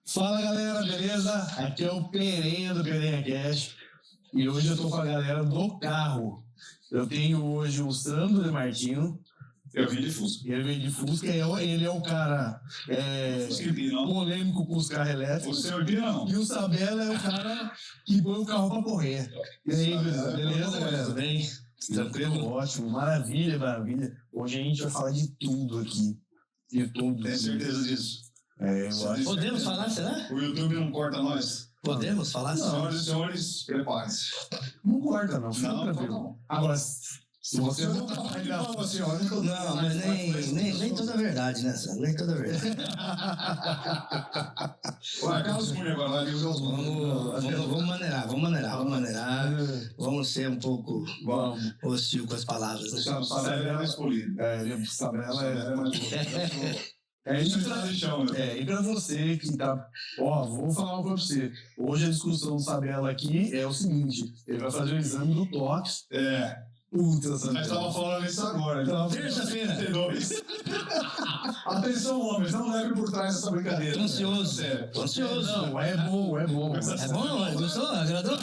Fala galera, beleza? Aqui é o Perenha do Perenha Cash e hoje eu tô com a galera do carro. Eu tenho hoje o Sandro de Martino. Eu vim de Fusca. Ele vem de Fusca, ele é o cara polêmico com os carros elétricos. Você não empina, não? E o Sabella é o cara que põe o carro pra correr. E aí, beleza, galera? Bem? Tranquilo? Ótimo, maravilha, maravilha. Hoje a gente vai falar de tudo aqui. De tudo. Tem certeza disso? Eu acho. Podemos falar, será? O YouTube não corta nós. Podemos falar? Senhoras e senhores, preparem-se. Não corta, não. Fica Não, tranquilo. não. Agora, se você não tá falando pra senhora, Não, mas nem toda a verdade, né, Sandro? Nem toda a verdade. Vai, Carlos Cunha agora, vai ligar os Vamos maneirar. Vamos ser um pouco hostil com as palavras. Né? O Sabella é escolhido. o Sabella é mais. E pra você que tá. Vou falar uma coisa pra você. Hoje a discussão do Sabella aqui é o seguinte: ele vai fazer o exame do TOCS. Puta, Sabella. Nós estávamos falando isso agora. Terça-feira. Atenção, homens, não leve por trás essa brincadeira. Tô ansioso. Sério. Tô ansioso. Não, é bom. É bom? Gostou? Agradou?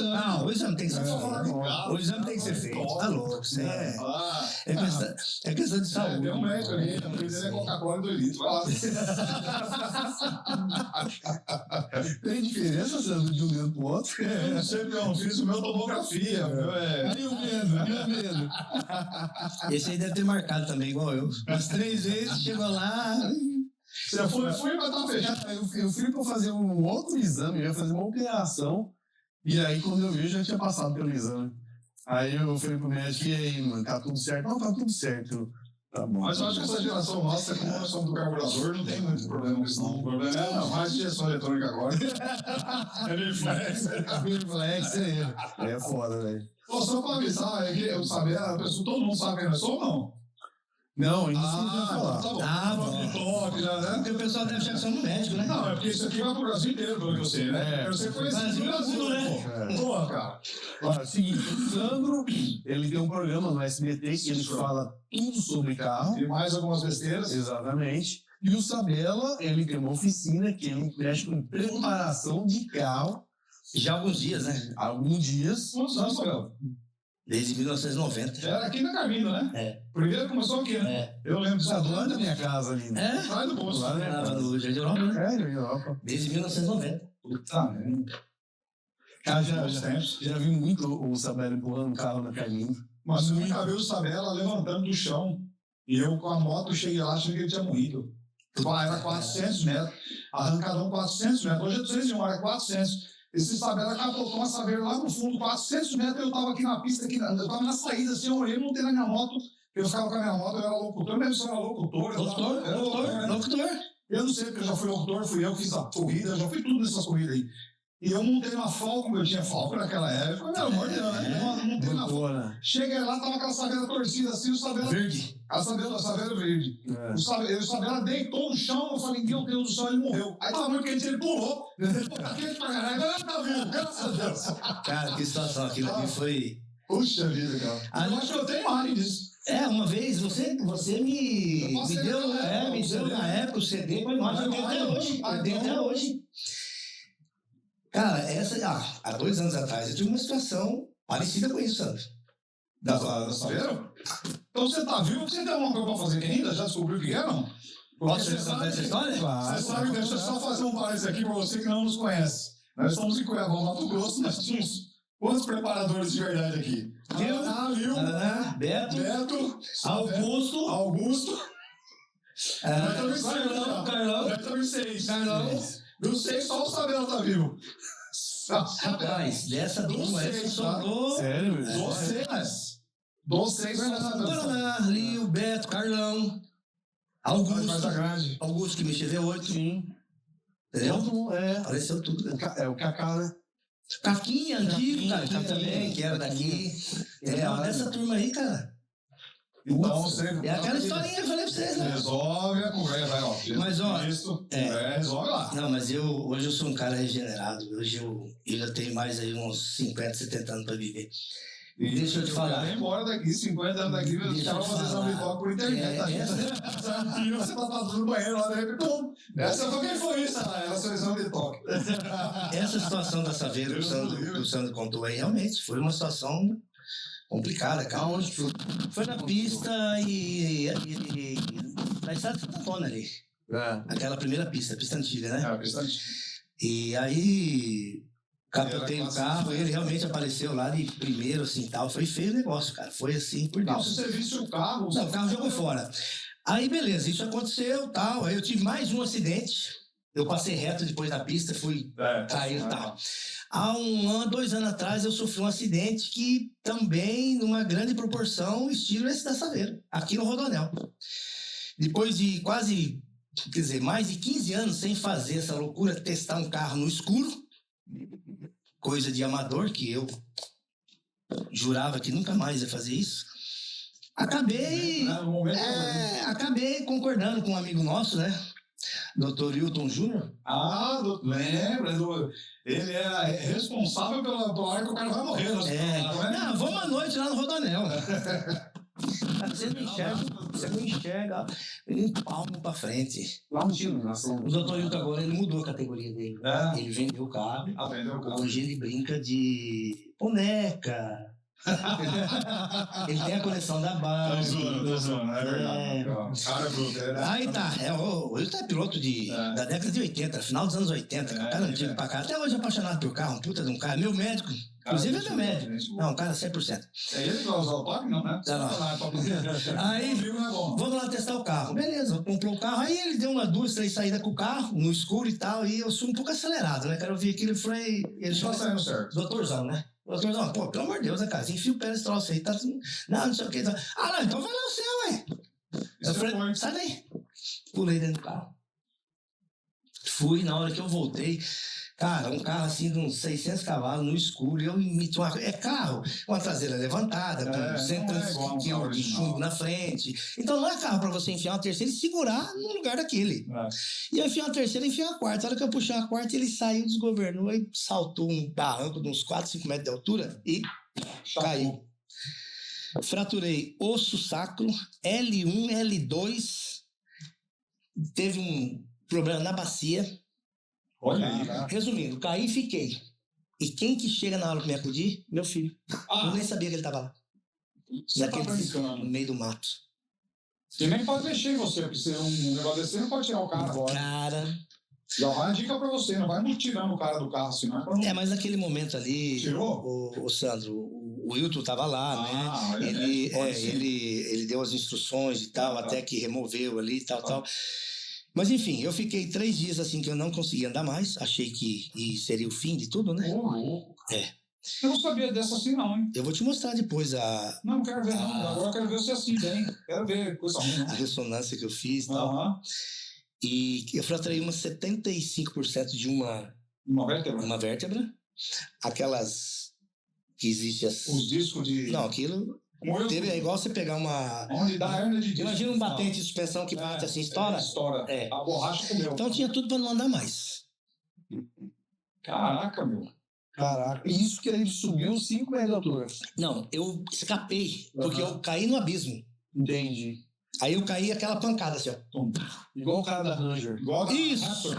Não, o exame tem que ser feito. O exame tem que ser feito. Tá louco, você é questão de saúde. Tem um médico ali, a primeira é Coca-Cola em 2 litros. Vai lá. Tem diferença, Sandro, de um dedo pro outro? Eu não sei porque eu não fiz o meu tomografia. Aí o medo. Esse aí deve ter marcado também, igual eu. Umas 3 vezes, chegou lá. Você foi pra estar fechado. Eu fui pra fazer um outro exame, eu ia fazer uma operação. E aí, quando eu vi, eu já tinha passado pelo exame. Aí eu fui pro médico e aí, mano, tá tudo certo? Não, tá tudo certo. Tá bom. Mas eu acho que essa geração nossa, como nós somos do carburador, não tem muito problema com isso, não. O problema é mais injeção eletrônica agora. É Mirflex. Mirflex é foda, velho. Só pra avisar, é que eu sabia, todo mundo sabe quem nós somos, não? Não, ainda não vai falar. Tá bom. Né? Porque o pessoal deve achar que somos médicos, né? Não, é porque isso aqui vai pro Brasil inteiro, pelo que eu sei, né? Eu sei conhecido no Brasil, né? Boa, cara. Olha, seguinte, o Sandro, ele tem um programa no SBT que ele fala tudo sobre carro. E mais algumas besteiras. Exatamente. E o Sabella, ele tem uma oficina que ele mexe com preparação de carro. Já há alguns dias, né? Alguns dias. Quantos anos, Sabella? Desde 1990. Era aqui na Carmina, né? É. Primeiro começou aqui, né? Eu lembro disso. Do lado da minha casa ali. É? Atrás do bolso. Lá, Morava no Jardim Europa, né? Na Europa. Desde 1990. Puta merda. Cara, já vi muito o Sabella empurrando o carro na Carmina. Mas eu nunca vi o Sabella levantando do chão. E eu com a moto cheguei lá, achei que ele tinha morrido. Era 400 metros. Arrancadão 400 metros. Hoje é 201, era 400. Esse Sabella capotou uma saveira lá no fundo, 400 metros. Eu tava aqui na pista, eu tava na saída, assim, eu olhei, não tem na minha moto. Eu ficava com a minha moto, eu era locutor. Mesmo se eu era locutor. Locutor. Eu não sei, porque eu já fui locutor, fui eu que fiz a corrida, já fui tudo nessas corridas aí. E eu montei uma Falcon, eu tinha Falcon naquela época. Pelo amor de Deus, né? Montei na Falcon. Cheguei lá, tava aquela saveira torcida assim, o Sabella... Verde. A saveira verde. O Sabella deitou no chão, eu falei, meu Deus do céu, ele morreu. Aí tava muito quente, ele pulou. Tá quente pra caralho, agora tá vivo, graças a Deus. Cara, que situação, aquilo aqui foi... Puxa vida, cara. Eu acho que eu tenho imagem disso. Uma vez você me deu na época o CD, eu tenho até hoje. Cara, há 2 anos atrás eu tive uma situação parecida com isso, sabe? Da Saveira? Então você tá vivo, você tem alguma coisa pra fazer aqui ainda? Já descobriu o que é, não? Posso contar essa história? Você sabe, deixa eu só fazer um parênteses aqui pra você que não nos conhece. Nós estamos em Cuiabá, Mato Grosso, nós tínhamos quantos preparadores de verdade aqui? Lil, Beto, Augusto. Carlão. Nós estamos 6. Dos 6, só o Sabella tá vivo. Rapaz, dessa turma essa sobrou... Sério, velho? Dos 6, Paraná, Lil, Beto, Carlão, Augusto que me chegou 8. Sim. Entendeu? Apareceu tudo. É o Cacá, né? Caquinha, antigo, Caquinha também, que era daqui. Dessa turma aí, cara. Então, você... É aquela historinha que eu falei pra vocês, né? Resolve a conversa, vai, ó. Mas, ó... Isso, resolve lá. Não, mas hoje eu sou um cara regenerado. Hoje eu já tenho mais aí uns 50, 70 anos pra viver. E deixa eu te falar. Vai embora daqui, 50 anos daqui, os caras vão fazer exame de toque por internet. Você tá passando no banheiro lá, de repente, pum! Essa foi quem foi isso? Era seu exame de toque. Essa situação da Saveiro que o Sandro contou aí, realmente, foi uma situação complicada, cara. Aonde foi? Foi na pista e na estrada de Santo Antônio ali. Aquela primeira pista, a pista antiga, né? É, bastante. E aí, capotei o carro, ele realmente apareceu lá de primeiro, assim, tal. Foi feio o negócio, cara. Foi assim, por Não, Deus. se você visse o carro... Não, o carro jogou fora. Aí, beleza, isso aconteceu, tal. Aí eu tive mais um acidente. Eu passei reto depois da pista, fui cair e tal. Há 2 anos atrás, eu sofri um acidente que também, numa grande proporção, estilo esse da Saveiro, aqui no Rodoanel. Depois de quase, quer dizer, mais de 15 anos sem fazer essa loucura, testar um carro no escuro, coisa de amador, que eu jurava que nunca mais ia fazer isso. Acabei concordando com um amigo nosso, né? Dr. Hilton Júnior. Lembra? Ele é responsável pela hora que o cara vai morrer. Não, vamos à noite lá no Rodoanel. Você não enxerga um palmo pra frente. Lá no Tino, O Dr. Hilton agora ele mudou a categoria dele. Ele vendeu o carro. Hoje ele brinca de boneca. Ele tem a coleção da Barbie. Tô zoando, é verdade. Cara, Aí tá, o Hilton é piloto da década de 80, final dos anos 80, cara antigo pra cá. Até hoje é apaixonado por carro, um puta de um carro. Meu médico, inclusive é meu médico. Não, cara, 100%. É ele que vai usar o toque, não, né? Aí, vamos lá testar o carro. Beleza, comprou o carro. Aí ele deu 2, 3 saídas com o carro, no escuro e tal. E eu sou um pouco acelerado, né? Cara, eu vi aquilo e falei... Ele tá saindo certo. Doutorzão, né? Doutorzão, pô, pelo amor de Deus, né, cara? Você enfia o pé nesse troço aí, tá... Não sei o que. Não, então vai lá o seu, ué. Eu falei, sai daí. Pulei dentro do carro. Fui, na hora que eu voltei... Cara, um carro assim de uns 600 cavalos no escuro, e eu imito carro, uma traseira levantada, com 100 quilos de chumbo na frente. Então não é carro para você enfiar uma terceira e segurar no lugar daquele. E eu enfiei uma terceira e enfiei uma quarta. A hora que eu puxei uma quarta, ele saiu, desgovernou e saltou um barranco de uns 4, 5 metros de altura e caiu. Fraturei osso sacro, L1, L2, teve um problema na bacia. Olha aí. Resumindo, caí e fiquei. E quem que chega na aula pra me acudir? Meu filho. Eu nem sabia que ele tava lá. No meio do mato. E nem pode mexer em você, porque se um negócio desse, você não pode tirar o carro agora. Cara... Já vai a dica pra você, não vai tirando o cara do carro, senão... mas naquele momento ali... Tirou? O Sandro, o Wilton tava lá, né? Ele deu as instruções e tal, até que removeu ali e tal. Mas enfim, eu fiquei 3 dias assim que eu não conseguia andar mais. Achei que seria o fim de tudo, né? Eu não sabia dessa assim não, hein? Eu vou te mostrar depois Não, não quero ver não. Agora eu quero ver você assim bem. Quero ver coisa ruim. A ressonância que eu fiz e tal. E eu fraturei umas 75% de uma vértebra. Aquelas que existem... Os discos de... Não, aquilo... É igual você pegar uma... Onde dá hernia de disco. Imagina um batente de suspensão que bate assim, estoura. Estoura. A borracha comeu. Então tinha tudo para não andar mais. Caraca, meu. Caraca. Isso que ele subiu 5 metros de altura. Não, eu escapei, porque eu caí no abismo. Entendi. Aí eu caí aquela pancada assim, ó. Igual o cara da Ranger. Isso!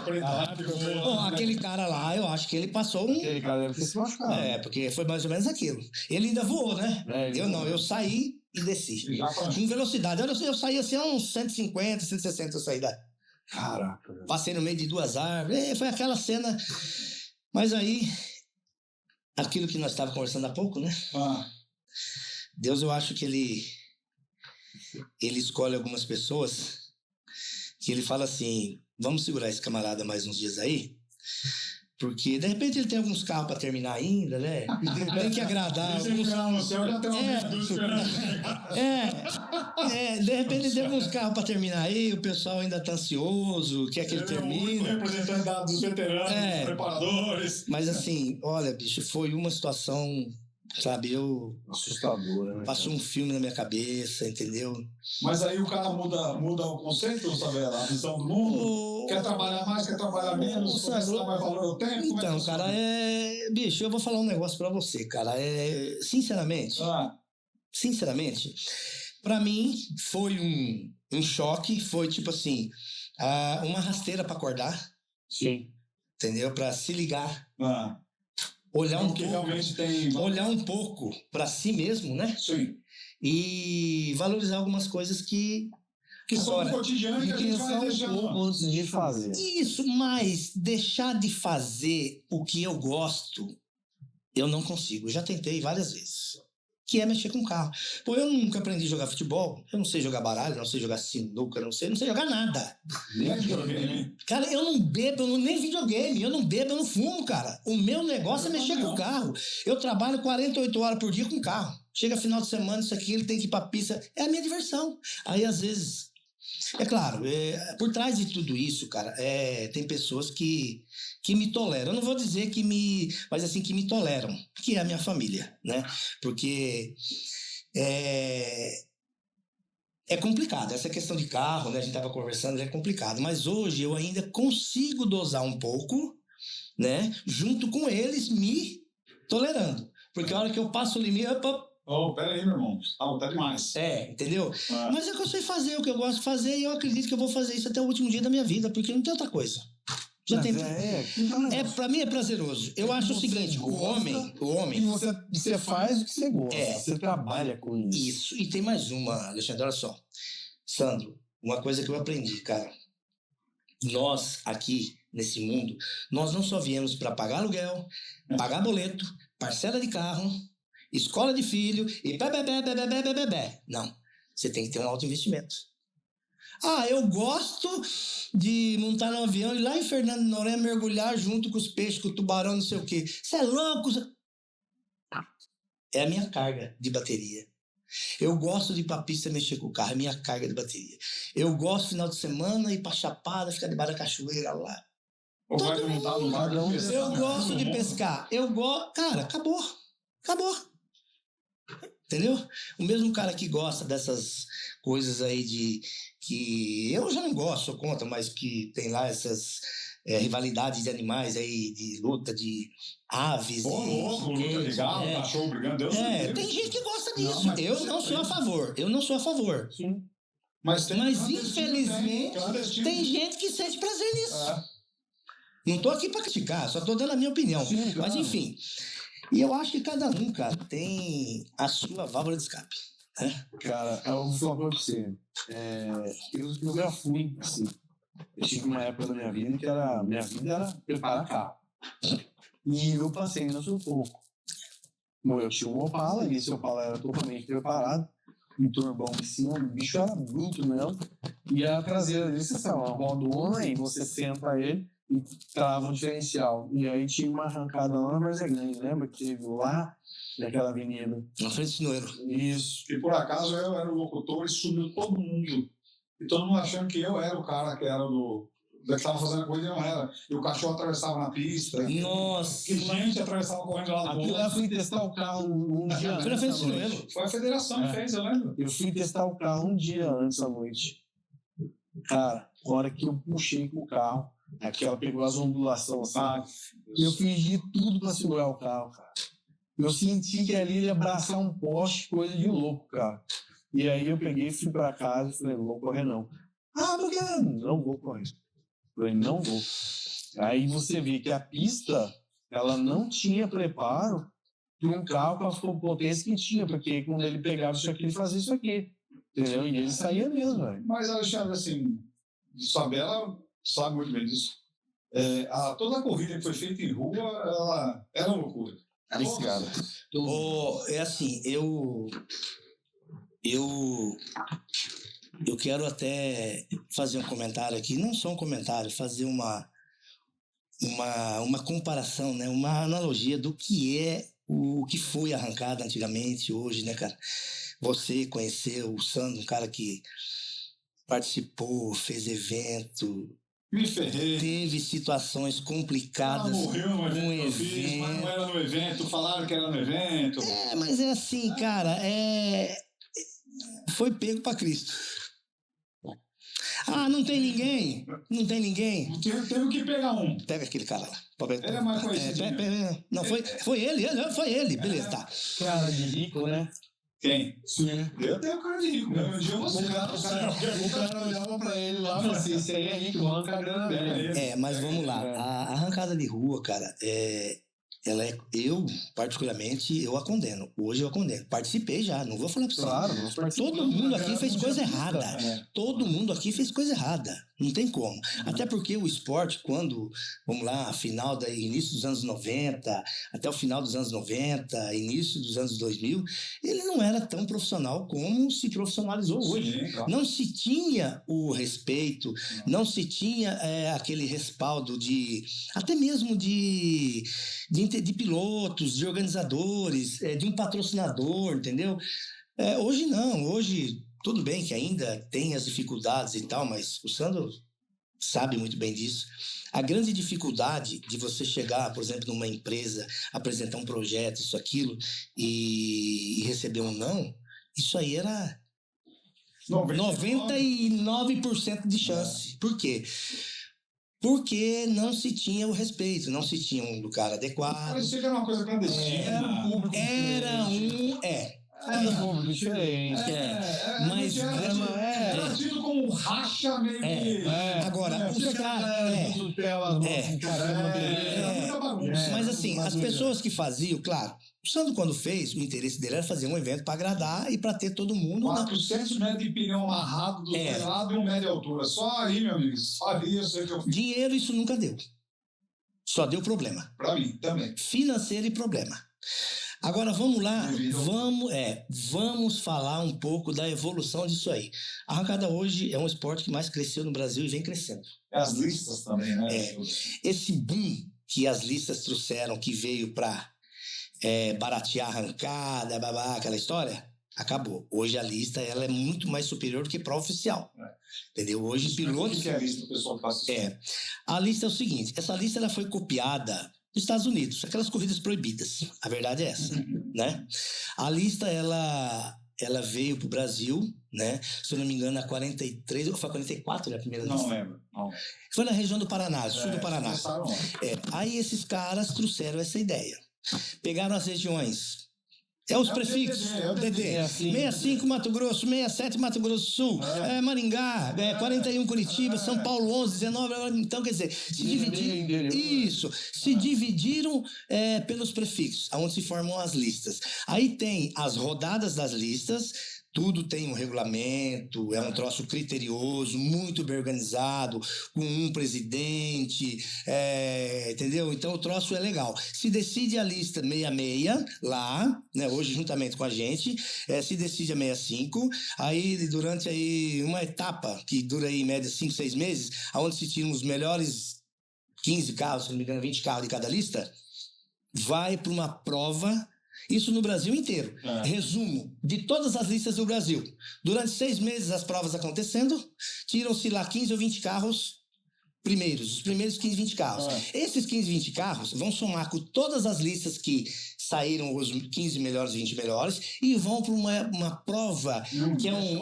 Aquele cara lá, eu acho que ele passou Aquele cara deve ter se machucado. Porque foi mais ou menos aquilo. Ele ainda voou, né? Eu saí e desci. Com velocidade. Eu saí assim a uns 150, 160 eu saí daí. Caraca. Passei no meio de 2 árvores. Foi aquela cena. Mas aí, aquilo que nós estávamos conversando há pouco, né? Deus, eu acho que ele escolhe algumas pessoas que ele fala assim, vamos segurar esse camarada mais uns dias aí, porque de repente ele tem alguns carros para terminar ainda, né? Tem que agradar alguns... de repente ele tem alguns carros para terminar aí, o pessoal ainda tá ansioso, quer que ele termine. Representante dos veteranos, dos preparadores. Mas assim, olha, bicho, foi uma situação Sabe, eu Assustadora, né? passou um filme na minha cabeça, entendeu? Mas aí o cara muda o conceito, Sabela, a visão do mundo? Quer trabalhar mais, quer trabalhar menos, começa a dar mais valor ao tempo? Como é que Então, funciona? cara, bicho, eu vou falar um negócio pra você, cara. Sinceramente, pra mim foi um choque, foi tipo assim, uma rasteira pra acordar, Sim. entendeu? Pra se ligar, olhar Então, um que pouco, realmente tem... olhar um pouco pra si mesmo, né? Sim. E valorizar algumas coisas que são do agora, cotidiano que a gente vai deixando. Antes de fazer. Isso, mas deixar de fazer o que eu gosto, eu não consigo. Já tentei várias vezes. Que é mexer com carro. Pô, eu nunca aprendi a jogar futebol. Eu não sei jogar baralho, não sei jogar sinuca, não sei jogar nada. Nem videogame. Cara, eu não bebo, nem videogame. Eu não bebo, eu não fumo, cara. O meu negócio é mexer com o carro. Eu trabalho 48 horas por dia com carro. Chega final de semana, isso aqui, ele tem que ir pra pista. É a minha diversão. Aí, às vezes... É claro, por trás de tudo isso, cara, tem pessoas que me toleram. Eu não vou dizer mas assim, que me toleram, que é a minha família, né? Porque é complicado. Essa questão de carro, né? A gente estava conversando, é complicado. Mas hoje eu ainda consigo dosar um pouco, né? Junto com eles me tolerando. Porque a hora que eu passo o limite... Pera aí, meu irmão. Tá demais. Entendeu? Mas é que eu sei fazer o que eu gosto de fazer e eu acredito que eu vou fazer isso até o último dia da minha vida, porque não tem outra coisa. Já tem. Pra mim é prazeroso. Eu acho o seguinte, o homem. E você faz o que você gosta. Você trabalha com isso. Isso. E tem mais uma, Alexandre, olha só. Sandro, uma coisa que eu aprendi, cara. Nós, aqui, nesse mundo, nós não só viemos para pagar aluguel, pagar boleto, parcela de carro, escola de filho e não. Você tem que ter um alto investimento. Eu gosto de montar no avião e lá em Fernando de Noronha mergulhar junto com os peixes, com o tubarão, não sei o quê. Você é louco? É a minha carga de bateria. Eu gosto de ir pra pista mexer com o carro, é a minha carga de bateria. Eu gosto, final de semana, ir pra Chapada, ficar debaixo da cachoeira lá. Eu gosto de pescar. Cara, acabou. Entendeu? O mesmo cara que gosta dessas coisas aí que eu já não gosto, sou contra, mas que tem lá essas rivalidades de animais aí, de luta de aves. Luta de galo, cachorro brigando, Deus tem gente que gosta disso. Eu não sou a favor. Sim. Mas infelizmente tem gente que sente prazer nisso. Não tô aqui pra criticar, só tô dando a minha opinião. Sim, mas enfim... E eu acho que cada um, cara, tem a sua válvula de escape, né? Cara, eu vou falar pra você. Eu já fui, assim. Eu tive uma época da minha vida que minha vida era preparar carro. E eu passei no sufoco. Bom, eu tinha um Opala, e esse Opala era totalmente preparado. Um turbão em cima, o bicho era bruto mesmo. E a traseira dele, você sabe, uma rodona, e você senta ele e trava um diferencial. E aí tinha uma arrancada lá na Várzea Grande, lembra? Que teve lá, naquela avenida. Na frente do Sinueiro. Isso. E por acaso eu era o locutor e subiu todo mundo. E todo mundo achando que eu era o cara que era que estava fazendo a coisa e não era. E o cachorro atravessava na pista. Nossa! Que gente atravessava correndo lá do Aquilo lá eu fui testar o carro um dia antes. Foi na frente do Sinueiro. Foi a federação que fez, eu lembro. Eu fui testar o carro um dia antes da noite. Cara, a hora que eu puxei com o carro, aquela pegou as ondulações, sabe? Eu fiz de tudo pra segurar o carro, cara. Eu senti que ali ia abraçar um poste, coisa de louco, cara. E aí eu peguei, fui pra casa e falei, não vou correr não. Por que não vou correr? Falei, não vou. Aí você vê que a pista, ela não tinha preparo para um carro com a potência que tinha, porque quando ele pegava isso aqui, ele fazia isso aqui. Entendeu? E ele saía mesmo, velho. Mas, Alexandre, assim, Sabela sabe muito bem disso. Toda a corrida que foi feita em rua, ela era uma loucura. Cara. É assim, eu quero até fazer um comentário aqui, não só um comentário, fazer uma comparação, né? Uma analogia do que o que foi arrancada antigamente, hoje, né, cara? Você conheceu o Sandro, um cara que participou, fez evento, Me ferrei. teve situações complicadas Morreu no evento no que eu fiz, mas não era no evento, falaram que era no evento. Mas é assim, cara, foi pego pra Cristo. Ah, não tem ninguém? Não tem ninguém? Teve que pegar um. Pega aquele cara lá. Ele é mais conhecido. Não, foi ele, beleza, tá. Cara de rico, né? Quem? Sim. Eu tenho cara de rico, meu dia você. O cara olhava pra ele lá e falava assim, esse aí é rico, arranca a grana dele. Mas vamos lá. A arrancada de rua, cara, eu, particularmente, eu a condeno. Hoje eu a condeno. Participei já, não vou falar pra você. Claro, nós participamos. Todo mundo aqui fez coisa Puta, errada. né? Todo mundo aqui fez coisa errada. Não tem como. Até porque o esporte, quando, vamos lá, início dos anos 90, até o final dos anos 90, início dos anos 2000, ele não era tão profissional como se profissionalizou hoje. Sim, claro. Não se tinha o respeito, não se tinha aquele respaldo até mesmo de pilotos, de organizadores, de um patrocinador, entendeu? Hoje não, hoje tudo bem que ainda tem as dificuldades e tal, mas o Sandro sabe muito bem disso. A grande dificuldade de você chegar, por exemplo, numa empresa, apresentar um projeto, isso, aquilo, e receber um não, isso aí era 99% de chance. Por quê? Porque não se tinha o respeito, não se tinha um lugar adequado. Parecia que era uma coisa clandestina. Era um público diferente. Mas era tido como um racha meio que. Agora, os caras. Mas assim, as pessoas que faziam, claro, o Sandro, quando fez, o interesse dele era fazer um evento para agradar e para ter todo mundo. 400 metros de pneu amarrado do lado e 1 metro de altura. Só aí, meu amigo, sabia isso aí que eu fiz. Dinheiro, isso nunca deu. Só deu problema. Para mim, também. Financeiro e problema. Agora vamos lá, vamos falar um pouco da evolução disso aí. A arrancada hoje é um esporte que mais cresceu no Brasil e vem crescendo. As listas também, né? Esse boom que as listas trouxeram, que veio para baratear a arrancada, aquela história, acabou. Hoje a lista ela é muito mais superior do que para oficial. Entendeu? Hoje pilotos... O que é a lista, o pessoal passa isso? A lista é o seguinte, essa lista ela foi copiada nos Estados Unidos, aquelas corridas proibidas. A verdade é essa, né? A lista, ela veio para o Brasil, né? Se eu não me engano, a 43, ou foi a 44, né? A primeira lista? Não lembro. Foi na região do Paraná, sul do Paraná. Aí esses caras trouxeram essa ideia. Pegaram as regiões... os prefixos, DD. 65 Mato Grosso, 67 Mato Grosso do Sul, Maringá, 41 Curitiba, São Paulo 11, 19. Então, quer dizer, se dividiram pelos prefixos, onde se formam as listas. Aí tem as rodadas das listas. Tudo tem um regulamento, é um troço criterioso, muito bem organizado, com um presidente, entendeu? Então o troço é legal. Se decide a lista 66 lá, né, hoje juntamente com a gente, se decide a 65, aí durante aí uma etapa, que dura aí em média 5, 6 meses, onde se tiram os melhores 15 carros, se não me engano 20 carros de cada lista, vai para uma prova. Isso no Brasil inteiro. Resumo de todas as listas do Brasil. Durante 6 meses as provas acontecendo, tiram-se lá 15 ou 20 carros primeiros, os primeiros 15, 20 carros. Esses 15, 20 carros vão somar com todas as listas que saíram os 15 melhores, 20 melhores, e vão para uma prova que é um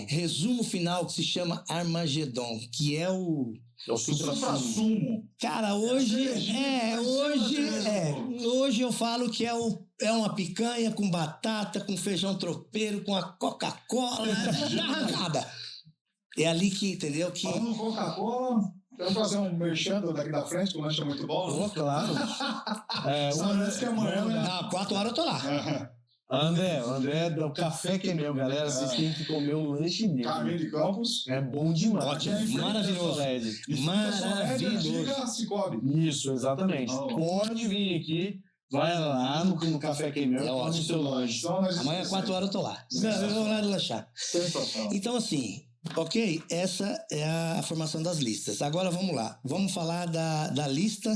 resumo final que se chama Armagedon, que é o supra-sumo. Cara, hoje eu falo que é uma picanha com batata, com feijão tropeiro, com a Coca-Cola da arrancada. É ali que, entendeu? Falando Coca-Cola, quero fazer um merchan daqui da frente, que o lanche é muito bom. Claro. Parece que amanhã, né? 4 horas eu tô lá. André, o café que é meu, galera. Vocês têm que comer um lanche dele. Caminho de Campos. É bom demais. Ótimo, maravilhoso. Isso, exatamente. Pode vir aqui, vai lá no café que é meu, ótimo. O seu lanche. Amanhã, 4 horas eu tô lá. Eu vou lá lanchar. Então, assim, ok? Essa é a formação das listas. Agora, vamos lá. Vamos falar da lista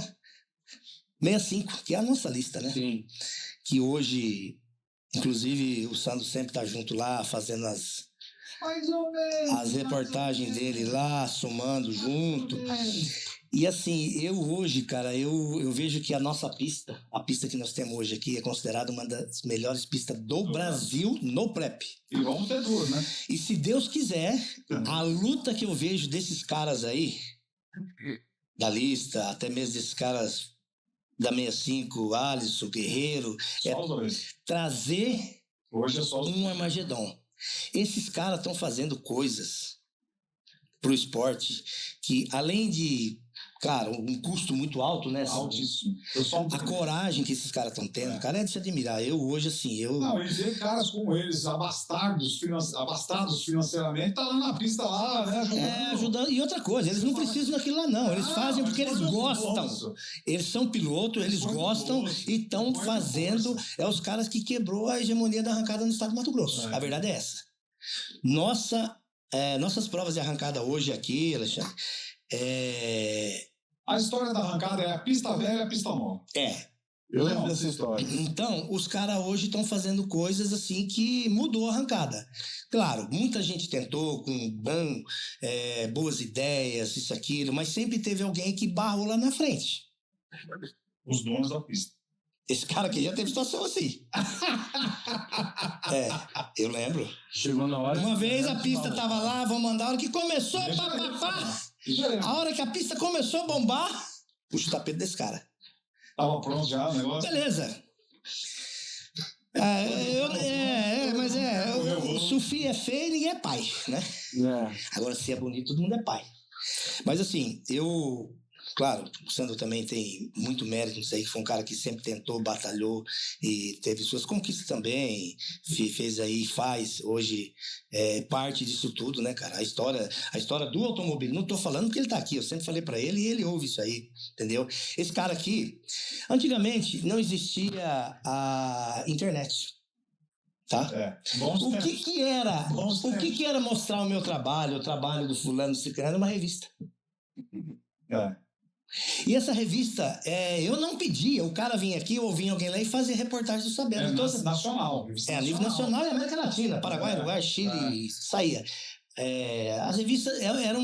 65, que é a nossa lista, né? Sim. Que hoje... Inclusive, o Sandro sempre está junto lá, fazendo Mais ou menos. As reportagens dele lá, somando junto. E assim, eu hoje, cara, eu vejo que a nossa pista, a pista que nós temos hoje aqui, é considerada uma das melhores pistas do Brasil no prep. E vamos ter duas, né? E se Deus quiser, a luta que eu vejo desses caras aí, da lista, até mesmo desses caras da 65, Alisson, Guerreiro, Só os dois. trazer Hoje é só os um Armagedon. Esses caras estão fazendo coisas pro esporte que, além de, cara, um custo muito alto, né? altíssimos. Eu só A coragem que esses caras estão tendo, cara, é de se admirar. Eu hoje, assim, Não, e ver caras como eles, abastados financeiramente, tá lá na pista lá, né? ajudando. E outra coisa, eles não precisam daquilo lá, não. Eles fazem porque eles gostam. Eles são pilotos, eles gostam e estão fazendo. É os caras que quebrou a hegemonia da arrancada no estado do Mato Grosso. A verdade é essa. Nossas provas de arrancada hoje aqui, Alexandre, A história da arrancada é a pista velha e a pista nova. Eu lembro dessa história. Então, os caras hoje estão fazendo coisas assim que mudou a arrancada. Claro, muita gente tentou com boas ideias, isso, aquilo, mas sempre teve alguém que barrou lá na frente. Os donos da pista. Esse cara aqui já teve situação assim. Eu lembro. Chegou na hora. Uma vez a pista tava lá, vamos mandar, a hora que começou, a hora que a pista começou a bombar, puxa o tapete desse cara. Tava pronto já o negócio? Beleza. Se o filho é feio, ninguém é pai, né? Agora, se é bonito, todo mundo é pai. Mas assim, claro, o Sandro também tem muito mérito nisso aí, que foi um cara que sempre tentou, batalhou e teve suas conquistas também, fez aí, faz hoje parte disso tudo, né, cara? A história do automobilismo, não tô falando porque ele tá aqui, eu sempre falei pra ele e ele ouve isso aí, entendeu? Esse cara aqui, antigamente não existia a internet. Tá? O que era mostrar o meu trabalho, o trabalho do fulano, do ciclano, era uma revista. E essa revista, eu não pedia, o cara vinha aqui, ou vinha alguém lá e fazia reportagem do Sabelo. Nacional. A nível nacional e América Latina, Paraguai, Uruguai, Chile, saía. As revistas eram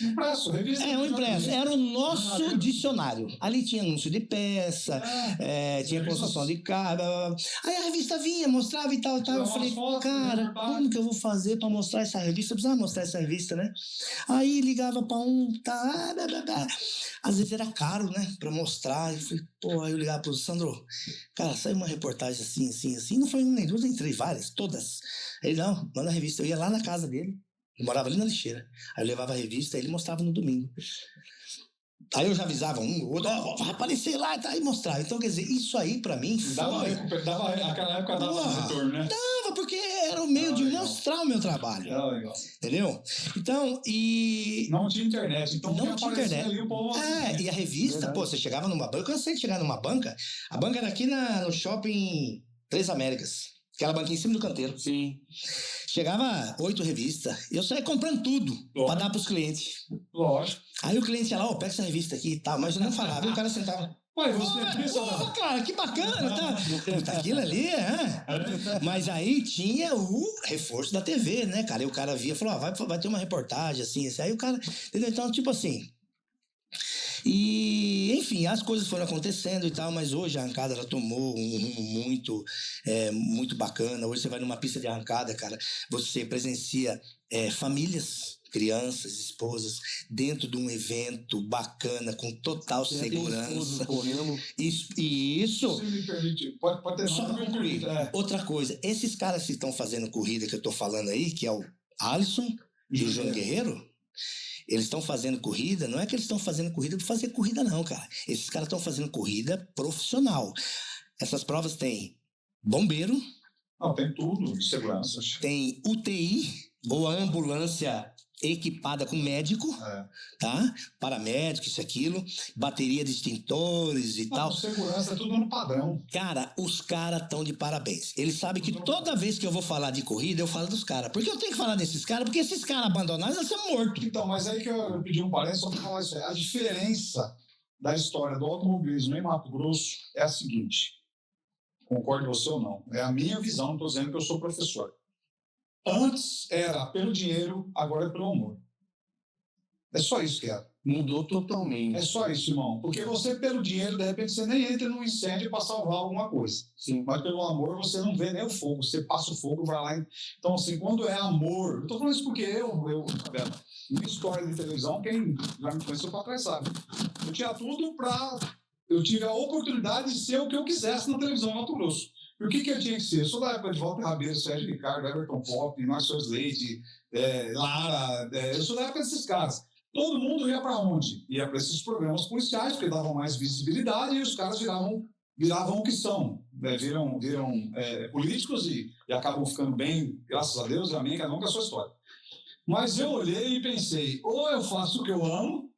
impresso, um impresso, era o nosso dicionário. Ali tinha anúncio de peça, tinha construção de carro. Aí a revista vinha, mostrava e tal. Eu falei, cara, como que eu vou fazer para mostrar essa revista? Eu precisava mostrar essa revista, né? Aí ligava para às vezes era caro, né, para mostrar. Eu falei, aí eu ligava pro Sandro, cara, saiu uma reportagem assim. Não foi uma nem duas, nem três, várias, todas. Ele, não, manda a revista. Eu ia lá na casa dele, eu morava ali na lixeira. Aí eu levava a revista e ele mostrava no domingo. Aí eu já avisava o outro, vai aparecer lá e mostrava. Então, quer dizer, isso aí pra mim aquela época dava retorno, né? Dava, porque era o meio de mostrar o meu trabalho. Era legal. Entendeu? Então, não tinha internet, então não tinha internet. Ali o povo... E a revista, você chegava numa banca, eu cansei de chegar numa banca, a banca era aqui no shopping Três Américas. Aquela banquinha em cima do canteiro. Sim. Chegava 8 revistas. Eu saía comprando tudo pra dar pros clientes. Lógico. Aí o cliente ia lá, pega essa revista aqui e tal. Mas eu não falava. E o cara sentava. Cara, que bacana, tá? Aquilo ali, Mas aí tinha o reforço da TV, né, cara? E o cara via e falou, vai ter uma reportagem, assim. Aí o cara... Entendeu? Então, tipo assim... E, enfim, as coisas foram acontecendo e tal, mas hoje a arrancada ela tomou um rumo muito bacana. Hoje você vai numa pista de arrancada, cara, você presencia famílias, crianças, esposas, dentro de um evento bacana, com total segurança. Isso. Se me permite, pode ter só concluir. Outra coisa, esses caras que estão fazendo corrida que eu tô falando aí, que é o Alisson e o Júnior Guerreiro, eles estão fazendo corrida, não é que eles estão fazendo corrida por fazer corrida, não, cara. Esses caras estão fazendo corrida profissional. Essas provas tem bombeiro. Não, tem tudo de segurança. Tem UTI, ou a ambulância equipada com médico, tá? Paramédico, isso, aquilo, bateria de extintores e tal. Segurança é tudo no padrão. Cara, os caras estão de parabéns. Eles sabem que toda vez que eu vou falar de corrida, eu falo dos caras. Porque eu tenho que falar desses caras, porque esses caras abandonados, eles são mortos. Então, mas aí que eu pedi um parênteses só para falar isso aí. A diferença da história do automobilismo em Mato Grosso é a seguinte. Concorde você ou não. É a minha visão, não estou dizendo que eu sou professor. Antes era pelo dinheiro, agora é pelo amor. É só isso que era. Mudou totalmente. É só isso, irmão. Porque você, pelo dinheiro, de repente, você nem entra num incêndio para salvar alguma coisa. Sim. Mas pelo amor, você não vê nem o fogo. Você passa o fogo, vai lá. Então, assim, quando é amor... Eu tô falando isso porque minha história de televisão, quem já me conheceu para trás sabe. Eu tinha tudo para... Eu tive a oportunidade de ser o que eu quisesse na televisão no Mato Grosso. E o que eu tinha que ser? Eu sou da época de Walter Rabelo, Sérgio Ricardo, Everton Pop, Márcio Leite, Lara... eu sou da época desses caras. Todo mundo ia para onde? Ia para esses programas policiais, porque davam mais visibilidade e os caras viravam o que são. Viram políticos e acabam ficando bem, graças a Deus, e amém, cada um com a sua história. Mas eu olhei e pensei, ou eu faço o que eu amo,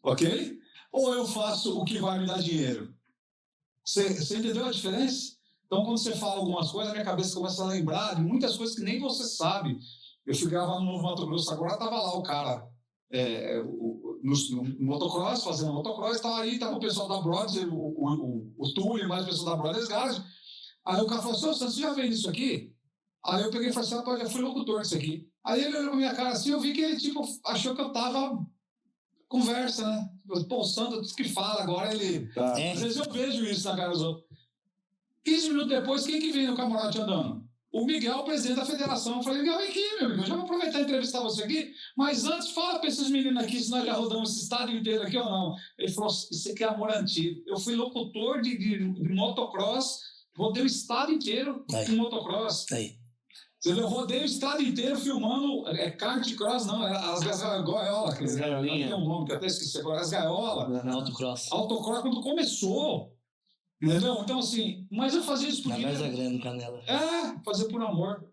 ok? Ou eu faço o que vai me dar dinheiro. Você entendeu a diferença? Então, quando você fala algumas coisas, a minha cabeça começa a lembrar de muitas coisas que nem você sabe. Eu fui gravar no Novo Mato Grosso, agora estava lá o cara... no motocross, fazendo motocross, estava aí, estava o pessoal da Brothers, o Túlio e mais o pessoal da Brothers Garage. Aí o cara falou assim, você já veio isso aqui? Aí eu peguei e falei assim, rapaz, já fui locutor disso aqui. Aí ele olhou pra minha cara assim, eu vi que ele tipo, achou que eu tava conversa, né? Pô, o Sandro disse que fala, agora ele... Tá. Às vezes eu vejo isso na cara dos outros. 15 minutos depois, quem que vem no camarote andando? O Miguel, presidente da federação. Eu falei, Miguel, vem aqui, meu amigo. Eu já vou aproveitar e entrevistar você aqui. Mas antes, fala para esses meninos aqui se nós já rodamos esse estádio inteiro aqui ou não. Ele falou, isso aqui é amor antigo. Eu fui locutor de motocross, rodei o estado inteiro de motocross. Você rodei o estado inteiro filmando kart cross, não, as gaiolas. Tem um nome que eu até esqueci agora, as gaiolas. Autocross. Autocross quando começou. Entendeu? Então, assim, mas eu fazia isso porque... Na mais grande Canela. Fazer por amor.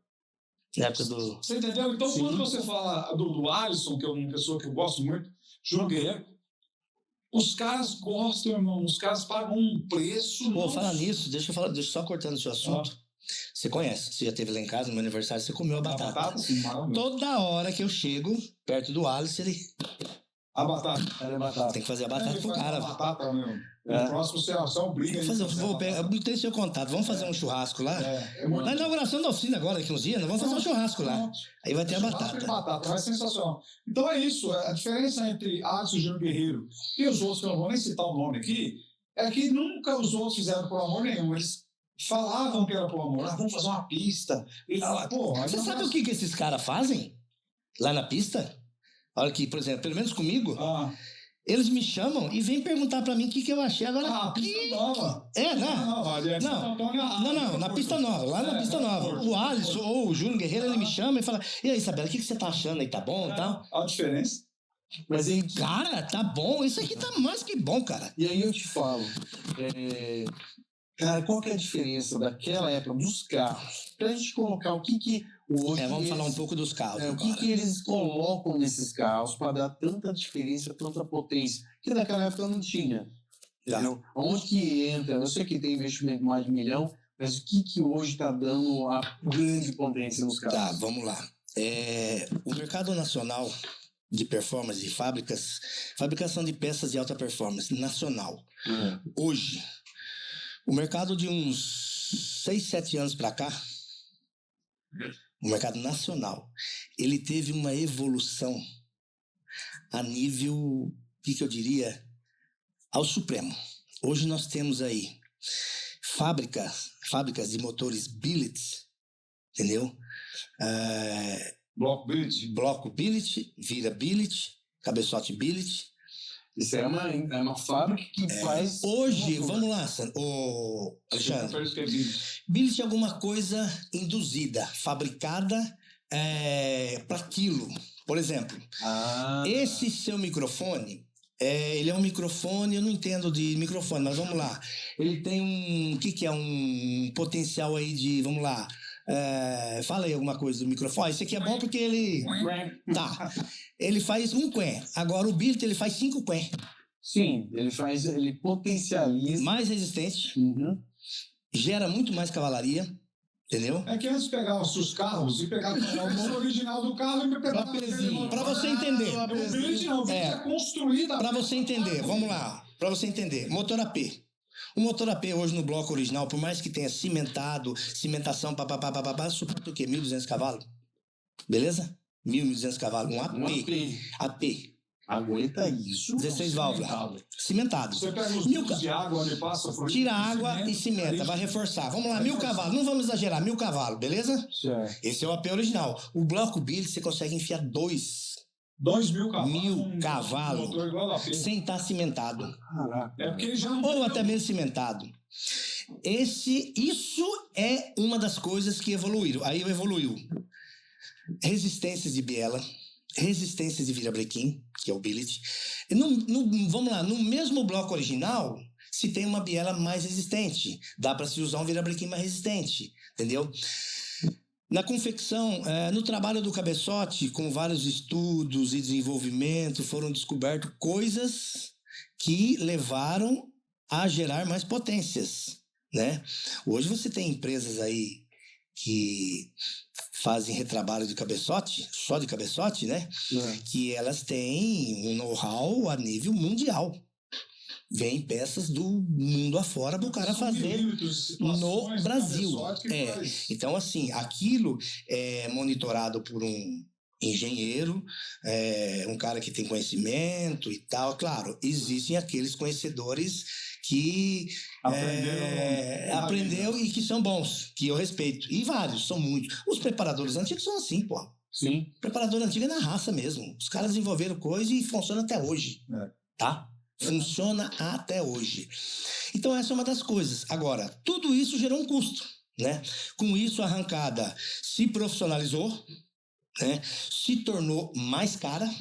Na época do... Você entendeu? Então, quando você fala do Alisson, que é uma pessoa que eu gosto muito, João Guerreiro, os caras gostam, irmão, os caras pagam um preço... Pô, fala nisso, deixa eu só cortando o seu assunto. Você conhece, você já esteve lá em casa, no meu aniversário, você comeu a batata. Sim, toda hora que eu chego perto do Alisson, ele... A batata. Era batata. Tem que fazer a batata pro cara. Batata, meu. No próximo você briga. Eu tenho seu contato. Vamos fazer um churrasco lá? Na inauguração da oficina agora, daqui uns dias, nós vamos fazer um churrasco lá. Aí vai ter a batata. Vai ser sensacional. Então é isso. A diferença entre Alisson e Júnior Guerreiro e os outros, que eu não vou nem citar o nome aqui, é que nunca os outros fizeram por amor nenhum. Eles falavam que era por amor. Vamos fazer uma pista. E lá, pô, você sabe o que esses caras fazem lá na pista? Olha aqui, por exemplo, pelo menos comigo, eles me chamam e vêm perguntar pra mim o que eu achei. Agora, pista nova. Né? Não, na pista nova, lá na pista nova. O Alisson ou o Júnior Guerreiro, ele me chama e fala, e aí, Isabela, o que você tá achando aí? Tá bom e tal? A diferença. Mas aí, cara, tá bom, isso aqui tá mais que bom, cara. E aí eu te falo, cara, qual que é a diferença daquela época dos carros? Pra gente colocar o que hoje... vamos falar um pouco dos carros. O que eles colocam nesses carros para dar tanta diferença, tanta potência, que naquela época não tinha. Entendeu? Onde que entra? Eu sei que tem investimento de mais de 1 milhão, mas o que hoje está dando a grande potência nos carros? Tá, vamos lá. O mercado nacional de performance, de fabricação de peças de alta performance nacional, hoje, o mercado de uns 6, 7 anos para cá, o mercado nacional, ele teve uma evolução a nível, o que eu diria, ao supremo. Hoje nós temos aí fábricas de motores billets, entendeu? Bloco billet, vira billet, cabeçote billet. Isso é uma fábrica que faz... Hoje, vamos lá, Alexandre. Billet é alguma coisa induzida, fabricada para aquilo. Por exemplo, esse seu microfone, ele é um microfone, eu não entendo de microfone, mas vamos lá. Ele tem o que é um potencial aí de, vamos lá, fala aí alguma coisa do microfone. Esse aqui é bom porque ele... Tá. Ele faz 1 quen. Agora o billet ele faz 5 quen. Sim, ele potencializa. Mais resistente. Gera muito mais cavalaria. Entendeu? É que antes pegava os carros e pegava o motor original do carro e me pegava pra você entender. O billet é construído. Pra você entender, vamos lá. Pra você entender. Motor AP. O motor AP hoje no bloco original, por mais que tenha cimentado, cimentação, papapá, suporta o quê? 1.200 cavalos? Beleza? 1.200 cavalos. Um AP. AP. Aguenta isso. 16 válvulas. Cimentado. Você pega os 1000 tubos de água onde passa a Tira a água e cimenta, vai reforçar. Vamos lá, 1.000 cavalos. Não vamos exagerar, 1.000 cavalos, beleza? Certo. Esse é o AP original. O bloco Billet você consegue enfiar 2.000 cavalos. 1.000 cavalos. Motor igual a AP. Sem estar cimentado. Caraca. É porque ele já Ou até mesmo cimentado. Isso é uma das coisas que evoluíram. Aí evoluiu resistências de biela, resistências de virabrequim, que é o billet. Vamos lá, no mesmo bloco original, se tem uma biela mais resistente. Dá para se usar um virabrequim mais resistente, entendeu? Na confecção, no trabalho do cabeçote, com vários estudos e desenvolvimento, foram descobertas coisas que levaram a gerar mais potências, né? Hoje você tem empresas aí que fazem retrabalho de cabeçote, só de cabeçote, né? Que elas têm um know-how a nível mundial. Vem peças do mundo afora para o cara fazer no Brasil. Então, assim, aquilo é monitorado por um engenheiro, um cara que tem conhecimento e tal. Claro, existem aqueles conhecedores que aprendeu e que são bons, que eu respeito. E vários, são muitos. Os preparadores antigos são assim, pô. Sim. O preparador antigo é na raça mesmo. Os caras desenvolveram coisa e funciona até hoje. Tá? Funciona até hoje. Então, essa é uma das coisas. Agora, tudo isso gerou um custo, né? Com isso, a arrancada se profissionalizou, né? Se tornou mais cara,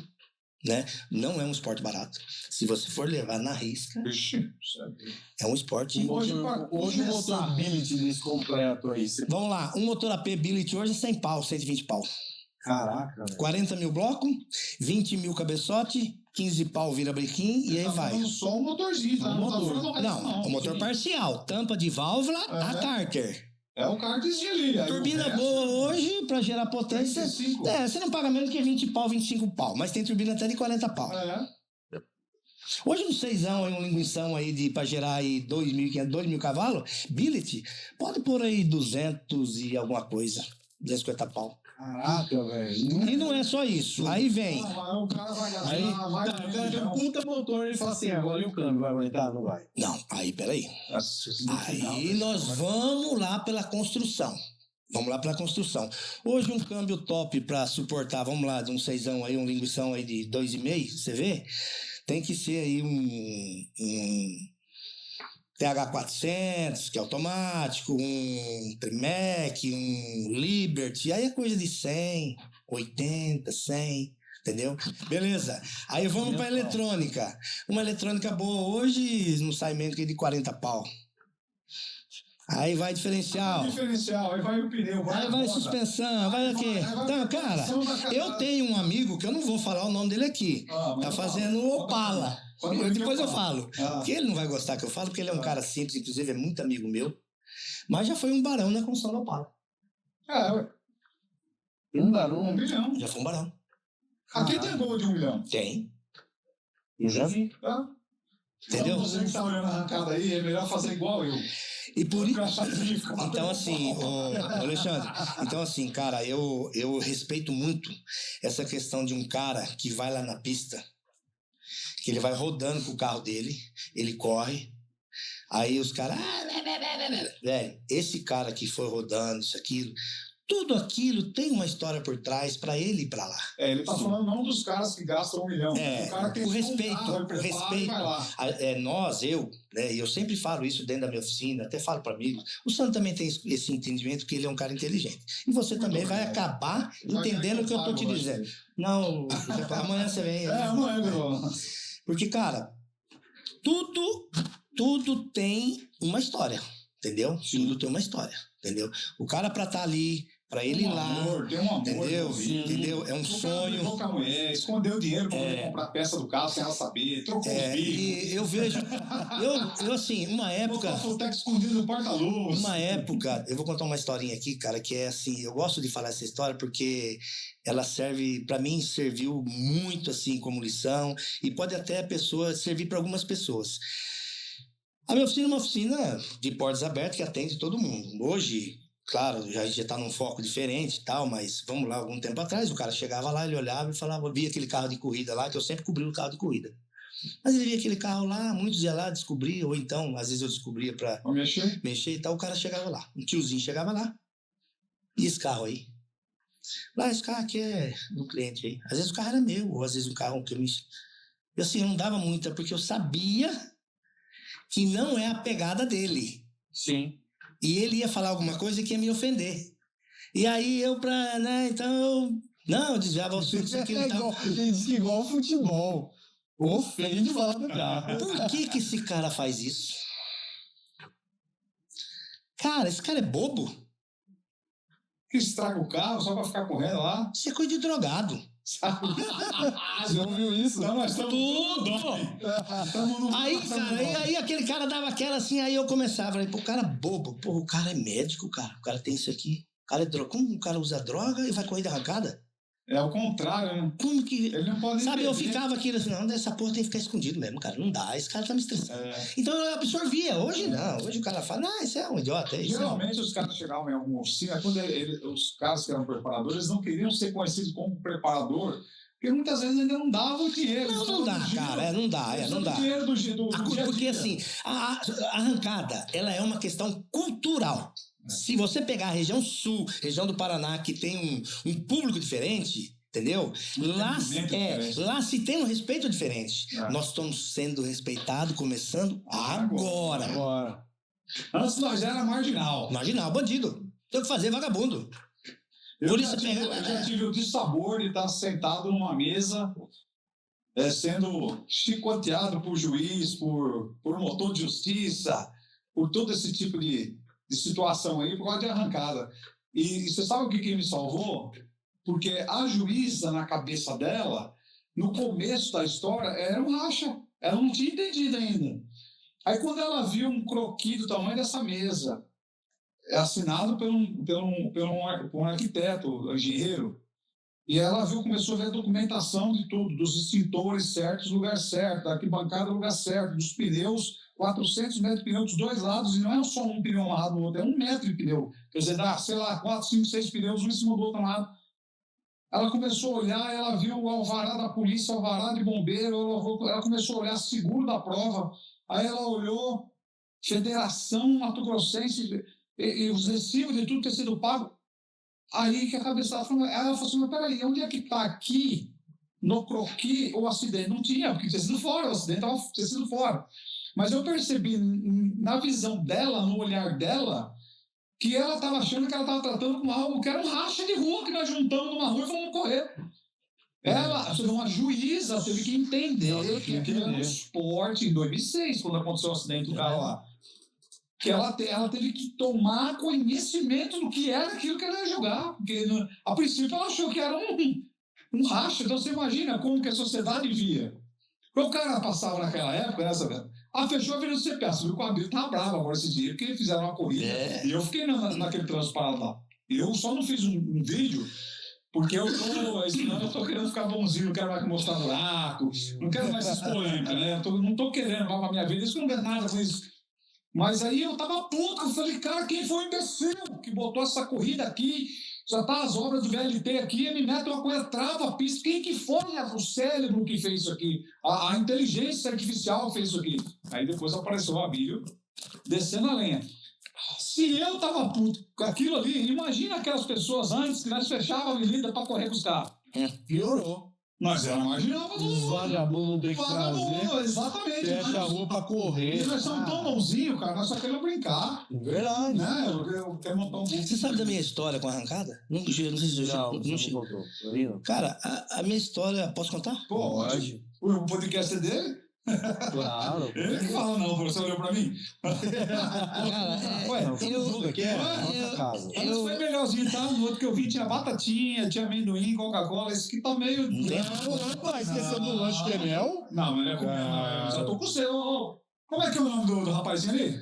né? Não é um esporte barato. Se você for levar na risca, é um esporte... Hoje o motor Billet desse completo aí. Vamos lá, um motor AP Billet hoje é 100 pau, 120 pau. Caraca, velho. 40 mil bloco, 20 mil cabeçote, 15 pau virabrequim e aí vai. Só um motorzinho, tá? Não, o motor parcial, tampa de válvula a cárter. É o cartezinho ali. Turbina boa hoje, pra gerar potência. 35. Você não paga menos que 20 pau, 25 pau, mas tem turbina até de 40 pau. Hoje um 6ão aí, um linguição aí pra gerar aí 2.500, 2.000 cavalos, billet, pode pôr aí 200 e alguma coisa, 250 pau. Caraca, velho. E não é só isso. Aí vem. O cara vai gastar. Aí, tem um puta motor e fala assim, agora e o câmbio vai aguentar? Não vai. Não, aí peraí. Aí nós vamos lá pela construção. Vamos lá pela construção. Hoje um câmbio top para suportar, vamos lá, de um 6ão aí, um linguição aí de 2,5, você vê? Tem que ser aí um TH400, que é automático, um Tremec, um Liberty, aí é coisa de 100, 80, 100, entendeu? Beleza. Aí vamos para eletrônica. Uma eletrônica boa hoje não sai menos que de 40 pau. Aí vai diferencial. Aí vai o pneu, aí vai suspensão, vai o quê? Então, cara, eu tenho um amigo que eu não vou falar o nome dele aqui. Tá fazendo Opala. Depois eu falo. Porque ele não vai gostar que eu falo, porque ele é um cara simples, inclusive é muito amigo meu. Mas já foi um barão na construção da Opala. Um barão? 1 milhão. Já foi um barão. Aqui tem gol de 1 milhão. Tem. Eu já vi. Entendeu? Então, você que tá olhando a arrancada aí, é melhor fazer igual eu. E por isso. Então, assim, Alexandre, então, assim, cara, eu respeito muito essa questão de um cara que vai lá na pista, que ele vai rodando com o carro dele, ele corre, aí os caras. Velho, esse cara que foi rodando, isso, aquilo. Tudo aquilo tem uma história por trás para ele ir para lá. Ele tá falando não dos caras que gastam 1 milhão. O cara que o respeito. Nós, né, e eu sempre falo isso dentro da minha oficina, até falo para amigos. O Sandro também tem esse entendimento que ele é um cara inteligente. E você também vai acabar entendendo o que eu tô te dizendo. Não, amanhã você vem. Amanhã, porque, cara, tudo tem uma história, entendeu? Tudo tem uma história, entendeu? O cara pra estar ali, pra ele ir lá, tem um amor, entendeu? É um sonho. Com a mulher, escondeu o dinheiro pra poder comprar a peça do carro sem ela saber, trocou os bicos. E eu vejo, eu assim, uma época... escondido no porta-luz. Uma época, eu vou contar uma historinha aqui, cara, que é assim, eu gosto de falar essa história porque ela serve, pra mim, serviu muito, assim, como lição, e pode até a pessoa servir pra algumas pessoas. A minha oficina é uma oficina de portas abertas que atende todo mundo. Hoje, claro, a gente já está num foco diferente e tal, mas vamos lá, algum tempo atrás, o cara chegava lá, ele olhava e falava, via aquele carro de corrida lá, que eu sempre cobri o carro de corrida. Mas ele via aquele carro lá, muitos iam lá, descobriam, ou então, às vezes eu descobria para mexer e tal, o cara chegava lá. Um tiozinho chegava lá, e esse carro aí? Lá, esse carro aqui é do cliente aí. Às vezes o carro era meu, ou às vezes um carro que eu me... Eu assim, eu não dava muita, porque eu sabia que não é a pegada dele. Sim. E ele ia falar alguma coisa que ia me ofender. E aí eu, eu desviava o assunto, isso aqui e tal. Igual futebol. Ofende falar do carro. Por que esse cara faz isso? Cara, esse cara é bobo. Que estraga o carro só pra ficar correndo lá. Isso é coisa de drogado. Você não viu isso? Não, nós estamos Aí aquele cara dava aquela assim, aí eu começava, falei, pô, o cara é bobo, pô, o cara é médico, cara, o cara tem isso aqui, o cara é droga, como o cara usa droga e vai correr de arrancada? É o contrário, né? Como que... Ele não pode sabe, eu entender. ficava aqui assim, não, essa porra tem que ficar escondido mesmo, cara, não dá, esse cara tá me estressando. Então eu absorvia, hoje não, hoje o cara fala, não, isso é um idiota. É isso. Geralmente os caras chegavam em alguma oficina, quando os caras que eram preparadores, eles não queriam ser conhecidos como preparador, porque muitas vezes ainda não dava o dinheiro. Não dá, cara, não dá. O dinheiro do dia a dia. Porque assim, a arrancada, ela é uma questão cultural. Se você pegar a região sul, região do Paraná, que tem um público diferente, entendeu? Lá se tem um respeito diferente. Nós estamos sendo respeitados, começando agora. Antes nós era marginal. Marginal, bandido. Tem o que fazer, vagabundo. Eu já tive o dissabor de estar sentado numa mesa, sendo chicoteado por juiz, por motor de justiça, por todo esse tipo de situação aí, por causa de arrancada. E você sabe o que me salvou? Porque a juíza, na cabeça dela, no começo da história, era um racha. Ela não tinha entendido ainda. Aí, quando ela viu um croquis do tamanho dessa mesa, assinado por um arquiteto, um engenheiro, e ela começou a ver a documentação de tudo, dos extintores certos, lugar certo, da arquibancada, lugar certo, dos pneus, 400 metros de pneu dos dois lados, e não é só um pneu amarrado no outro, é 1 metro de pneu. Quer dizer, dá, sei lá, 4, 5, 6 pneus, um em cima do outro lado. Ela começou a olhar, ela viu o alvará da polícia, o alvará de bombeiro, ela começou a olhar seguro da prova, aí ela olhou Federação Mato Grossense e os recibos de tudo ter sido pago. Aí que a cabeça dela falou, ela falou assim, mas peraí, onde é que está aqui, no croquis, o acidente? Não tinha, porque tinha sido fora, o acidente tinha sido fora. Mas eu percebi, na visão dela, no olhar dela, que ela estava achando que ela estava tratando com algo que era um racha de rua, que nós juntamos numa rua e fomos correr. Ela, uma juíza, teve que entender que aquilo era um esporte em 2006, quando aconteceu o acidente do carro lá. Que ela teve que tomar conhecimento do que era aquilo que ela ia jogar. Porque, a princípio, ela achou que era um racha. Então, você imagina como que a sociedade via. Quando o cara passava naquela época, né, sabe? Fechou a Avenida do CPA. Você viu que o Abílio estava bravo agora esse dia, porque fizeram uma corrida. E eu fiquei naquele trânsito parado lá. Eu só não fiz um vídeo, porque eu tô querendo ficar bonzinho, não quero mais mostrar buraco, não quero mais essas polêmicas, né? Não tô querendo mais pra minha vida, isso não tem nada com isso. Mas aí eu tava puto, eu falei, cara, quem foi o imbecil que botou essa corrida aqui? Já tá as obras do VLT aqui, me mete uma coisa, trava a pista. Quem que foi o cérebro que fez isso aqui? A inteligência artificial fez isso aqui. Aí depois apareceu o Abílio descendo a lenha. Se eu tava puto com aquilo ali, imagina aquelas pessoas antes que nós fechávamos a avenida para correr com os carros. Piorou. Nós era marginal para todo mundo. Os vagabundos tem que trazer. Exatamente. Fecha a rua pra correr. E nós somos tão bonzinhos, cara, nós só queremos brincar. Verdade. Né? Eu quero montar um... Você sabe da minha história com a arrancada? Não sei se Não chegou. Cara, a minha história, posso contar? Pode. O podcast é dele? Claro. Ele que fala não, você olhou pra mim? Ué, Tudo aqui é nossa casa. Antes foi melhorzinho, tá? No outro que eu vi tinha batatinha, tinha amendoim, Coca-Cola. Esse aqui tá meio... Não, esqueceu do lanche de mel? Não, mas não é comigo, não. Já tô com o seu. Como é que é o nome do rapazinho ali?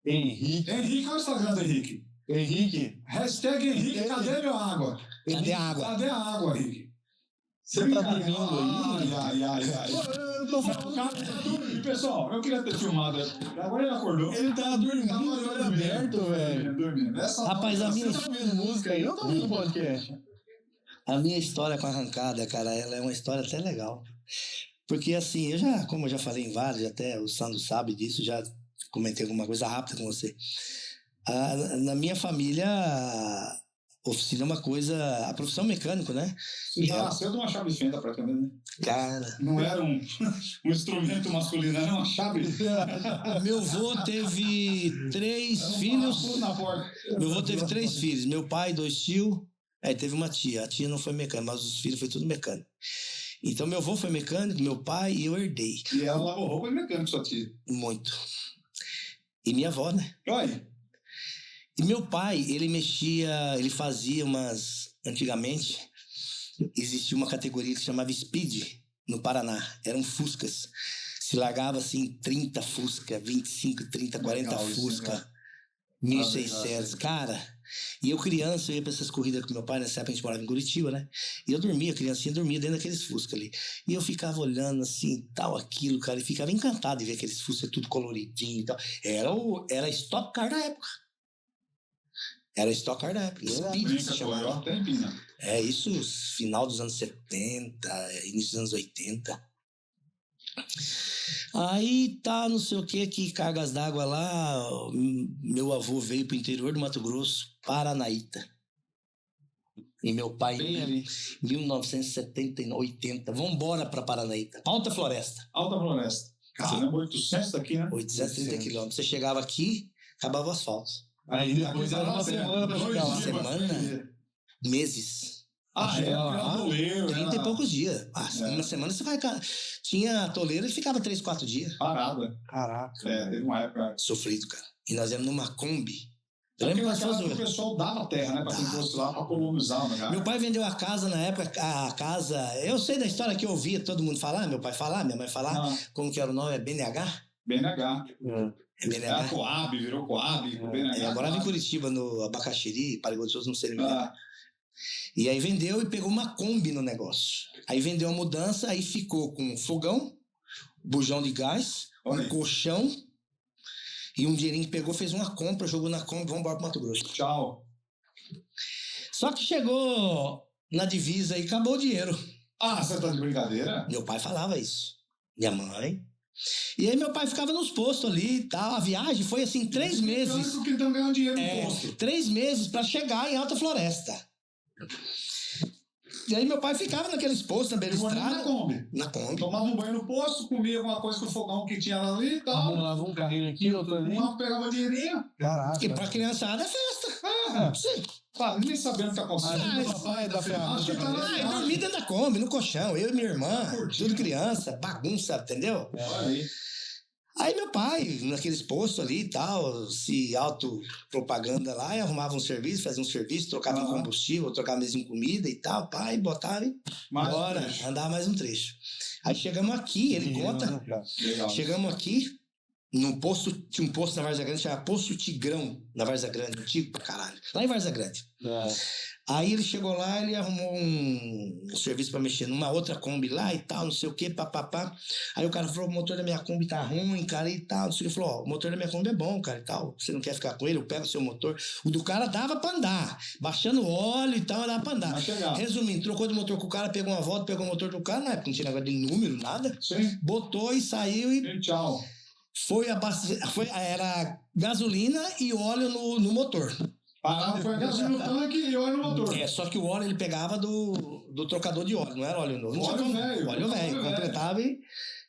Henrique. Henrique, olha o Instagram do Henrique. Henrique. Hashtag Henrique, cadê minha água? Cadê a água? Cadê a água, Henrique? Você tá dormindo aí? Ai. eu tô falando. E, pessoal, eu queria ter filmado. Agora ele acordou. Ele tava dormindo, de olho aberto, velho. Dormindo. Rapaz, a minha, Você tá ouvindo música aí? Eu tô ouvindo podcast. a minha história com a arrancada, cara, ela é uma história até legal. Porque assim, como eu já falei em vários, até o Sandro sabe disso, já comentei alguma coisa rápida com você. Na minha família, a oficina é uma coisa... A profissão mecânico, né? Você já nasceu de uma chave de fenda, praticamente, né? Cara... Não era um instrumento masculino, era uma chave. Meu avô teve 3 filhos. Na porta. Meu avô teve 3 filhos. Meu pai, 2 tios. Aí teve uma tia. A tia não foi mecânica, mas os filhos foi tudo mecânico. Então, meu avô foi mecânico, meu pai, e eu herdei. E ela lavou roupa de mecânico, sua tia. Muito. E minha avó, né? Olha. E meu pai, ele fazia antigamente, existia uma categoria que se chamava Speed, no Paraná. Eram Fuscas. Se largava, assim, 30 Fusca, 25, 30, 40 Legal, Fusca, 1.600. Cara, e eu criança, eu ia pra essas corridas com meu pai, nessa época a gente morava em Curitiba, né? E eu criancinha dormia dentro daqueles Fusca ali. E eu ficava olhando assim, tal, aquilo, cara, e ficava encantado de ver aqueles Fusca tudo coloridinho e tal. Era Stock Car da época. Era Stock Car da época. Speed que se chamava. É isso, final dos anos 70, início dos anos 80. Aí tá, não sei o que cargas d'água lá, meu avô veio pro interior do Mato Grosso, Paranaíta. E meu pai, em 1970, 80, vambora pra Paranaíta. Alta Floresta. Alta Floresta. Caramba, 800 daqui, né? 830 quilômetros. Você chegava aqui, acabava o asfalto. Aí depois era uma semana pra chegar lá. Semana? Meses. Toleiro. 30 e poucos dias. Uma semana você vai... Tinha toleiro e ficava 3, 4 dias. Parada. Caraca. Teve uma época... Sofrido, cara. E nós íamos numa Kombi. Eu lembro que o pessoal dava terra, né? Pra quem fosse lá, pra colonizar. Né, meu pai vendeu a casa na época, a casa... Eu sei da história que eu ouvia todo mundo falar, meu pai falar, minha mãe falar. Como que era o nome? É BNH? BNH. É BNH. Coab, virou Coab. BNH. Eu morava em Curitiba, no Abacaxiri, Paragostoso, não sei nem lembrar. E aí vendeu e pegou uma Kombi no negócio. Aí vendeu a mudança, aí ficou com fogão, bujão de gás, colchão e um dinheirinho que pegou, fez uma compra, jogou na Kombi, vamos embora pro Mato Grosso. Tchau. Só que chegou na divisa e acabou o dinheiro. Você tá de brincadeira? Meu pai falava isso. Minha mãe. E aí meu pai ficava nos postos ali e tal. A viagem foi assim 3 meses. Porque estão ganhando dinheiro no posto. 3 meses pra chegar em Alta Floresta. E aí meu pai ficava naqueles postos na beira da estrada. Na Kombi. Tomava um banho no posto, comia alguma coisa com o fogão que tinha ali e tal. Arrumava um carrinho aqui, outro ali. Pegava dinheirinho. Caraca. E pra criançada é festa. Sim. Nem sabendo o que aconteceu. Papai da ferramenta. Eu dormi dentro da Kombi, no colchão. Eu e minha irmã, tudo criança, bagunça, entendeu? Aí meu pai, naqueles postos ali e tal, se autopropaganda lá, e arrumava um serviço, fazia um serviço, trocava em combustível, trocava mesmo em comida e tal, pai, botava e bora, andava mais um trecho. Aí chegamos aqui, ele conta, chegamos aqui, num posto, tinha um posto na Várzea Grande, chamava Posto Tigrão, na Várzea Grande, antigo pra caralho, lá em Várzea Grande. Aí ele chegou lá, ele arrumou um serviço pra mexer numa outra Kombi lá e tal, não sei o que, papapá. Aí o cara falou, o motor da minha Kombi tá ruim, cara, e tal. Ele falou, o motor da minha Kombi é bom, cara, e tal. Você não quer ficar com ele? Eu pego o seu motor. O do cara dava pra andar, baixando óleo e tal, dava pra andar. Resumindo, trocou de motor com o cara, pegou uma volta, pegou o motor do cara, na época não tinha negócio de número, nada. Sim. Botou e saiu e tchau. Era gasolina e óleo no motor. Foi gasolina no tanque e óleo no motor. Só que o óleo ele pegava do trocador de óleo, não era óleo novo. Óleo velho. Completava e,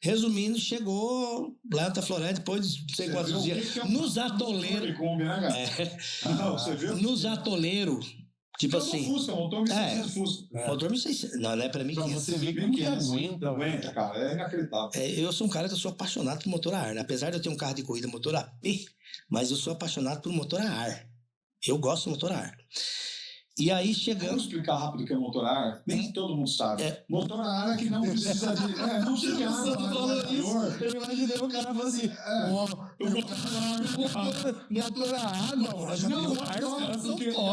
resumindo, chegou lá em Alta Floresta, depois de não sei quantos dias, nos atoleiros. Você viu? Nos atoleiros. Tipo assim. Motor 1600 Fusca. Motor 1600. Não é pra mim 500. Você vê que aguenta, cara. É inacreditável. Eu sou um cara que eu sou apaixonado por motor a ar. Apesar de eu ter um carro de corrida motor AP, mas eu sou apaixonado por motor a ar. Eu gosto do motor a ar. E aí chegamos... Vamos explicar rápido o que é motor a ar? Nem todo mundo sabe. Motor a ar é que não precisa de... não precisa de ar. Eu imaginei o cara falando assim... motor a ar, não.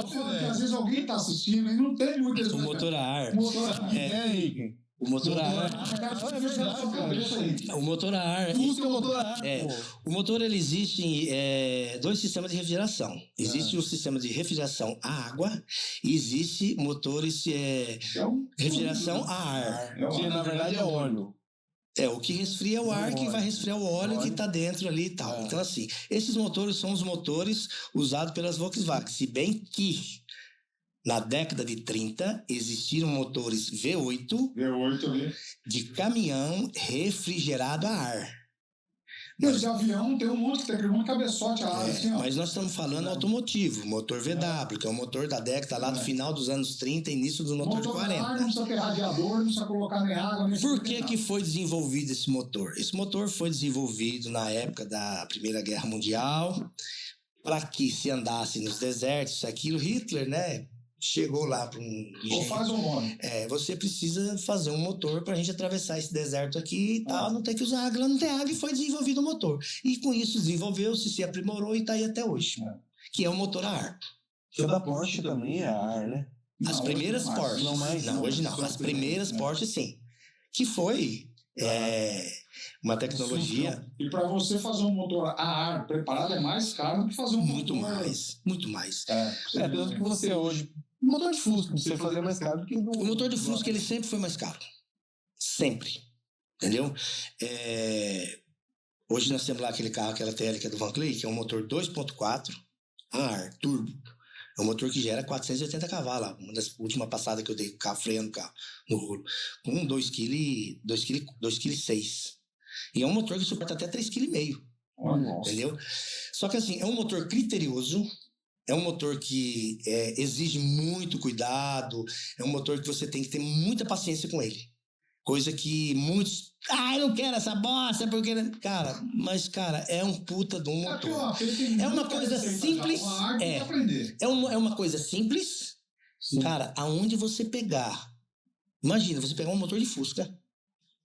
Porque às vezes alguém tá assistindo e não tem muita... O motor a ar... O motor a ar. É verdade, cara. O motor a ar. Fusca é o motor a ar. É, pô. o motor ele existe em dois sistemas de refrigeração. Existe um sistema de refrigeração a água e existe motores refrigeração a ar. Que na verdade é óleo. O que resfria o ar, que vai resfriar o óleo que está dentro ali e tal. Então, assim, esses motores são os motores usados pelas Volkswagen. Se bem que, na década de 30, existiram motores V8 ali. de caminhão refrigerado a ar. Mas de avião tem um monte, tem um cabeçote a ar, assim, ó. Mas nós estamos falando automotivo, motor VW, que é o motor da década lá do final dos anos 30 e início dos motores Motor 40. ar, não precisa ter radiador, não precisa colocar nem água. Nem Por que foi desenvolvido esse motor? Esse motor foi desenvolvido na época da Primeira Guerra Mundial, para que se andasse nos desertos, aquilo. Hitler, né? Chegou lá para um Ou faz um nome. você precisa fazer um motor para a gente atravessar esse deserto aqui e tal, não tem que usar água, não tem água, e foi desenvolvido o motor. E com isso desenvolveu-se, se aprimorou e está aí até hoje, que é o motor a ar. O da Porsche também é ar, né? As primeiras Porsche. Não, hoje não. As primeiras Porsche, sim. Que foi uma tecnologia... E para você fazer um motor a ar preparado é mais caro do que fazer um muito motor... muito mais. Tanto que você hoje... O motor de Fusca, você fazer mais caro do que... O motor de Fusca, ele sempre foi mais caro. Sempre. Entendeu? Hoje nós temos lá aquele carro, aquela TL que é do Van Cleef, que é um motor 2.4 a ar, turbo. É um motor que gera 480 cavalos. Uma das últimas passadas que eu dei com o carro, freando o carro no rolo. Com 2,6 kg. E é um motor que suporta até 3,5 kg. Entendeu? Só que assim, é um motor criterioso. É um motor que exige muito cuidado. É um motor que você tem que ter muita paciência com ele. Coisa que muitos... eu não quero essa bosta, porque... Cara, é um puta de um motor. É uma coisa simples. É uma coisa simples. Sim. Cara, aonde você pegar... Imagina, você pegar um motor de Fusca,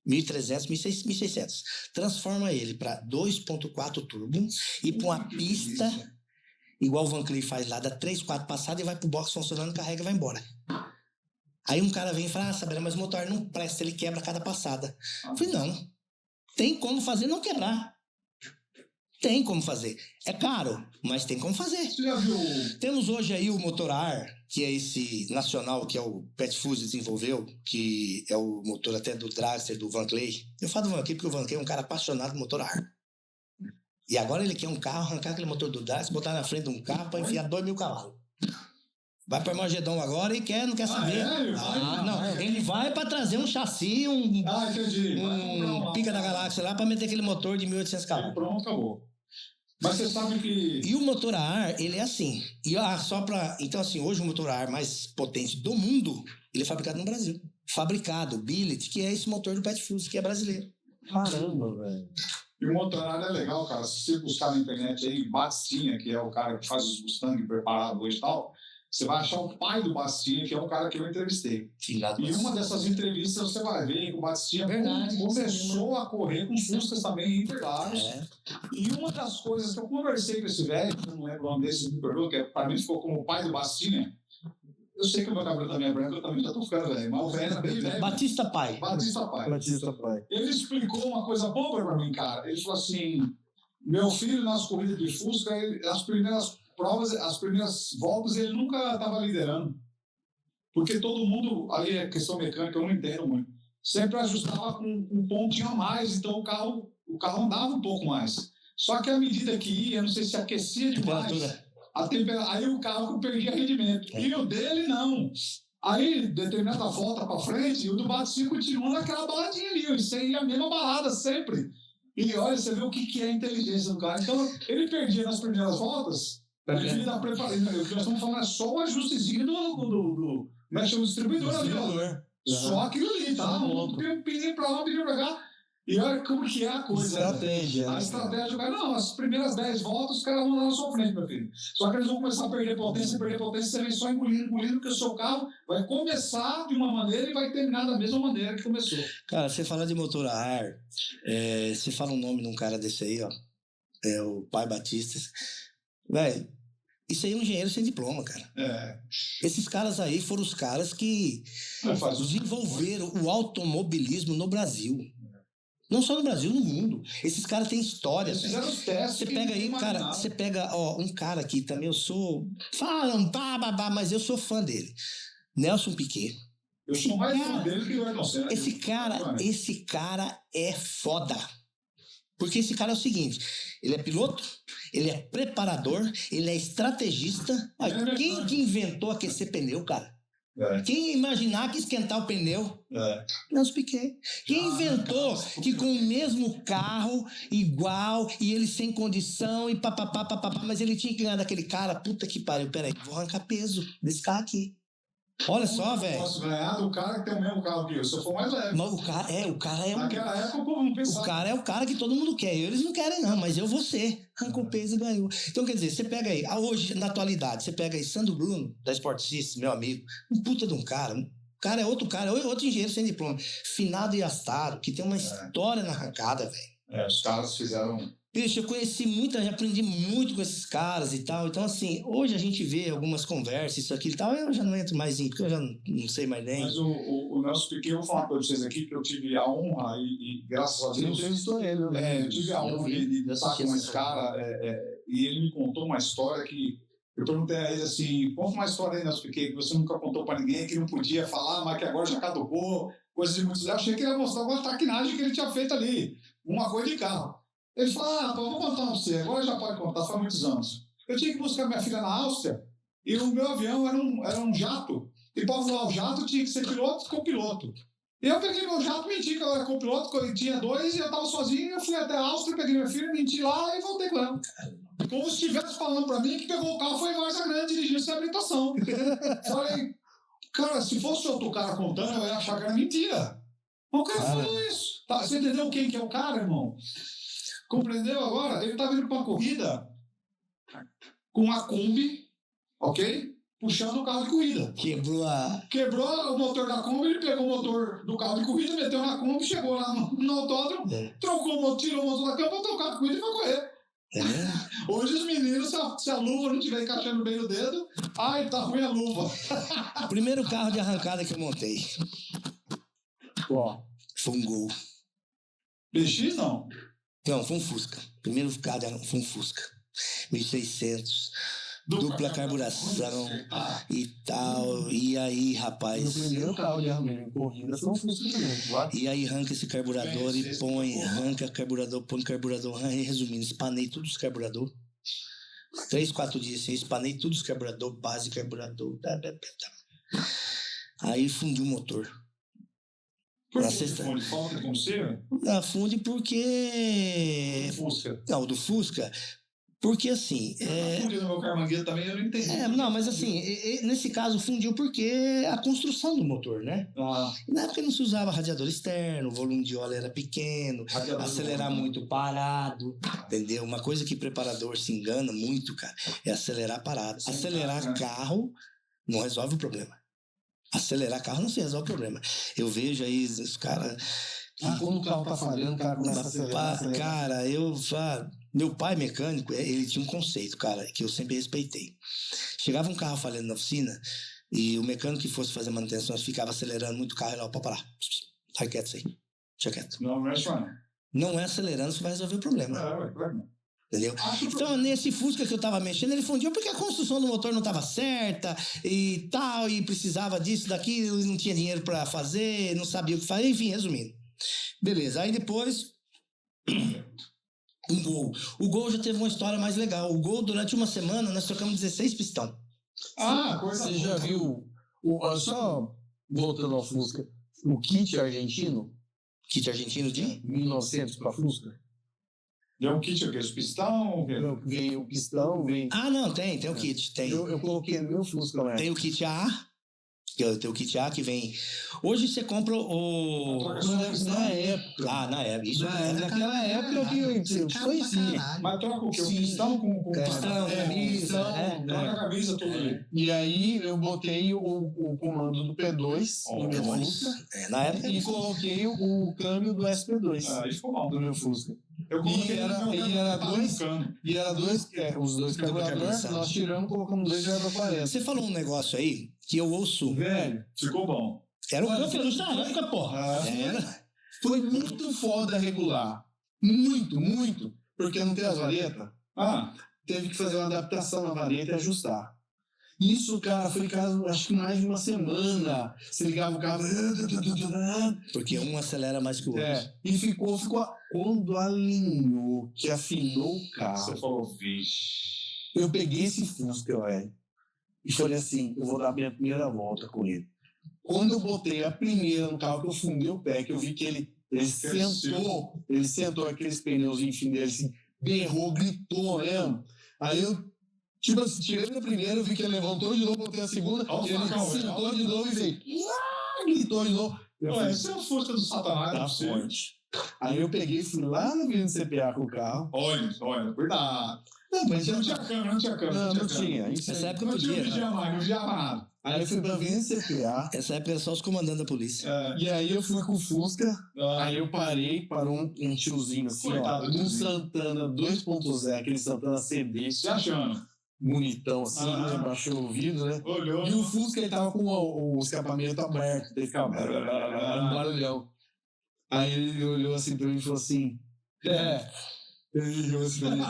1.300, 1.600. Transforma ele para 2.4 turbo e para uma pista... Igual o Van Cleef faz lá, dá 3, 4 passadas e vai pro box funcionando, carrega e vai embora. Aí um cara vem e fala, Sabela, mas o motor não presta, ele quebra a cada passada. Eu falei, não. Tem como fazer não quebrar. Tem como fazer. É caro, mas tem como fazer. Você já viu? Temos hoje aí o motor a ar, que é esse nacional que o Pet Fuse desenvolveu, que é o motor até do Dragster, do Van Cleef. Eu falo do Van Cleef porque o Van Cleef é um cara apaixonado por motor a ar. E agora ele quer um carro, arrancar aquele motor do Dragster, botar na frente de um carro para enfiar 2.000 cavalos. Vai para Armagedon agora e não quer saber. Ele vai para trazer um chassi, entendi. Um pica da galáxia lá para meter aquele motor de 1.800 cavalos. Pronto, acabou. Mas você sabe que... E o motor a ar, ele é assim. Então, assim, hoje o motor a ar mais potente do mundo, ele é fabricado no Brasil. Fabricado, billet, que é esse motor do Pet Fuse, que é brasileiro. Caramba, velho. E o motor a ar é legal, cara. Se você buscar na internet aí, Bastinha, que é o cara que faz os Mustang preparados hoje e tal, você vai achar o pai do Bastinha, que é um cara que eu entrevistei. E uma dessas entrevistas você vai ver que o Bastinha começou a correr com Fuscas também em Interlagos. E uma das coisas que eu conversei com esse velho, que eu não lembro o nome desse, me perdoa, que para mim ficou como o pai do Bastinha. Eu sei que o meu cabelo também é branco, eu também já tô ficando velho, mas o velho é bem velho. Batista Pai. Ele explicou uma coisa boa para mim, cara. Ele falou assim, meu filho nas corridas de Fusca, as primeiras provas, as primeiras voltas, ele nunca estava liderando. Porque todo mundo, ali é questão mecânica, eu não entendo muito, sempre ajustava com um pontinho a mais, então o carro andava um pouco mais. Só que à medida que ia, não sei se aquecia demais, aí o carro perdia rendimento. E o dele não. Aí, determinada volta para frente, e o do Batista continua naquela baladinha ali. Isso aí é a mesma balada sempre. E olha, você vê o que é a inteligência do carro. Então, ele perdia nas primeiras voltas, devido à preparação. O que nós estamos falando é só o ajustezinho do distribuidor ali, ó. Só aquilo ali, tá? Um pininho pra lá, um pininho pra cá. E olha como que é a coisa. Estratégia. A estratégia, não, as primeiras 10 voltas os caras vão lá na sua frente, meu filho. Só que eles vão começar a perder potência, você vem só engolindo, porque o seu carro vai começar de uma maneira e vai terminar da mesma maneira que começou. Cara, você fala de motor a ar, você fala um nome de um cara desse aí, ó, é o Pai Batista. Velho, Isso aí é um engenheiro sem diploma, cara. Esses caras aí foram os caras que desenvolveram o automobilismo no Brasil. Não só no Brasil, no mundo. Esses caras têm história. Eles fizeram os testes. Você pega aí, cara, você pega, ó, um cara aqui também, eu sou... Falam, mas eu sou fã dele. Nelson Piquet. Eu sou mais fã dele que o Ayrton Senna. Esse cara é foda. Porque esse cara é o seguinte, ele é piloto, ele é preparador, ele é estrategista. Quem que inventou aquecer pneu, cara? Quem ia imaginar que esquentar o pneu? Nelson Piquet. Quem inventou que com o mesmo carro, igual, e ele sem condição, e papapá, mas ele tinha que ganhar daquele cara, puta que pariu, peraí, vou arrancar peso desse carro aqui. Olha só, velho. Posso ganhar do cara que tem o mesmo carro que eu, se eu for mais leve. Mas o cara é Naquela época o povo não pensava. O cara é o cara que todo mundo quer. Eles não querem, não, mas eu vou ser. Arrancou o peso e ganhou. Então, quer dizer, você pega aí, hoje, na atualidade, você pega aí Sandro Bruno, da Sport System, meu amigo, um puta de um cara. O cara é outro engenheiro sem diploma. Finado Iastaro, que tem uma história na arrancada, velho. Os caras fizeram... Bicho, eu conheci muita, já aprendi muito com esses caras e tal. Então, assim, hoje a gente vê algumas conversas, isso aqui e tal, eu já não entro mais em, porque eu já não sei mais nem. Mas o Nelson Piquet, eu vou falar para vocês aqui que eu tive a honra e graças a Deus... eu tive a honra de estar com esse cara e ele me contou uma história que... Eu perguntei a ele assim, conta uma história aí, Nelson Piquet, que você nunca contou para ninguém, que não podia falar, mas que agora já caducou, coisas de muitos... Eu achei que ele ia mostrar uma traquinagem que ele tinha feito ali, uma coisa de carro. Ele falou, vou contar pra você, agora já pode contar, faz muitos anos. Eu tinha que buscar minha filha na Áustria e o meu avião era um jato. E para voar o jato tinha que ser piloto e copiloto. E eu peguei meu jato, menti que eu era copiloto, eu tinha 2 e eu estava sozinho. Eu fui até a Áustria, peguei minha filha, menti lá e voltei com ela. Como se estivesse falando para mim que pegou o carro, foi em Varza Grande, dirigiu sem habilitação. Falei, cara, se fosse outro cara contando, eu ia achar que era mentira. Mas o cara falou isso. Tá, você entendeu quem que é o cara, irmão? Compreendeu agora? Ele estava indo para uma corrida com uma Kombi, ok? Puxando o carro de corrida. Quebrou o motor da Kombi, ele pegou o motor do carro de corrida, meteu na Kombi, chegou lá no autódromo, trocou o motor, tirou o motor da Kombi, botou o carro de corrida e foi correr. Hoje os meninos, se a luva não estiver encaixando bem no dedo, ai, tá ruim a luva. O primeiro carro de arrancada que eu montei foi um Gol. BX não? Não, foi um Fusca. Primeiro carro foi um Fusca. 1600. Dupla carburação e tal. E aí, rapaz. O primeiro carro de corrida foi um Fusca também. E aí arranca esse carburador e põe, arranca carburador, põe carburador. Resumindo, espanei todos os carburadores. 3, 4 dias assim, espanei todos os carburadores, base carburador. Aí fundiu o motor. Por que funde? Falta de combustível? Não, funde porque... Fusca. Não, do Fusca... Porque assim... Fundiu no meu carmangueiro também, eu não entendi. Não, mas assim, nesse caso fundiu porque a construção do motor, né? Na época não se usava radiador externo, o volume de óleo era pequeno, acelerar muito parado, entendeu? Uma coisa que preparador se engana muito, cara, é acelerar parado. Acelerar carro não resolve o problema. Acelerar carro não se resolve o problema. Eu vejo aí os caras... quando o carro tá falhando, o cara começa a acelerar. Cara, meu pai mecânico, ele tinha um conceito, cara, que eu sempre respeitei. Chegava um carro falhando na oficina e o mecânico que fosse fazer manutenção ficava acelerando muito o carro e lá, pode parar. Sai quieto isso aí. Deixa quieto. Não é acelerando que vai resolver o problema. Entendeu? Então, nesse Fusca que eu tava mexendo, ele fundiu porque a construção do motor não tava certa e tal, e precisava disso, daquilo, não tinha dinheiro pra fazer, não sabia o que fazer, enfim, resumindo. Beleza, aí depois... um Gol. O Gol já teve uma história mais legal. O Gol, durante uma semana, nós trocamos 16 pistão. Você já viu... só voltando ao Fusca, o kit argentino? Kit argentino de? 1900 para Fusca. Deu um kit o quê? Os pistão? Vem o pistão, vem... não, tem o kit. Tem. Eu coloquei no meu Fusca, né? Tem o kit A, tem o kit A que vem... Hoje você compra o... Na época. Na época. Isso naquela época que eu conhecia. Mas troca o quê? O pistão com pistão, camisa. Troca a camisa, tudo ali. E aí eu botei o comando do P2 no meu Fusca. Na época. E coloquei o câmbio do SP2. Aí ficou bom. Do meu Fusca. Eu coloquei E era dois, os dois carburadores, nós tiramos, colocamos 2 já para 40. Você falou um negócio aí que eu ouço. Velho, ficou bom. Era o campeonato da época, porra. Era. foi muito foda regular. Muito, muito. Porque não tem as varetas. Teve que fazer uma adaptação na vareta e ajustar. Isso, cara, foi caso, acho que mais de uma semana. Você ligava o carro. Porque um acelera mais que o outro. E ficou. Quando alinhou, que afinou o carro. Você falou, vixe. Eu peguei esse Fusca, velho. E falei assim: eu vou dar minha primeira volta com ele. Quando eu botei a primeira no carro, que eu fundei o pé, que eu vi que ele sentou aqueles pneus, enfim, dele assim, berrou, gritou mesmo. Aí eu, tipo assim, tirei da primeira, eu vi que ele levantou de novo, botei a segunda, ele sentou de novo e fez, gritou de novo. Esse é o Fusca do Satanás, tá forte. Aí eu peguei e fui lá no CPA com o carro. Olha, cuidado. Não, mas não tinha câmera. Não tinha. Nessa época não podia, tinha vigia mais, não vigia nada. Aí eu fui pra CPA. Essa época era só os comandantes da polícia. E aí eu fui com o Fusca. Aí eu parou um tiozinho assim, coitado, um Santana 2.0, aquele Santana CD. Se achando. Bonitão assim, né? Baixou o vidro, né? Olhou. E o Fusca ele tava com o escapamento aberto, daí ficava um barulhão. Aí ele olhou assim pra mim e falou assim: Ele olhou assim pra mim: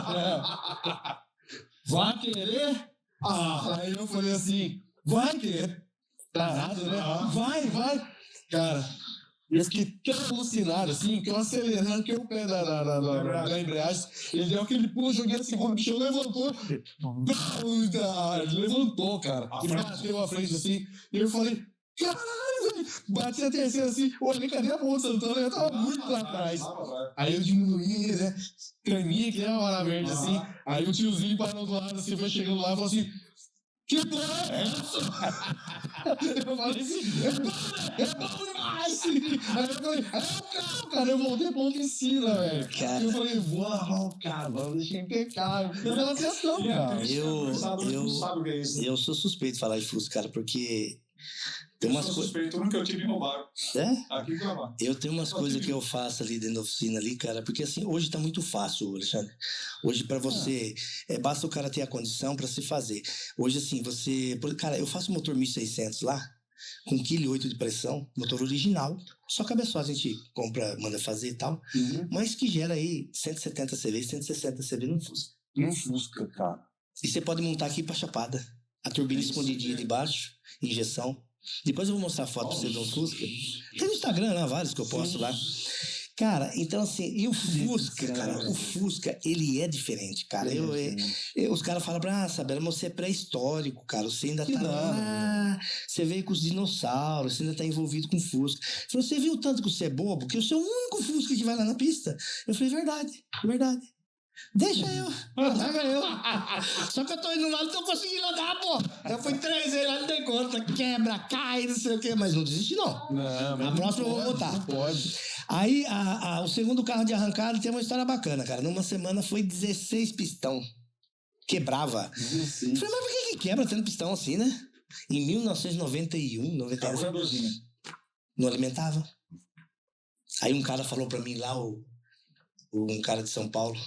vai querer? Aí eu falei assim: vai querer? Tá errado, né? Vai. Cara, eu fiquei tão alucinado assim, que eu acelerando, que o pé da embreagem, ele deu aquele pulo, joguei assim, o bicho levantou. Ele levantou, cara. E bateu a frente assim, e eu falei: caralho, velho. Bati a terceira assim, olhei, cadê a ponta Santana? Eu tava muito lá atrás. Aí eu diminuí, né? Tremia que nem uma hora verde assim. Aí o tiozinho parou do lado assim, foi chegando lá e falou assim: que porra é essa? Eu falei assim: é bom demais! Aí eu falei: é o carro, cara. Eu voltei pra oficina, velho. Eu falei: vou lavar o carro, vou deixar impecável. Eu tava testando, cara. Eu sou suspeito de falar de Fusca, cara, porque tem umas coisas. Eu nunca tive roubaram. Aqui gravar. Eu tenho umas coisas que eu faço ali dentro da oficina ali, cara, porque assim, hoje tá muito fácil, Alexandre. Hoje pra você, basta o cara ter a condição pra se fazer. Hoje assim, cara, eu faço motor 1600 lá, com 1,8 kg de pressão, motor original, só cabeçote a gente compra, manda fazer e tal, mas que gera aí 170 CV, 160 CV no Fusca. Um Fusca, cara. E você pode montar aqui pra Chapada. A turbina escondidinha de baixo, injeção. Depois eu vou mostrar a foto pra você do Fusca. Tem no Instagram lá, vários que eu posto lá. Cara, então assim, e o Fusca, cara, o Fusca, ele é diferente, cara. Os caras falam pra Sabela, mas você é pré-histórico, cara. Você ainda tá lá, você veio com os dinossauros, você ainda tá envolvido com Fusca. Falei, você viu tanto que você é bobo, que eu sou o único Fusca que vai lá na pista? Eu falei, verdade. Deixa eu, larga eu. Só que eu tô indo lá, não tô conseguindo andar, pô. Eu fui 3 vezes lá, não dei conta. Quebra, cai, não sei o quê. Mas não desisti, não. Na próxima eu vou botar. Não pode. Aí, o segundo carro de arrancada tem uma história bacana, cara. Numa semana foi 16 pistão. Quebrava. 16. Falei, mas por que quebra tendo pistão assim, né? Em 1991, 92. Não alimentava. Aí um cara falou pra mim lá, um cara de São Paulo: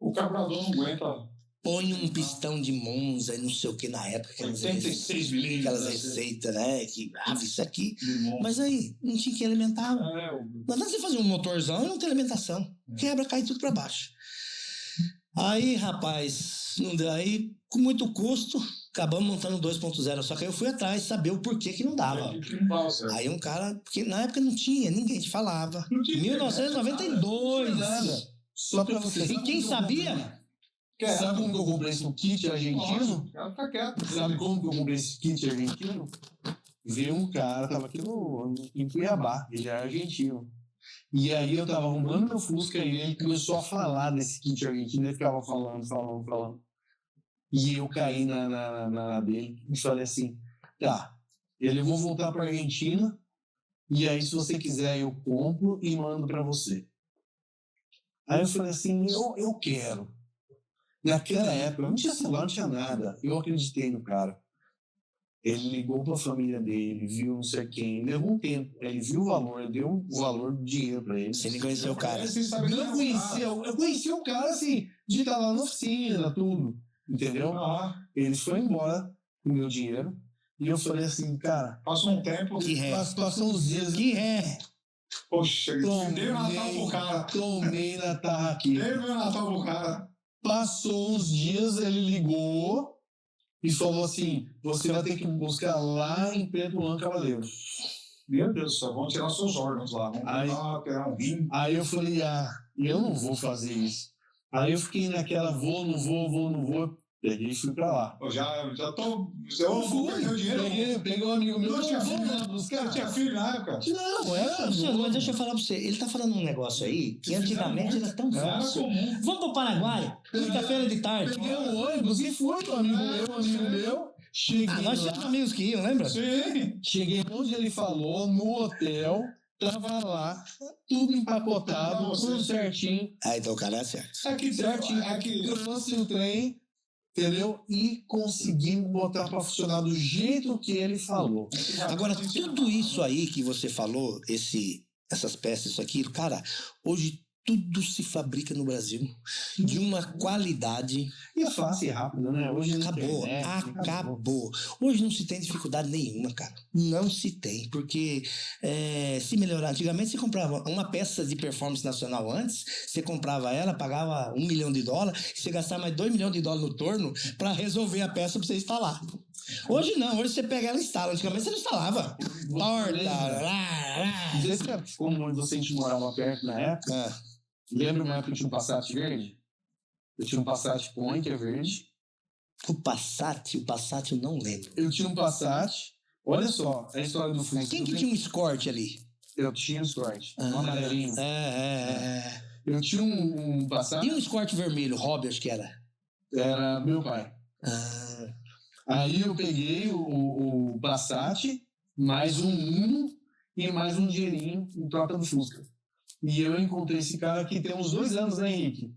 o carburador não aguenta. Põe um pistão de Monza e não sei o que na época. 86 milímetros. Aquelas receitas, né? Que, isso aqui. Mas aí, não tinha que alimentar. Não dá você fazer um motorzão e não ter alimentação. Quebra, cai tudo pra baixo. Aí, rapaz, não deu. Aí, com muito custo, acabamos montando 2.0. Só que aí eu fui atrás saber o porquê que não dava. Aí um cara, porque na época não tinha, ninguém te falava. 1992. Nada. Só pra você. E quem sabia? Sabe como que eu comprei esse kit argentino? Tá quieto. Sabe como que eu comprei esse kit argentino? Veio um cara, tava aqui em Cuiabá, ele é argentino. E aí eu tava arrumando meu Fusca e ele começou a falar desse kit argentino, ele ficava falando. E eu caí na dele e falei assim: tá, eu vou voltar pra Argentina e aí se você quiser eu compro e mando pra você. Aí eu falei assim: eu quero. Naquela época, não tinha celular, não tinha nada. Eu acreditei no cara. Ele ligou pra família dele, viu não sei quem, levou um tempo. Ele viu o valor, deu o valor do dinheiro pra ele. Você nem conheceu o cara. Eu conhecia o cara assim, de estar lá na oficina, tudo. Entendeu? Ele foi embora com o meu dinheiro. E eu falei assim, cara. Passou um tempo. Que ré. Passou uns dias. Que ré. Poxa, dei o Natal pro cara. Tomei na tarraqueta. Dei meu Natal pro cara. Passou uns dias, ele ligou e falou assim: você vai ter que buscar lá em Pedro Juan Cavaleiro. Meu Deus do céu, vão tirar seus órgãos lá. Vão tirar um rim. Aí eu falei: eu não vou fazer isso. Aí eu fiquei naquela: vou, não vou. Peguei e fui pra lá. Eu já tô. Eu vou perder o dinheiro. Peguei um amigo meu. Não tinha filho. Os caras tinham filho na época. Não, era. Mas deixa eu falar pra você. Ele tá falando um negócio aí que antigamente era tão fácil. Comum. Vamos pro Paraguai? Quinta-feira de tarde. Peguei um ônibus e fui com um amigo meu. Cheguei Nós lá. tínhamos amigos que iam, lembra? Sim. Cheguei onde ele falou, no hotel. Tava lá, tudo empacotado, tudo certinho. Então o cara é certo. Trouxe o trem, entendeu? E conseguimos botar pra funcionar do jeito que ele falou. Agora, tudo isso aí que você falou, essas peças, isso aqui, cara, hoje tudo se fabrica no Brasil de uma qualidade. E é fácil e rápido, né? Hoje Acabou. Hoje não se tem dificuldade nenhuma, cara. Não se tem, porque se melhorar. Antigamente você comprava uma peça de performance nacional antes, você comprava ela, pagava $1 milhão, você gastava mais $2 milhões no torno para resolver a peça para você instalar. Hoje não, hoje você pega ela e instala. Antigamente você não instalava. Não sei se como você morava perto na época. Lembra uma época que eu tinha um Passat verde? Eu tinha um Passat Pointer verde. O Passat eu não lembro. Eu tinha um Passat. Olha só, a história do Fusca. Quem que tinha um Escort ali? Eu tinha um Escort. Um amarelinho. Eu tinha um Passat. E um Escort vermelho, Hobby, acho que era? Era meu pai. Aí eu peguei o Passat, mais um Uno e mais um dinheirinho em troca do Fusca. E eu encontrei esse cara aqui tem uns 2 anos, né, Henrique?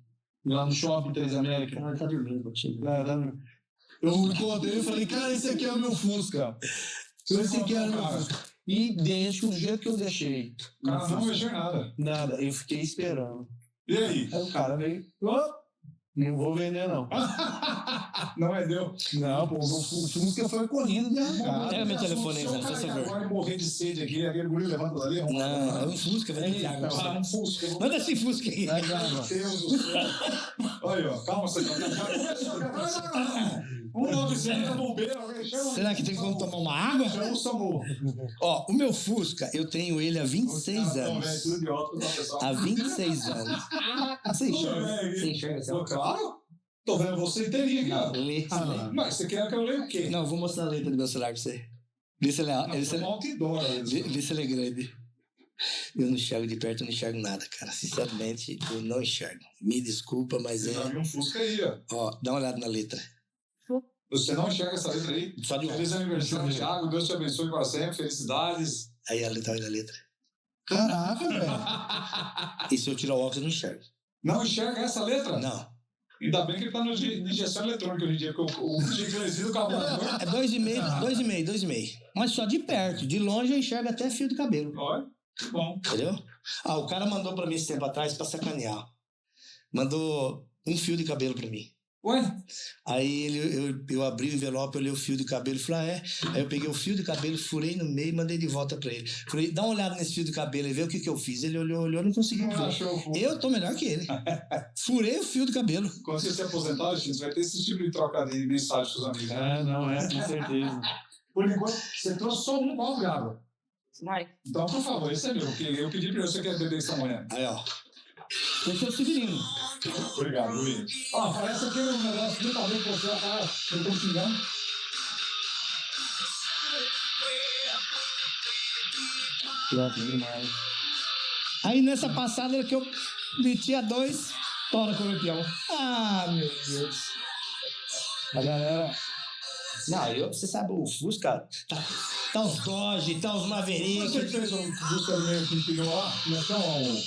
Lá no Shopping Três Américas. Ele tá dormindo contigo. Eu encontrei e falei, cara, esse aqui é o meu Fusca. Esse aqui é o meu Fusca. Idêntico do jeito que eu deixei. O cara não mexeu nada. Nada, eu fiquei esperando. E aí? Aí o cara veio, não vou vender, não. Não é deu. Não, pô, o Fusca foi corrido de arrancada. Pega meu telefone aí, Zé, por favor. Agora morrer de sede aqui, aquele guri levanta dali. Não, é um Fusca, vai ter água. Um Fusca. Manda esse Fusca aí. Vai, Meu Deus do céu. Olha, ó, calma, você um 900 bombeiro, Será que tem como tomar uma água? chama o SAMU. Ó, o meu Fusca, eu tenho ele há 26 anos. Tudo de óculos, pessoal. Há 26 anos. Você enxerga? Você enxerga essa? Claro. Tô vendo você inteirinho aqui, ó. Lê. Mas você quer que eu leia o quê? Não, vou mostrar a letra do meu celular pra você. Vê se ele é, outdoor. vê se ele é grande. Eu não enxergo de perto, eu não enxergo nada, cara. Sinceramente, eu não enxergo. Me desculpa, mas Você já viu um Fusca aí, ó. Ó, dá uma olhada na letra. Você não enxerga essa letra aí? Só de Feliz óculos. aniversário, Thiago. Deus te abençoe para sempre. Felicidades. Aí a letra, olha a letra. Caraca, velho. E se eu tirar o óculos, eu não enxergo. Não enxerga essa letra? Não. Ainda bem que ele tá na injeção eletrônica hoje em dia, porque o chiclezinho do carburador. É 2,5. Mas só de perto. De longe eu enxergo até fio de cabelo. Olha, que bom. Entendeu? O cara mandou pra mim esse tempo atrás pra sacanear. Mandou um fio de cabelo pra mim. Ué? Aí eu abri o envelope, olhei o fio de cabelo e falei, Aí eu peguei o fio de cabelo, furei no meio e mandei de volta pra ele. Falei, dá uma olhada nesse fio de cabelo e vê o que eu fiz. Ele olhou, não conseguiu ver. Eu tô melhor que ele. Furei o fio de cabelo. Quando você se aposentar, gente, você vai ter esse tipo de troca de mensagem com os amigos. Né? Não, com certeza. Por enquanto, você trouxe só um copo de água. Vai. Então, por favor, esse é meu, porque eu pedi pra você quer beber essa manhã. Aí, ó. Esse é o Severino. Obrigado, Luiz. Ó, parece que um negócio muito a ver com você, cara. Eu tô xingando. Demais. Aí nessa passada que eu metia 2, tora com o peão. Meu Deus. A galera. Não, você sabe, o Fusca, tá os Dodge, tá os Maverick. Você que fez um Fusca meio que empilhou lá, não é só um...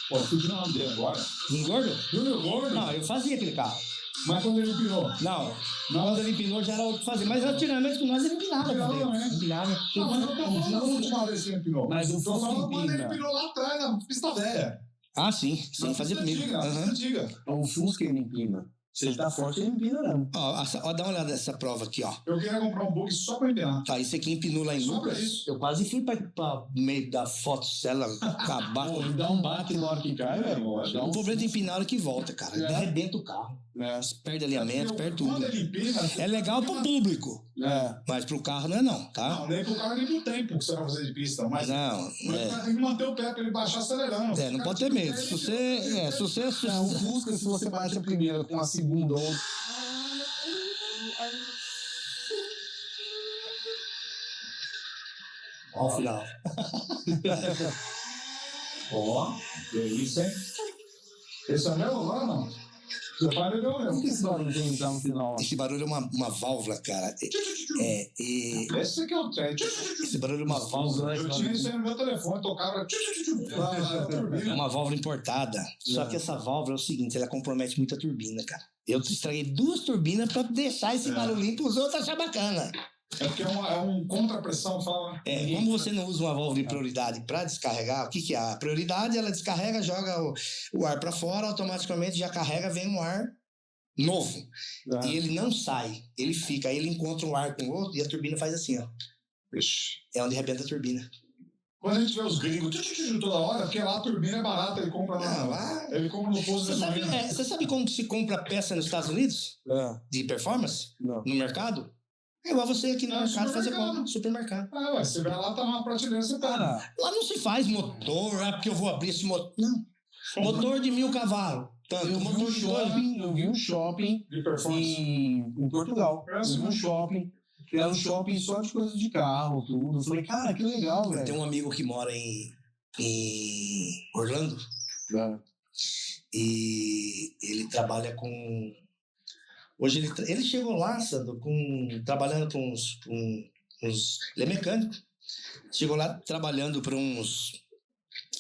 Pô, fui de nome dele agora. Engordo? Júnior Gordo. Não, eu fazia aquele carro. Mas quando ele empinou? Não, quando ele empinou já era outro fazer. Mas antigamente com nós ele empinava também. né? Empinava. Não, mas eu tô falando da última vez que ele empinou. Mas o Tô Fusca falando quando ele empina. empinou lá atrás, na pista velha. Ah, sim, fazia Pista comigo. antiga, Aham. pista antiga. O Fusca ele empina. Se ele tá forte, ele empina mesmo. Ó, dá uma olhada nessa prova aqui, ó. Eu queria comprar um bug só pra empinar. Tá, esse aqui empinou lá em Só pra Lucas. isso. Eu quase fui pra meio da fotocela acabar. Pô, ele dá um baque na hora que cai, velho. Dá O problema de empinar é a hora que volta, cara. Ele É. arrebenta o carro. É. Perde alinhamento, perde tudo. Quando ele empina... É legal pro público, É. mas pro carro não é não, tá? Não, nem pro cara nem pro tempo que você vai fazer de pista. Mas Não, o cara tem que manter o pé pra ele baixar acelerando. não pode ter medo. Se você... Não, o Fusca, se você baixa a primeira com a segunda ou... Ó o final. Ó, que isso, hein? Esse é meu lá, não? Seu pai levou Por meu. que esse barulho tem que estar no final? Esse barulho é uma válvula, cara. Esse aqui é o trem. Esse barulho é uma válvula. Eu tinha isso aí no meu telefone, tocava... Lá na turbina. Uma válvula importada. Só que essa válvula é o seguinte, ela compromete muito a turbina, cara. Eu estraguei 2 turbinas pra deixar esse barulhinho pros outros achar bacana. É porque é um contrapressão, fala. Como você não usa uma válvula de prioridade para descarregar, o que é? A prioridade, ela descarrega, joga o ar para fora, automaticamente já carrega, vem um ar novo. E ele não sai, ele fica. Aí ele encontra um ar com o outro e a turbina faz assim, ó. Ixi. É onde arrebenta a turbina. Quando a gente vê os gringos toda hora, porque lá a turbina é barata, ele compra ele compra no posto de gasolina. Você sabe como que se compra peça nos Estados Unidos? De performance? Não. No mercado? É igual você aqui no mercado fazer compra no supermercado. Ah, ué, você vai lá, tá uma prateleira, você pega. Lá não se faz motor, porque eu vou abrir esse motor. Não. Motor de 1000 cavalos. Tanto. Eu Motor de 2. vi um shopping De performance. em Portugal. Eu vi um shopping, que era um shopping só de coisas de carro, tudo. Eu falei, cara, que legal, Tem velho. um amigo que mora em Orlando É. e ele trabalha com... Hoje ele chegou lá, Sandro, trabalhando com uns... Ele é mecânico. Chegou lá trabalhando para uns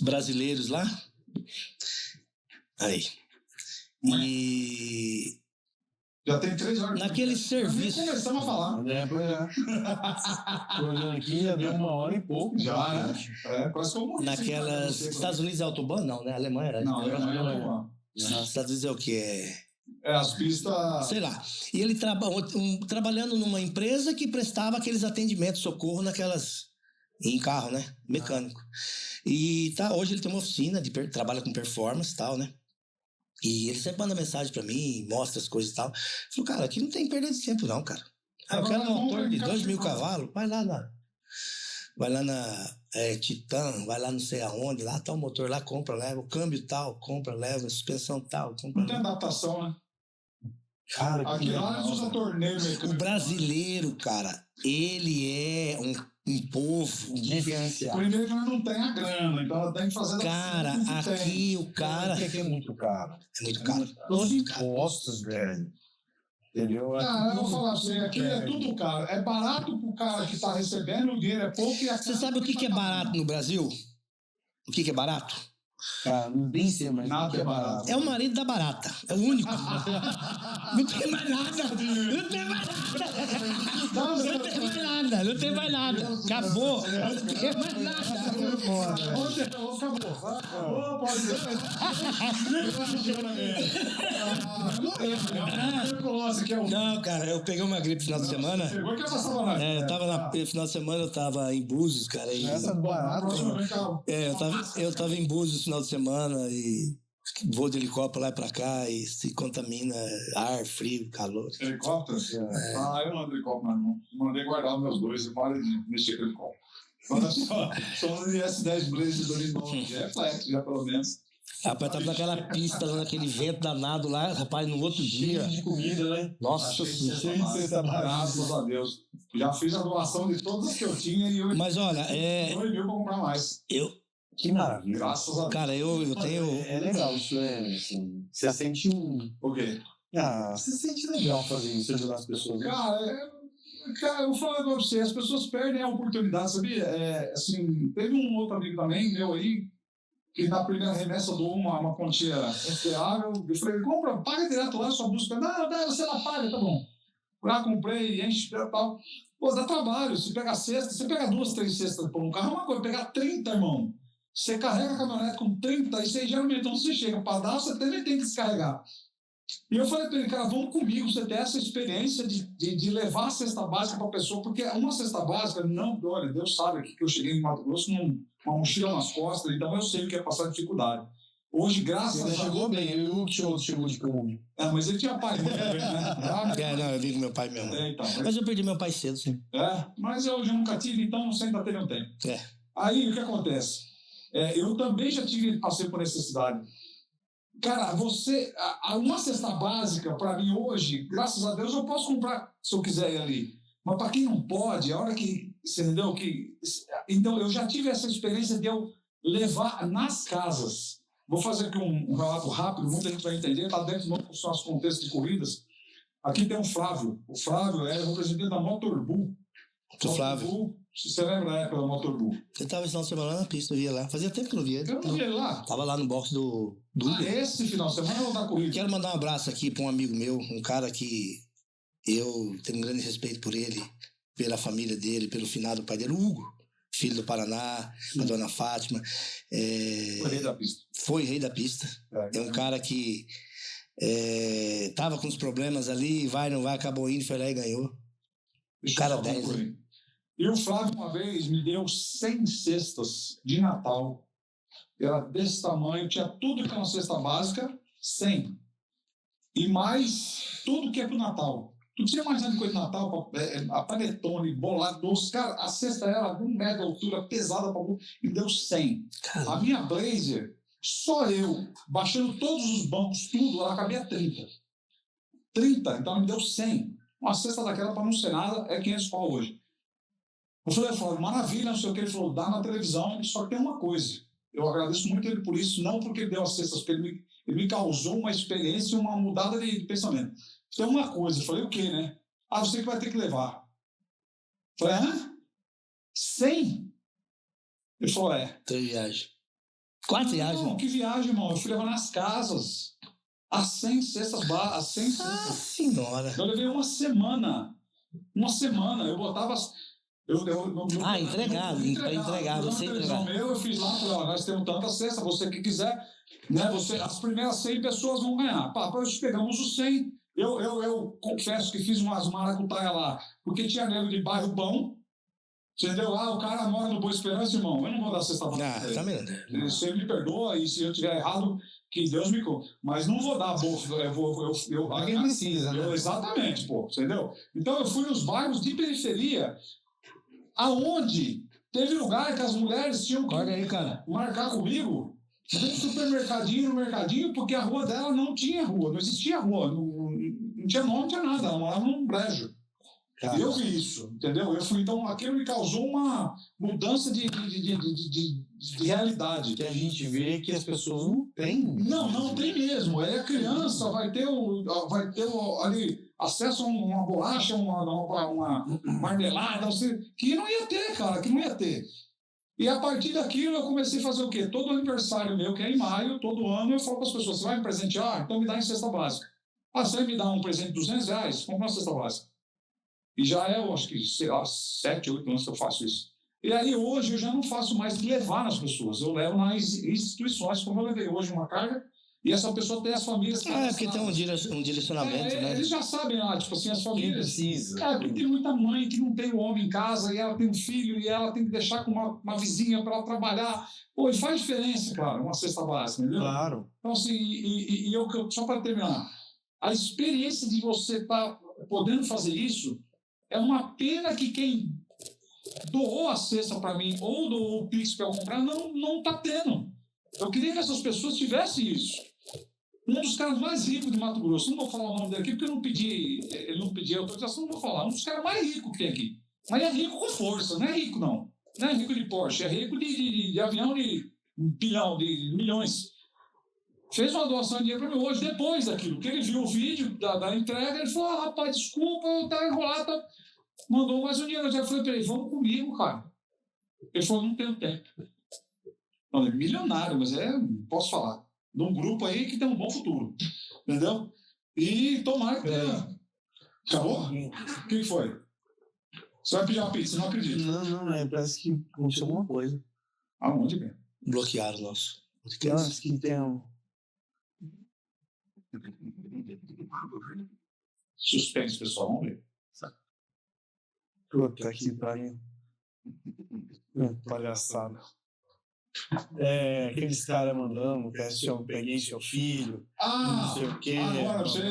brasileiros lá. Aí. E Já tem 3 horas. naquele serviço... Nem começamos a falar. Pois é. Tô olhando aqui, já deu 1h e pouco. Já, né? É, quase que eu morri. Naquelas... Estados Unidos é Autobahn? Não, né? Alemanha era. Não, não. Estados Unidos é o quê? As pistas... Sei lá. E ele trabalhando numa empresa que prestava aqueles atendimentos, socorro em carro, né? Mecânico. E hoje ele tem uma oficina, trabalha com performance e tal, né? E ele sempre manda mensagem pra mim, mostra as coisas e tal. Falei, cara, aqui não tem perda de tempo não, cara. Eu quero um motor de 2.000 cavalos, vai lá na Titan, vai lá não sei aonde, lá tá o motor, lá compra, leva, o câmbio tal, compra, leva, a suspensão tal, compra. Não tem adaptação, né? Cara, que Aqui lá eles legal, usam torneio O mecânico. brasileiro, cara, ele é um povo. diferenciado. Primeiro que nós não tem a grana, então ela tem que fazer... Cara, aqui o cara. Porque é muito caro. É muito caro. Os impostos, velho. Entendeu? Ah, eu vou falar pra você, aqui é tudo caro. É barato pro cara que tá recebendo, o dinheiro é pouco e a Você sabe o que é barato no Brasil? O que é barato? Cara, não tem ser, mas Nada é barato. É o marido da barata. É o único. Não tem mais nada. Não tem mais nada. Não tem mais nada. Não tem mais nada. Acabou. Não tem mais nada. Acabou, pode ser. Não, cara, eu peguei uma gripe no final de semana. Pegou que é essa sacanagem. No final de semana eu tava em Búzios, cara. essa barata. Eu tava em Búzios no final de semana e voo de helicóptero lá pra cá e se contamina ar, frio, calor. Helicóptero? Ah, eu não ando de helicóptero, não. Mandei guardar os meus dois e parei de mexer com helicóptero. Quando só no IS-10 Blaze de 2009, já é flex, já pelo menos. Rapaz, tava naquela pista, naquele vento danado lá, rapaz, no outro dia. De comida, né? Nossa Senhora. Graças a Deus. Já fiz a doação de todas que eu tinha e eu Mas olha, 2 mil pra comprar mais. Que maravilha. Graças a Deus. Cara, eu tenho. É legal, isso é. Assim, você sente um. O quê? Você sente legal fazer isso, ajudar as pessoas. Cara, eu vou falar pra você, as pessoas perdem a oportunidade, sabia? Assim, teve um outro amigo também, meu aí, que na primeira remessa eu dou uma quantia considerável. Eu falei, compra, paga direto lá a sua música. Não, você lá paga, tá bom. Lá comprei, enche e tal. Pô, dá trabalho. Se pega cesta, você pega 2, 3 cestas por um carro, é uma coisa. Pegar 30, irmão. Você carrega a caminhonete com 30, e você geralmente, então, você chega para dar, você também tem que descarregar. E eu falei para ele, cara, vamos comigo, você tem essa experiência de levar a cesta básica para a pessoa, porque uma cesta básica, não, olha, Deus sabe que eu cheguei em Mato Grosso com uma mochila nas costas, então eu sei o que é passar dificuldade. Hoje, graças a Deus... Você chegou bem, eu o que chegou de Colômbia. Mas ele tinha pai também, né? Não, eu vi com meu pai mesmo. Então, mas eu perdi meu pai cedo, sim. Mas eu já nunca tive, então você ainda teve um tempo. Aí, o que acontece? Eu também já passei por necessidade. Cara, uma cesta básica, para mim hoje, graças a Deus, eu posso comprar se eu quiser ir ali. Mas para quem não pode, a hora que, você entendeu? Então, eu já tive essa experiência de eu levar nas casas. Vou fazer aqui um relato rápido, muita gente vai entender, está dentro do nosso contexto de corridas. Aqui tem o Flávio. O Flávio é o representante da Motorbull. O Flávio. Se você lembra da época da Motorbull? Você estava esse final de semana na pista, eu ia lá. Fazia tempo que eu não via ele. Eu não vi ele lá. Tava lá no box do Uber. Esse final de semana ou da corrida? Quero mandar um abraço aqui para um amigo meu, um cara que eu tenho um grande respeito por ele, pela família dele, pelo finado pai dele, o Hugo, filho do Paraná, a dona Fátima. Foi rei da pista. Foi rei da pista. É um cara que tava com os problemas ali, vai, não vai, acabou indo, foi lá e ganhou. O cara 10, né? E o Flávio, uma vez, me deu 100 cestas de Natal. Era desse tamanho, tinha tudo que é uma cesta básica, 100. E mais tudo que é pro Natal. Tudo que você imagina de coisa de Natal, a panetone, bolado, doce. Cara, a cesta era de 1 metro de altura, pesada, e deu 100. Caramba. A minha Blazer, só eu, baixando todos os bancos, tudo, ela cabia 30. 30, então ela me deu 100. Uma cesta daquela, para não ser nada, é 500 pau hoje. Eu falei, maravilha, não sei o que. Ele falou, dá na televisão, só que tem uma coisa. Eu agradeço muito ele por isso, não porque ele deu as cestas, porque ele me causou uma experiência, uma mudada de pensamento. Tem uma coisa. Eu falei, o quê, né? Você que vai ter que levar. Eu falei, 100? Ele falou, 3 viagens. 4 viagens? Não, que viagem, irmão. Eu fui levar nas casas. As 100 cestas básicas. 100 cestas. Ah, senhora. Eu levei uma semana. Eu botava... Entregado. Você entregado. Eu fiz lá, falei, nós temos tanta cesta, você que quiser, né, as primeiras 100 pessoas vão ganhar. Nós pegamos os 100. Eu confesso que fiz umas maracutaia lá, porque tinha nego de bairro bom, entendeu? O cara mora no Boa Esperança, irmão, eu não vou dar cesta básica. Tá mesmo. Você me perdoa, e se eu estiver errado, que Deus me conte. Mas não vou dar bolsa, Alguém precisa, né? Exatamente, entendeu? Então eu fui nos bairros de periferia, aonde teve lugar que as mulheres tinham que marcar comigo, no mercadinho, porque a rua dela não tinha rua, não existia rua, não tinha nome, não tinha nada, ela morava num brejo. E eu vi isso, entendeu? Então aquilo me causou uma mudança de realidade. Que a gente vê que as pessoas não têm. Não tem mesmo. Aí a criança vai ter ali acesso a uma bolacha, uma marmelada, que não ia ter, cara, que não ia ter. E a partir daquilo eu comecei a fazer o quê? Todo aniversário meu, que é em maio, todo ano, eu falo para as pessoas, você vai me presentear? Então me dá em cesta básica. Você me dá um presente de R$200, compra uma cesta básica. E já eu acho que, 7, 8 anos que eu faço isso. E aí hoje eu já não faço mais de levar nas pessoas, eu levo nas instituições, como eu levei hoje uma carga, e essa pessoa tem as famílias... porque tem um direcionamento, né? Eles já sabem lá, tipo assim, as famílias... Precisa. Porque tem muita mãe que não tem o homem em casa, e ela tem um filho, e ela tem que deixar com uma vizinha para ela trabalhar. E faz diferença, cara, uma cesta básica, entendeu? Claro. Então assim, só para terminar, a experiência de você estar podendo fazer isso, é uma pena que quem doou a cesta para mim ou doou o Pix para eu comprar não está tendo. Eu queria que essas pessoas tivessem isso. Um dos caras mais ricos de Mato Grosso, não vou falar o nome dele aqui porque ele não pediu autorização, não vou falar. Um dos caras mais ricos que tem aqui. Mas é rico com força, não é rico não. Não é rico de Porsche, é rico de avião de bilhão, de milhões. Fez uma doação de dinheiro para mim hoje, depois daquilo. Que ele viu o vídeo da entrega, ele falou, rapaz, desculpa, eu estava enrolado. Mandou mais um dinheiro. Eu já falei para ele, vamos comigo, cara. Ele falou, não tenho tempo. Falei, milionário, mas posso falar, de um grupo aí que tem um bom futuro. Entendeu? E tomara que tenha. Acabou? O que foi? Você vai pedir uma pizza, não acredito. Não, parece que aconteceu alguma coisa. Aonde, velho? Bloquearam o nosso. Acho que tem um... Suspense, pessoal, vamos ver. Puta que pariu. Palhaçada. Aqueles caras mandando, eu peguei seu filho, não sei o quê. Agora eu sei.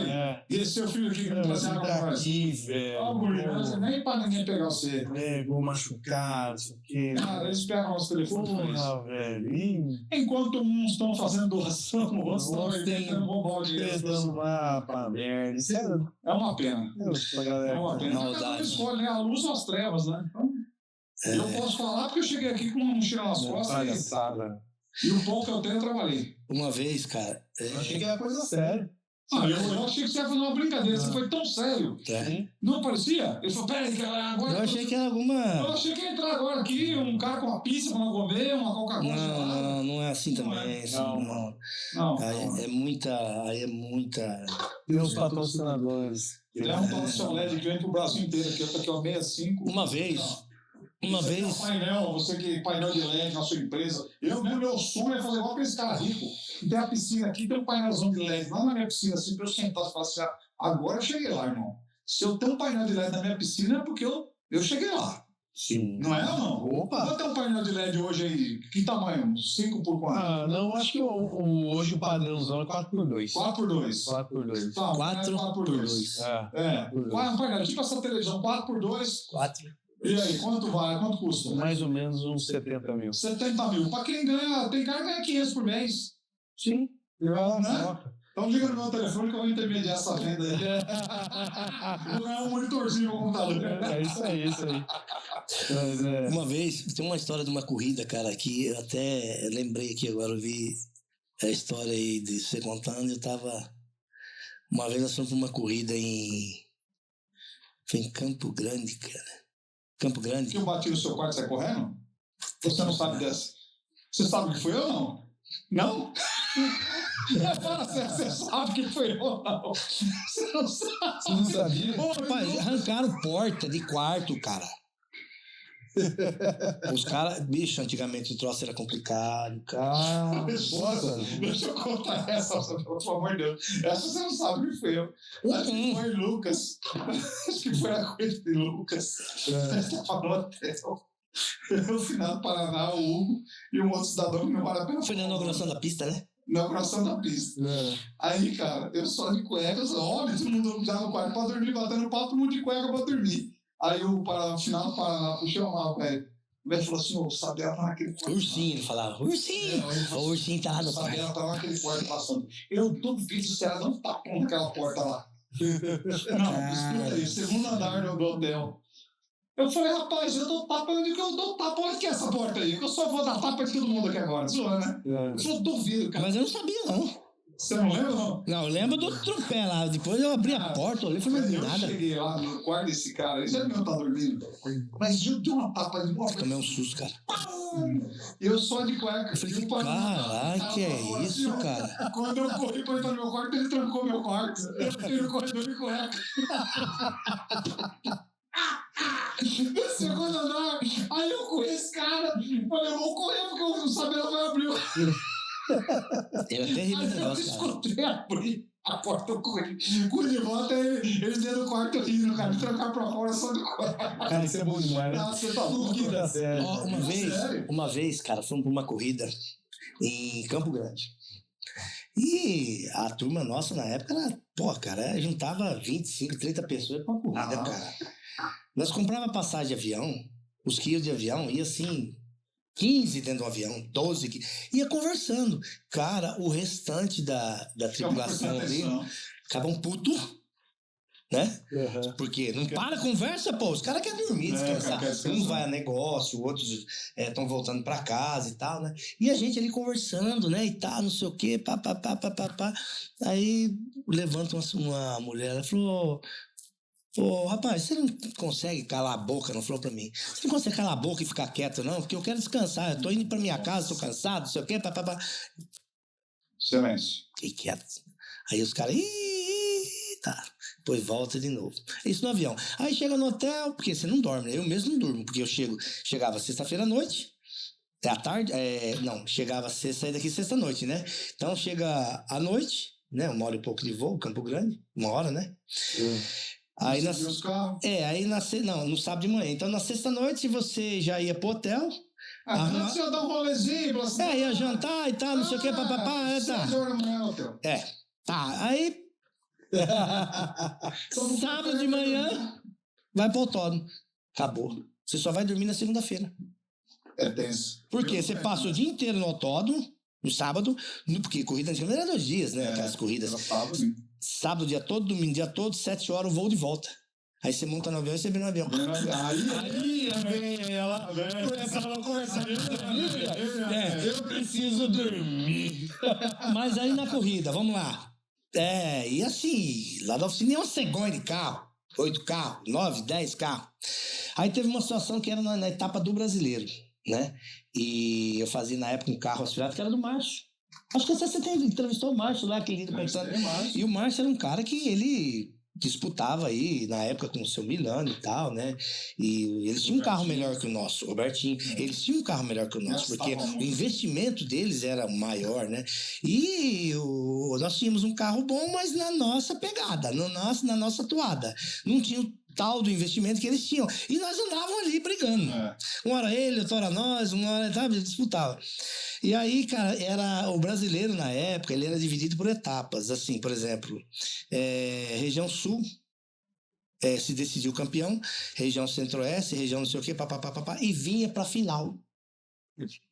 E esse seu filho aqui que não trazia água pra nós? Você nem pra ninguém pegar você. Vou machucar, não sei o quê. Cara, eles pegam os telefones pra isso. Porra, velho. Enquanto uns estão fazendo doação, outros estão tentando roubar o dinheiro. Tentando lá pra merda. Isso é uma pena. É uma pena. Cada um escolhe, né? A luz ou as trevas, né? Então, eu posso falar porque eu cheguei aqui com uma mochila nas costas e o pouco que eu tenho eu trabalhei. Uma vez, cara... Eu achei que era coisa séria. Eu achei que você ia fazer uma brincadeira, você foi tão sério. Não parecia? Ele falou, peraí, agora... Eu achei que era alguma... Eu achei que ia entrar agora aqui, um cara com uma pizza pra não comer, uma Coca-Cola. Não é assim também. Não. Aí é muita... E os patrocinadores. Tem um patrocínio LED que vem pro Brasil inteiro, aqui tá aqui, ó, 65. Uma vez... Você que painel de LED na sua empresa. Meu sonho é fazer igual aquele cara rico. Tem a piscina aqui, tem um painelzão de LED lá na minha piscina, assim, pra eu sentar e falar assim, agora eu cheguei lá, irmão. Se eu tenho um painel de LED na minha piscina é porque eu cheguei lá. Sim. Não é ou não? Opa! Quanto é um painel de LED hoje aí? Que tamanho? 5 por 4? Não, acho que hoje o padrãozão é 4x2. 4x2. 4x2. Tá, 4x2. Qual é um painel? Tipo essa televisão, 4x2. 4. E aí, quanto vale? Quanto custa? Mais ou menos uns 70 mil. 70 mil. Pra quem ganha, tem cara que ganha 500 por mês. Sim. Né? Então liga no meu telefone que eu vou intermediar essa venda aí. Vou ganhar um monitorzinho no computador. É isso aí. Mas, Uma vez, tem uma história de uma corrida, cara, que eu até lembrei aqui agora, eu vi a história aí de você contando, eu tava... Uma vez nós fomos pra uma corrida foi em Campo Grande, cara. Campo Grande. Que eu bati no seu quarto e saí correndo? Você não sabe dessa? Você sabe que foi eu ou não? Não? Você sabe que foi eu ou não? Você não sabe? Você não sabia? Rapaz, arrancaram porta de quarto, cara. Os caras, bicho, antigamente o troço era complicado, cara. Deixa eu contar essa, pelo amor de Deus. Essa você não sabe que foi eu. Acho que foi Lucas. Acho que foi a coisa de Lucas. Você falou até. No final do Paraná, o Hugo e um outro cidadão que não vale a pena. Foi na inauguração da pista, né? Inauguração da pista. Aí, cara, eu só de cuecas, óbvio, todo mundo já no quarto pra dormir, batendo papo, todo mundo de cueca pra dormir. Aí no final do Paraná, puxou mal, velho. O velho falou assim, o Sabela tá naquele quarto. Ursinho, ele falava, ursinho! O ursinho tá lá no quarto. O Sabela tá naquele quarto passando. Eu duvido se ela não tá com aquela porta lá. Não, escuta aí, segundo andar do hotel. Eu falei, rapaz, eu dou tapa, onde que eu dou tapa? Onde que é essa porta aí? Que eu só vou dar tapa de todo mundo aqui agora, zoando, né? Eu falei, duvido, cara. Mas eu não sabia, não. Você não lembra, não? Não, eu lembro do tropé lá. Depois eu abri a porta, olhei e falei, nada. Eu cheguei lá no quarto desse cara, ele já não tá dormindo. Mas eu dei uma tapa de bola. Tomei um susto, cara. Eu só de cueca. Eu falei, caralho, que é isso, cara? Quando eu corri pra entrar no meu quarto, ele trancou meu quarto. Eu fiquei no corredor de cueca. No segundo andar, aí eu corri esse cara, falei, eu vou correr porque eu não sabia que vai abrir. Era terrível esse negócio, cara. Eu escutei abrir a porta, eu corri. Quando de volta, ele dentro do quarto rindo, cara, me trancar pra fora só de cueca. Cara, isso é bom demais, né? Nossa, você tá louco, tá sério. Uma vez, cara, fomos pra uma corrida em Campo Grande. E a turma nossa na época era, cara, juntava 25, 30 pessoas pra uma corrida, cara. Nós comprava passagem de avião, os quilos de avião, ia assim, 15 dentro do avião, 12, ia conversando. Cara, o restante da tripulação ali, ficava um puto, né? Porque não para a conversa, pô, os caras querem dormir, descansar. Um vai a negócio, outros estão voltando pra casa e tal, né? E a gente ali conversando, né, e tal, não sei o quê, pá. Aí levanta uma mulher, ela falou... Ô, rapaz, você não consegue calar a boca, não falou pra mim. Você não consegue calar a boca e ficar quieto, não? Porque eu quero descansar. Eu tô indo pra minha casa, tô cansado, não sei o quê, papapá. Silêncio. Fiquei quieto. Aí os caras, tá. Depois volta de novo. Isso no avião. Aí chega no hotel, porque você não dorme, né? Eu mesmo não durmo, porque eu chegava sexta-feira à noite, à tarde, chegava saí daqui sexta-noite, né? Então chega à noite, né? 1 hora e pouco de voo, Campo Grande, 1 hora, né? Aí os carros. no sábado de manhã. Então na sexta-noite você já ia pro hotel. Antes você ia dar um rolezinho, assim, ia jantar e tal, não sei o que, papapá, tá. 6 horas da manhã no hotel. Tá. Aí. Sábado de manhã, vai pro autódromo. Acabou. Você só vai dormir na segunda-feira. É tenso. Porque você passa o dia inteiro no autódromo, no sábado, porque corrida antigamente era 2 dias, né? Aquelas corridas. Sábado, dia todo, domingo, dia todo, 7 horas, o voo de volta. Aí você monta no avião e você vem no avião. Aí vem ela, começava a conversar. Eu preciso dormir. Mas aí na corrida, vamos lá. E assim, lá da oficina é uma cegonha de carro. 8 carros, 9, 10 carros. Aí teve uma situação que era na etapa do brasileiro, né? E eu fazia na época um carro aspirado que era do Márcio. Acho que você entrevistou o Márcio lá, aquele pensando. E o Márcio era um cara que ele disputava aí, na época, com o seu Milano e tal, né? E eles tinham um carro melhor que o nosso, Robertinho. Eles tinham um carro melhor que o nosso, porque o investimento deles era maior, né? E nós tínhamos um carro bom, mas na nossa pegada, na nossa toada. Não tinha o tal do investimento que eles tinham. E nós andávamos ali brigando. Uma hora ele, outra hora nós, uma hora, sabe, disputava. E aí, cara, era o brasileiro na época, ele era dividido por etapas, assim, por exemplo, região sul, se decidiu campeão, região centro-oeste, região não sei o quê, papapá, e vinha pra final.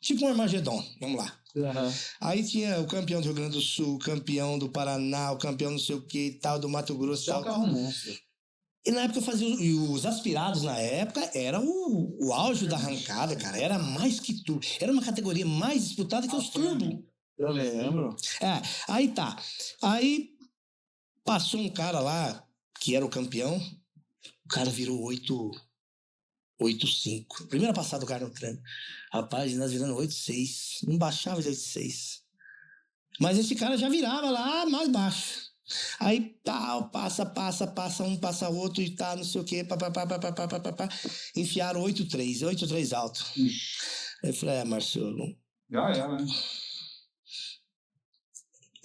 Tipo um Armagedon, vamos lá. Aí tinha o campeão do Rio Grande do Sul, campeão do Paraná, o campeão não sei o que e tal, do Mato Grosso. É um carro monstro. E na época eu fazia os aspirados, na época, era o auge da arrancada, cara. Era mais que turbo. Era uma categoria mais disputada que os turbo. Eu lembro. Aí tá. Aí passou um cara lá, que era o campeão. O cara virou 8,5. Primeira passada do cara no treino. Rapaz, nós virando 8,6. Não baixava de 8,6. Mas esse cara já virava lá mais baixo. Aí tal, passa um, passa outro e tá, não sei o que, enfiaram 8,3 alto. Aí eu falei, Marcelo. Já era, né?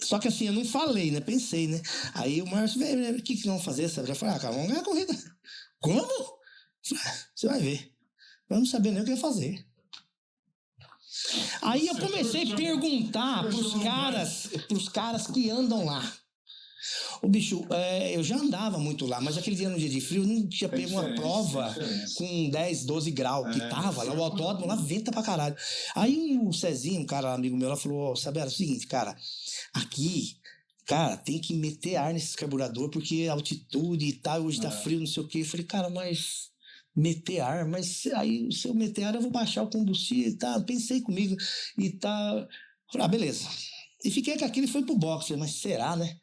Só que assim, eu não falei, né? Pensei, né? Aí o Márcio, o que vamos fazer? Sabe? Já falei, cara, vamos ganhar a corrida. Como? Você vai ver. Eu não sabia nem o que ia fazer. Aí eu comecei a perguntar pros caras que andam lá. Ô, bicho, eu já andava muito lá, mas aquele dia no dia de frio, eu não tinha pego uma prova com 10, 12 graus, que tava lá, o autódromo lá, venta pra caralho. Aí o Cezinho, um cara amigo meu lá, falou, Sabera, é o seguinte, cara, aqui, cara, tem que meter ar nesses carburadores, porque a altitude e tal, hoje tá frio, não sei o quê. Eu falei, cara, mas meter ar, mas aí se eu meter ar, eu vou baixar o combustível e tal. Pensei comigo e tal. Falei, beleza. E fiquei com aquilo e foi pro box. Falei, mas será, né?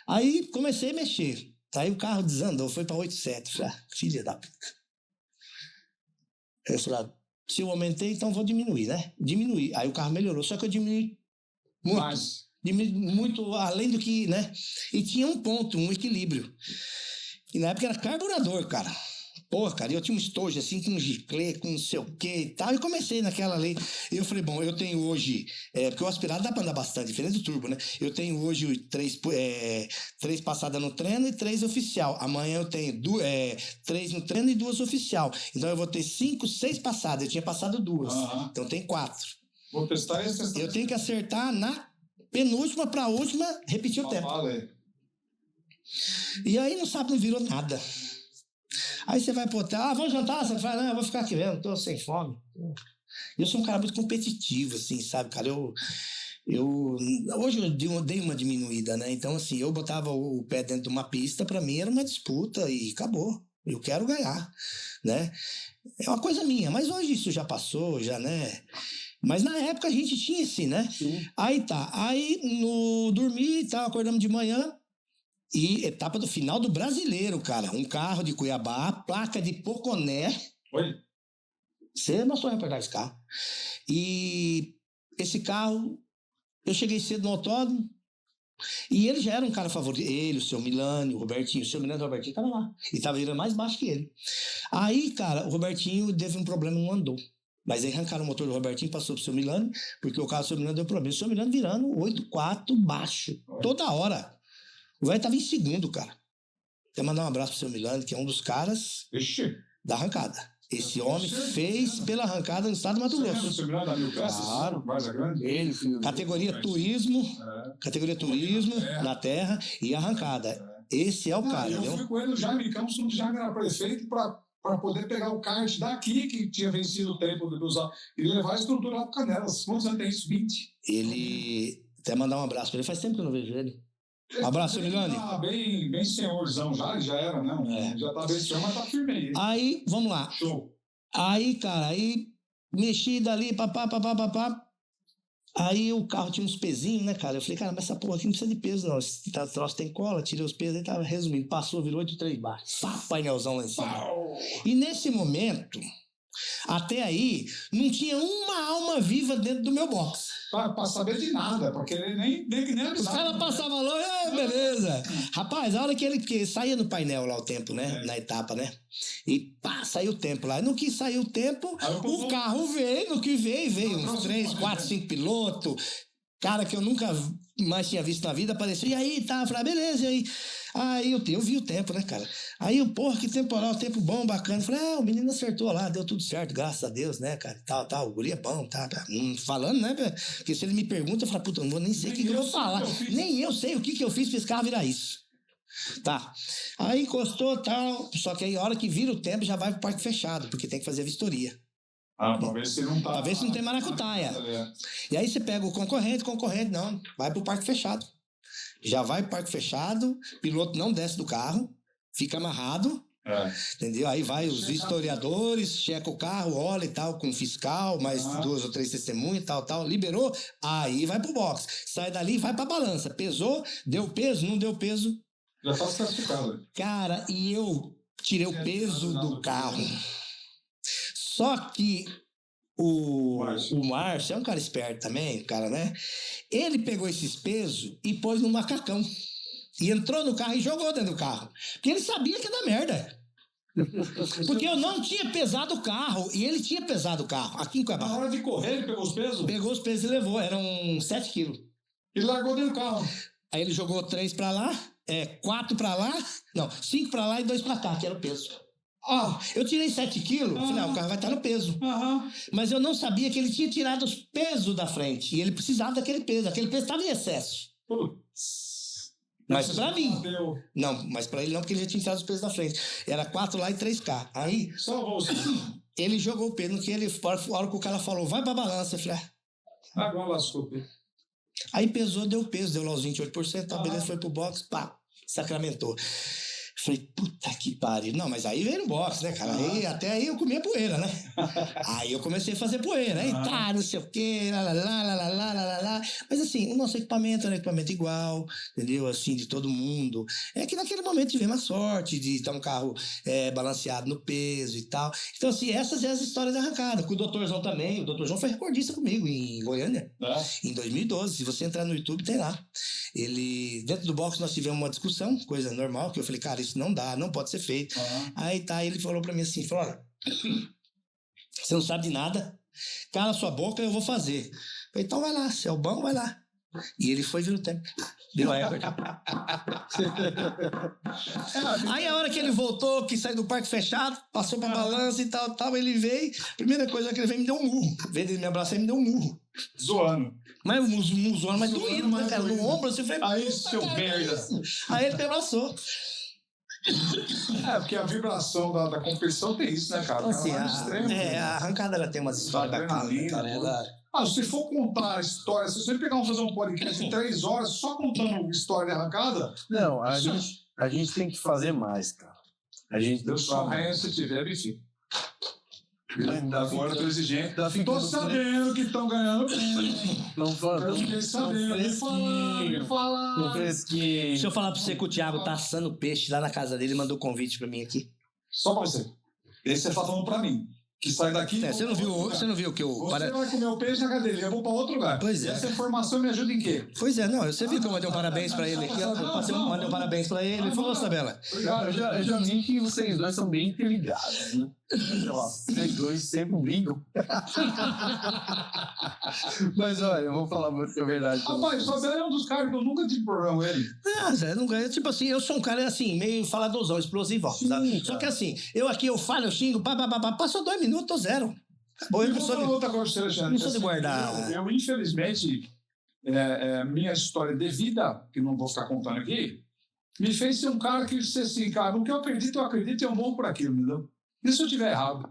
Aí comecei a mexer. Aí o carro desandou, foi pra 8,7. Falei, filha da puta. Eu falei, se eu aumentei, então vou diminuir, né? Diminuir. Aí o carro melhorou, só que eu diminui muito. Diminui muito além do que, né? E tinha um ponto, um equilíbrio. E na época era carburador, cara. Porra, cara, eu tinha um estojo assim, com um giclê, com não sei o que e tal, e comecei naquela lei. E eu falei, bom, eu tenho hoje, porque o aspirado dá pra andar bastante, diferente do turbo, né? Eu tenho hoje 3 passadas no treino e 3 oficial. Amanhã eu tenho 3 no treino e 2 oficial. Então eu vou ter 5, 6 passadas. Eu tinha passado 2, então tem 4. Vou testar esse. Eu tenho que acertar na penúltima pra última, repetir o tempo. E aí no sábado não virou nada. Aí você vai pro hotel, vamos jantar? Você fala, não, eu vou ficar aqui mesmo, tô sem fome. Eu sou um cara muito competitivo, assim, sabe, cara? Hoje eu dei uma diminuída, né? Então, assim, eu botava o pé dentro de uma pista, pra mim era uma disputa e acabou. Eu quero ganhar, né? É uma coisa minha, mas hoje isso já passou, já, né? Mas na época a gente tinha assim, né? Sim. Aí tá, aí no dormir e tal, acordamos de manhã, E etapa do final do Brasileiro, cara. Um carro de Cuiabá, placa de Poconé. Oi? Você mostrou a reportagem desse carro. E esse carro, eu cheguei cedo no autódromo, e ele já era um cara favorito. Ele, o seu Milani, o Robertinho. O seu Milani e o Robertinho estavam lá. E tava virando mais baixo que ele. Aí, cara, o Robertinho teve um problema, não andou. Mas aí arrancaram o motor do Robertinho, passou pro seu Milani, porque o carro do seu Milani deu problema. O seu Milani virando 8.4 baixo, toda hora. O velho tava em segundo, cara. Quero mandar um abraço pro seu Milani, que é um dos caras da arrancada. Esse homem fez pela arrancada no estado do Mato Grosso. Você lembra da Mil Peças? Claro. Varza Grande? Ele, filho. Categoria turismo, na terra e arrancada. Esse é o cara, eu entendeu? fui com ele no Jaime Campos, quando o Jaime era prefeito, para poder pegar o kart daqui, que tinha vencido o tempo do usar, e levar a estrutura lá para Canelas. Quantos anos tem isso? 20. Ele... Até mandar um abraço pra ele. Faz tempo que eu não vejo ele. Abraço, Milani. Tá bem senhorzão já era, não. Já tá bem senhor, mas tá firme aí. Aí, vamos lá. Show. Aí, cara, mexi dali, papá. Aí o carro tinha uns pezinhos, né, cara? Eu falei, cara, mas essa porra aqui não precisa de peso, não. Esse troço tem cola, tirei os pesos, aí tava resumindo. Passou, virou 8.3 baixo. Painelzão lá em cima. E nesse momento, até aí, não tinha uma alma viva dentro do meu box. Pra saber de nada, porque ele nem Os caras passavam lá, beleza. Rapaz, a hora que ele saía no painel lá o tempo, né? Na etapa, né? E pá, saiu o tempo lá. No que saiu o tempo, o carro veio, no que veio uns 3, 4, 5 pilotos. Cara que eu nunca mais tinha visto na vida, apareceu. E aí, tá? Eu falei, beleza, e aí? Aí eu vi o tempo, né, cara? Aí eu, porra, que temporal, tempo bom, bacana. Eu falei, o menino acertou lá, deu tudo certo, graças a Deus, né, cara? Tal, o guri é bom, tá? Falando, né? Porque se ele me pergunta, eu falo, puta, não vou nem sei o que eu vou falar. Nem eu sei o que eu fiz pra esse carro virar isso. Tá. Aí encostou, tal. Só que aí a hora que vira o tempo, já vai pro parque fechado, porque tem que fazer a vistoria. Pra ver se não tá... Pra ver se não tem maracutaia. E aí você pega o concorrente, não, vai pro parque fechado. Já vai pro parque fechado, piloto não desce do carro, fica amarrado, entendeu? Aí vai os historiadores, checa o carro, olha e tal, com o fiscal, mais 2 ou 3 testemunhas e tal, liberou, aí vai pro box. Sai dali e vai pra balança. Pesou, deu peso, não deu peso. Já tá classificado. Cara, e eu tirei o peso do carro. Só que o Márcio é um cara esperto também, cara, né? Ele pegou esses pesos e pôs no macacão. E entrou no carro e jogou dentro do carro. Porque ele sabia que ia dar merda. Porque eu não tinha pesado o carro e ele tinha pesado o carro. Aqui em Cuiabá. Na hora de correr, ele pegou os pesos? Pegou os pesos e levou. Eram 7 quilos. E largou dentro do carro. Aí ele jogou 3 pra lá, 4 pra lá, não, 5 pra lá e 2 pra cá, que era o peso. Eu tirei 7 quilos, falei, o carro vai estar no peso. Mas eu não sabia que ele tinha tirado os pesos da frente. E ele precisava daquele peso. Aquele peso estava em excesso. Mas pra mim. Não, mas pra ele não, porque ele já tinha tirado os pesos da frente. Era 4 lá e 3 cá. Aí, ele jogou o peso. No que ele, a hora que o cara falou, vai pra balança, eu falei, agora lascou. Aí pesou, deu peso, deu lá os 28%, tá, beleza, foi pro box, pá, sacramentou. Falei, puta que pariu. Não, mas aí veio no box, né, cara? Aí, até aí eu comia poeira, né? Aí eu comecei a fazer poeira. Aí tá, não sei o quê, lá. Mas assim, o nosso equipamento era um equipamento igual, entendeu? Assim, de todo mundo. É que naquele momento tivemos a sorte de ter um carro balanceado no peso e tal. Então, assim, essas são as histórias da arrancada. Com o doutorzão também. O doutorzão foi recordista comigo em Goiânia, em 2012. Se você entrar no YouTube, tem lá. Ele, dentro do box, nós tivemos uma discussão, coisa normal, que eu falei, cara, isso não dá, não pode ser feito. Aí tá, ele falou pra mim assim, olha, você não sabe de nada, cala sua boca, eu vou fazer. Eu falei, então vai lá, se é o bom, vai lá. E ele foi, viu o tempo. Deu a época. Aí a hora que ele voltou, que saiu do parque fechado, passou pra balança e tal, ele veio, primeira coisa que ele veio, me deu um murro. Veio ele me abraçar e me deu um murro. Zoando. Mas um zoando, mas doído, né, cara? No ombro, assim, eu falei, aí, seu merda. Aí ele me abraçou. Porque a vibração da competição tem isso, né, cara? Então, assim, extremo, a arrancada ela tem umas histórias bacanas, né, cara? Se for contar a história, se você pegar fazer um podcast de 3 horas só contando história de arrancada... Não, a gente tem que fazer mais, cara. A gente Deus só rei se tiver, enfim. Agora eu tô exigente. Tá Tô ficando sabendo que estão ganhando bem. Não fala. Eu fiquei sabendo. Me fala. Fresquinho. Deixa eu falar pra você que o Thiago tá assando peixe lá na casa dele e mandou convite pra mim aqui. Só pra você. Esse você tá falando pra mim. Que sai daqui. Você não viu que eu. Você vai comer o peixe na cadeira, eu vou pra outro lugar. Pois é. Essa informação me ajuda em quê? Pois é, não, você viu que eu mandei um parabéns pra ele aqui, ó. Eu mandei um parabéns pra ele. Ele falou, Sabela. Eu já vi que vocês dois são bem interligados, né? Vocês dois sempre brigam. Mas olha, eu vou falar muito a verdade. Rapaz, o Sabela é um dos caras que eu nunca tive problema com ele. Zé, não ganha. Tipo assim, eu sou um cara assim, meio faladorzão, explosivo. Sabe? Só que assim, eu falo, eu xingo, passou 2 minutos, tô zero. Acabou, eu Eu não vou sou falar de... outra coisa, Alexandre. não sou de guardar. Eu, infelizmente, minha história de vida, que não vou ficar contando aqui, me fez ser um cara que disse assim, cara, no que eu acredito e eu morro por aquilo, entendeu? E se eu estiver errado?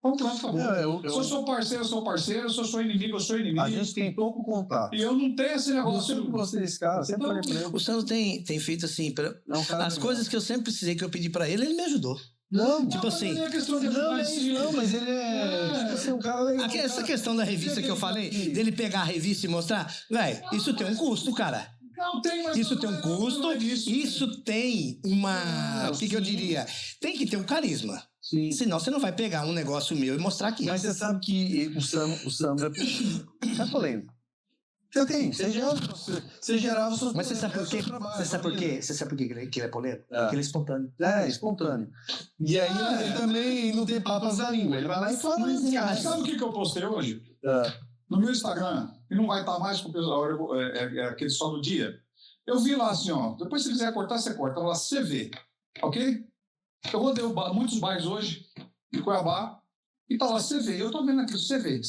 Vamos lá, acabou. Se eu sou parceiro, eu sou parceiro. Se eu sou inimigo, eu sou inimigo. A gente tem pouco contato. E eu não tenho esse Eu negócio. sempre gostei desse cara, sempre falei pra ele. O Sandro tem feito assim, Não, cara, as coisas que eu sempre precisei que eu pedi pra ele, ele me ajudou. Não, Tipo assim, Não é questão de não, ajudar, sim. não, mas ele é. Tipo assim, um cara legal. essa questão da revista que eu falei, dele pegar a revista e mostrar, velho, isso tem um custo, cara. Não tem, mas Isso tem um custo, não é disso. isso tem uma... O que eu diria? Tem que ter um carisma. Sim. Senão você não vai pegar um negócio meu e mostrar aqui. Mas você sabe que o Sandro é polêmico. Você tem, você gerava suas. Mas você sabe por quê? Você sabe por quê? Você sabe por quê que ele é polêmico? É. Porque ele é espontâneo. É, espontâneo. E aí ele também não tem papas na língua. Ele vai lá e fala. Mas ele acha. Sabe o que eu postei hoje? É. No meu Instagram, e não vai estar mais porque é aquele só do dia. Eu vi lá assim, ó. Depois, se quiser cortar, você corta. Lá, CV. Ok? Eu rodei muitos bairros hoje, de Cuiabá, e tá lá CV. Eu tô vendo aqui CV.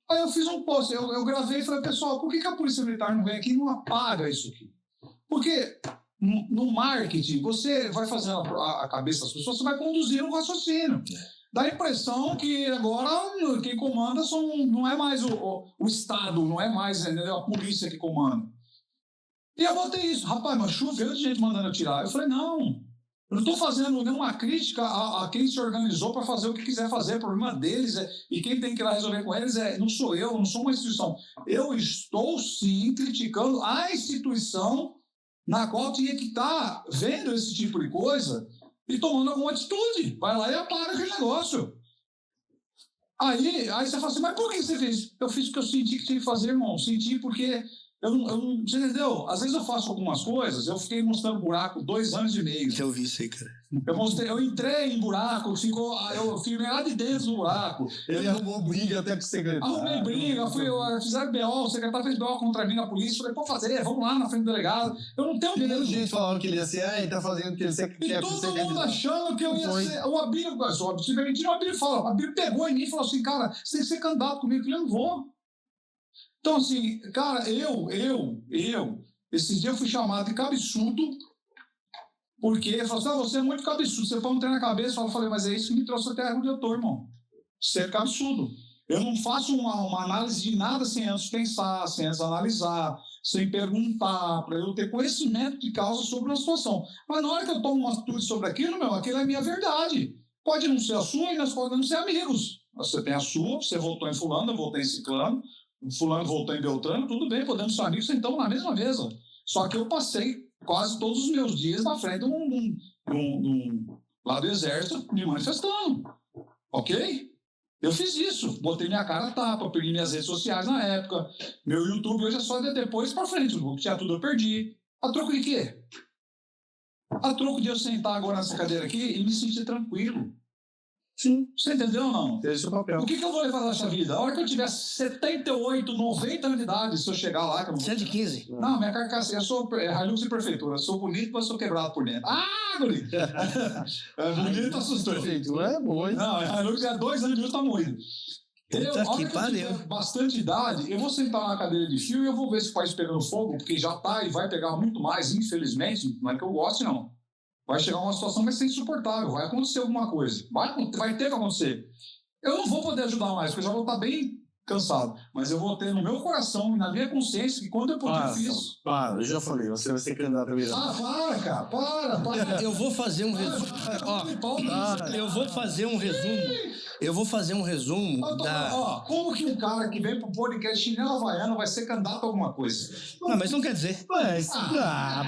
Aí eu fiz um post, eu gravei e falei, pessoal, por que a Polícia Militar não vem aqui e não apaga isso aqui? Porque no marketing, você vai fazendo a cabeça das pessoas, você vai conduzir um raciocínio. Dá a impressão que agora quem comanda não é mais o Estado, não é mais, entendeu, a polícia que comanda. E eu botei isso. Rapaz, mas choveu de gente mandando eu tirar. Eu falei, não, eu não estou fazendo nenhuma crítica a quem se organizou para fazer o que quiser fazer. O problema deles e quem tem que ir lá resolver com eles não sou eu, não sou uma instituição. Eu estou, sim, criticando a instituição na qual tinha que estar vendo esse tipo de coisa e tomando alguma atitude. Vai lá e apaga aquele negócio. Aí você fala assim, mas por que você fez? Eu fiz porque eu senti que tinha que fazer, irmão. Senti porque... você entendeu? Às vezes eu faço algumas coisas, eu fiquei mostrando buraco 2 anos e meio. Eu vi isso aí, cara. Eu entrei em buraco, eu fiquei lá de dentro do buraco. Ele arrumou briga até com o secretário. Arrumei briga, fizeram BO, o secretário fez BO contra mim na polícia, falei, pode fazer, vamos lá na frente do delegado. Eu não tenho medo. Gente falando que ele ia ser, ele tá fazendo o que ele quer. E todo mundo achando que eu ia ser. O Abílio, se permitir, o Abílio fala. O Abílio pegou em mim e falou assim, cara, você tem que ser candidato comigo. Eu não vou. Então, assim, cara, esses dias eu fui chamado de cabeçudo, porque ele falou assim, você é muito cabeçudo, você põe um trem na cabeça. Eu falei, mas é isso que me trouxe até onde eu tô, irmão. Ser cabeçudo. Eu não faço uma análise de nada sem antes pensar, sem antes analisar, sem perguntar, para eu ter conhecimento de causa sobre uma situação. Mas na hora que eu tomo uma atitude sobre aquilo, aquilo é a minha verdade. Pode não ser a sua e nós podemos ser amigos. Você tem a sua, você votou em fulano, eu votei em ciclano, fulano voltou em Beltrano, tudo bem, podemos ser amigos, então na mesma mesa. Só que eu passei quase todos os meus dias na frente lá do exército me manifestando. Ok? Eu fiz isso, botei minha cara a tapa, perdi minhas redes sociais na época, meu YouTube hoje é só de depois para frente, o que tinha tudo eu perdi. A troco de quê? A troco de eu sentar agora nessa cadeira aqui e me sentir tranquilo. Sim. Você entendeu ou não? Esse é o papel. O que eu vou levar nessa vida? A hora que eu tiver 78, 90 anos de idade, se eu chegar lá... 115. Não, minha carcaça, eu sou Hilux e prefeitura. Eu sou bonito, mas sou quebrado por dentro. Ah, bonito! Bonito assustou. Prefeitura é boa, hein? Não, a Hilux é 2 anos de uso, tá moído. Puta que pariu. Tiver bastante idade, eu vou sentar na cadeira de fio e eu vou ver esse país pegando fogo, porque já tá e vai pegar muito mais, infelizmente. Não é que eu goste, não. Vai chegar uma situação que vai ser insuportável, vai acontecer alguma coisa. Vai ter que acontecer. Eu não vou poder ajudar mais, porque eu já vou estar bem cansado. Mas eu vou ter no meu coração, na minha consciência, que quando eu puder isso. Eu já falei, você vai ser candidato a vereador. Para, cara, para. Eu vou fazer um resumo. Eu vou fazer um resumo. Eu vou fazer um resumo da... como que um cara que vem pro podcast chinelo havaiano vai ser candidato a alguma coisa? Não, mas não quer dizer. Mas, para.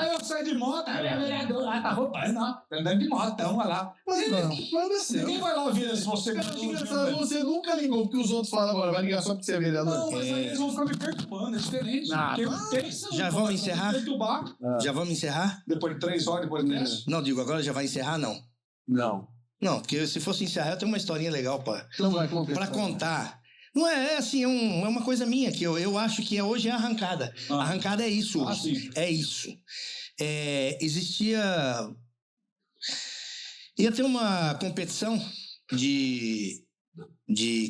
Aí eu saio de moto, vereador lá, tá roubando, não. Tá andando de moto, então, vai lá. Ninguém vai lá ver se você... Você nunca ligou porque os outros falam agora, vai ligar só porque você é vereador. Não, mas aí eles vão ficar me perturbando, é diferente. Já vamos encerrar? Já vamos encerrar? Depois de 3 horas, depois de 10? Não, digo, agora já vai encerrar, não. Não, porque se fosse encerrar, eu tenho uma historinha legal pra contar. Não é assim, é uma coisa minha, que eu acho que hoje é arrancada. A arrancada é isso hoje. Sim. É isso. Existia... Ia ter uma competição de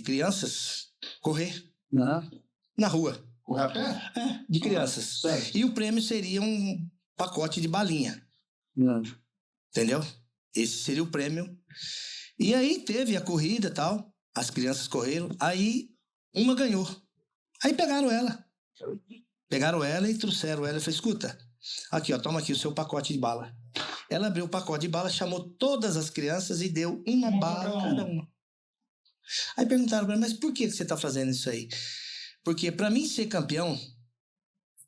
crianças correr na rua. Correr a pé? De crianças. Certo. E o prêmio seria um pacote de balinha. Entendeu? Esse seria o prêmio. E aí teve a corrida e tal. As crianças correram. Aí uma ganhou. Aí pegaram ela. E trouxeram ela. Eu falei, escuta, aqui ó, toma aqui o seu pacote de bala. Ela abriu o pacote de bala, chamou todas as crianças e deu uma bala a cada uma. Aí perguntaram pra ela, mas por que você tá fazendo isso aí? Porque para mim ser campeão,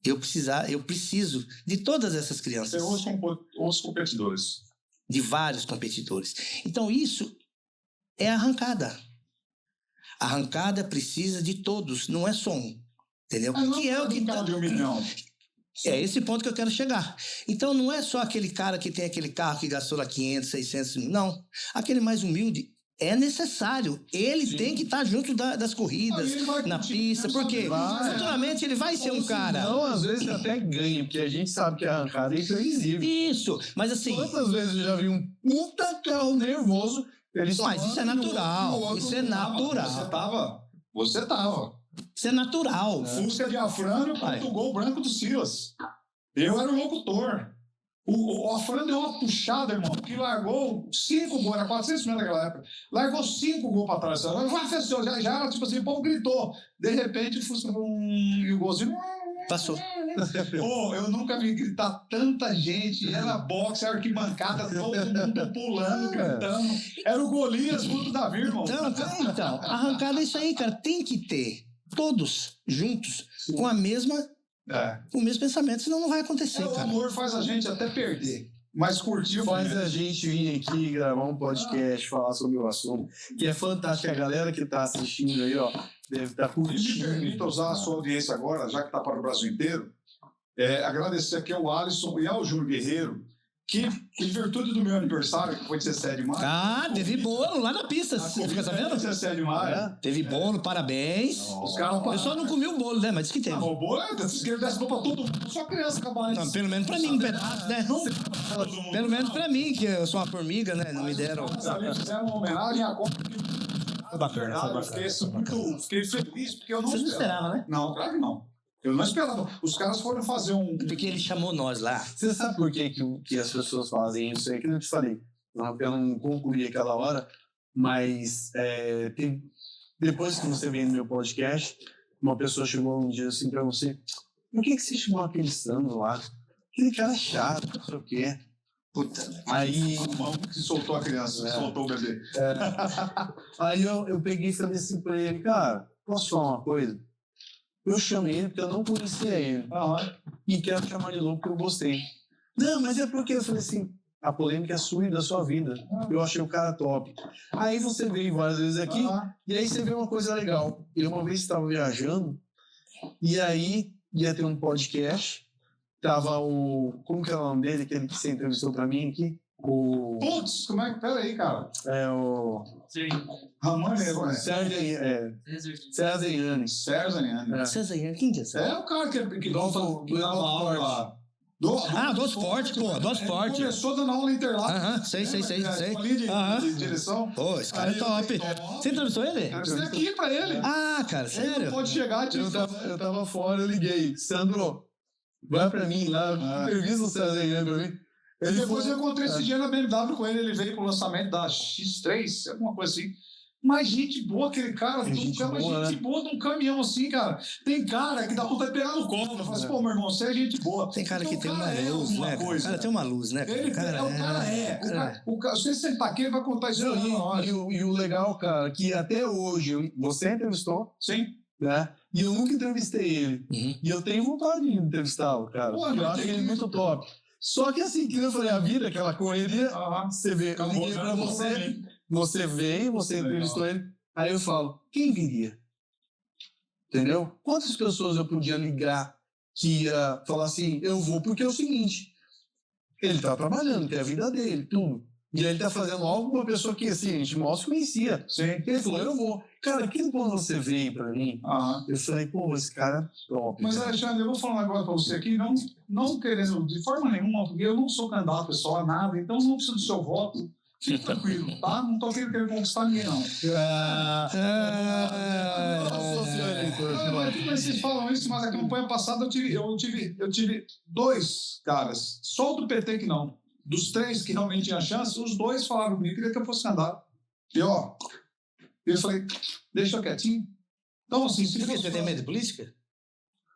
eu preciso de todas essas crianças. Os competidores. De vários competidores. Então isso é arrancada. A arrancada precisa de todos, não é só um. Entendeu? Que é o que de 1 milhão. É esse ponto que eu quero chegar. Então não é só aquele cara que tem aquele carro que gastou lá 500, 600 mil. Não. Aquele mais humilde é necessário. Ele tem que estar junto das corridas, na pista, porque futuramente ele vai ser um cara. Não, às vezes até ganha, porque a gente sabe que a arrancada é imprevisível. Isso, mas assim... Quantas vezes eu já vi um puta carro nervoso... Mas isso é natural. Isso é natural. Você tava. Isso é natural. Fusca diafragma contra o gol branco do Silas. Eu era o locutor. O Afran deu uma puxada, irmão, que largou 5 gols, era 400 metros naquela época. Largou 5 gols pra trás. Já era tipo assim, o povo gritou. De repente, o Fusca e o golzinho... Passou. Eu nunca vi gritar tanta gente. Era boxe, era arquibancada, todo mundo pulando, gritando. Era o Golias contra o Davi, irmão. Então, arrancada é isso aí, cara. Tem que ter todos juntos com o mesmo pensamento, senão não vai acontecer, cara. O amor faz a gente até perder. Mas curtir faz a gente vir aqui gravar um podcast, falar sobre o assunto, que é fantástico. A galera que tá assistindo aí, ó, deve estar curtindo. Me permita usar a sua audiência agora, já que está para o Brasil inteiro, agradecer aqui ao Alisson e ao Júlio Guerreiro, que, em virtude do meu aniversário, que foi 17 de maio... teve bolo lá na pista, você fica sabendo? 17 de maio. Teve bolo, parabéns. Os caras eu só não comi o bolo, né? Mas disse que teve. O bolo se querer desse bolo pra todo mundo, só criança acabar. Não, pelo menos pra mim, um pedaço, né? Pelo menos pra mim, que eu sou uma formiga, né? Não me deram. Os amigos fizeram uma homenagem a conta. Foi bacana. Fiquei feliz, porque eu não Você não esperava, né? Não, claro que não. Eu não esperava. Os caras foram fazer Porque ele chamou nós lá. Você sabe por que as pessoas fazem isso? É que eu te falei. Eu não concluí aquela hora, mas depois que você veio no meu podcast, uma pessoa chegou um dia assim pra você: por que você chamou aquele Sandro lá? Aquele cara chato, não sei o quê. Puta, aí que soltou a criança, soltou o bebê. Aí eu peguei e falei assim pra ele: cara, posso falar uma coisa? Eu chamei ele porque eu não conhecia ele. E quero chamar de novo porque eu gostei. Não, mas é porque eu falei assim, a polêmica é sua e da sua vida. Eu achei o cara top. Aí você veio várias vezes aqui, e aí você vê uma coisa legal. Eu uma vez estava viajando, e aí ia ter um podcast, tava como que é o nome dele, aquele que você entrevistou pra mim aqui? Putz, como é que... Pera aí, cara. César Iane. Quem que é esse? É o cara que dava aula lá. Dose Forte, pô, Dose Forte. Começou dando aula Interlagos. Sei. De direção. Pô, esse cara é top. Você entrevistou ele? Eu estou aqui pra ele. Cara, sério? Ele não pode chegar, eu tava fora, eu liguei. Sandro, vai pra mim lá, entrevista o César Iane pra mim. Depois eu encontrei esse dia na BMW com ele, ele veio pro lançamento da X3, alguma coisa assim. Mas gente boa, aquele cara, Gente boa de um caminhão assim, cara. Tem cara que dá vontade de pegar no colo. Fala assim, pô, meu irmão, você é gente boa. Tem cara Então, que tem o uma cara é luz, alguma né? Cara? coisa, O cara tem uma luz, né? Ele, se você sentar aqui, ele vai contar isso aí na hora. E o legal, cara, que até hoje, você entrevistou, Sim. né? E eu nunca entrevistei ele. E eu tenho vontade de entrevistá-lo, cara. Pô, Porque eu mas acho tem ele que- muito top. Só que assim, que eu falei, a vida, aquela correria, você vê, eu liguei pra você, você veio, você entrevistou ele, aí eu falo, quem viria? Entendeu? Quantas pessoas eu podia ligar que ia falar assim, eu vou, porque é o seguinte, ele tá trabalhando, tem a vida dele, tudo. E ele tá fazendo algo com uma pessoa que, assim, a gente mal se conhecia. Sim. Ele falou, eu vou. Cara, aquilo quando você veio pra mim, eu falei, pô, esse cara é top. Mas, cara. Alexandre, eu vou falar um negócio pra você aqui, não querendo de forma nenhuma, porque eu não sou candidato pessoal a nada, então não preciso do seu voto. Fique tranquilo, tá? Não tô querendo conquistar ninguém, não. Mas vocês falam isso, mas a campanha passada eu tive 2 caras, só o do PT que não. Dos 3 que realmente tinha chance, os 2 falaram comigo que queria que eu fosse candidato. E ó, eu falei, deixa quietinho. Então, assim, se Por que fosse... você tem medo de política?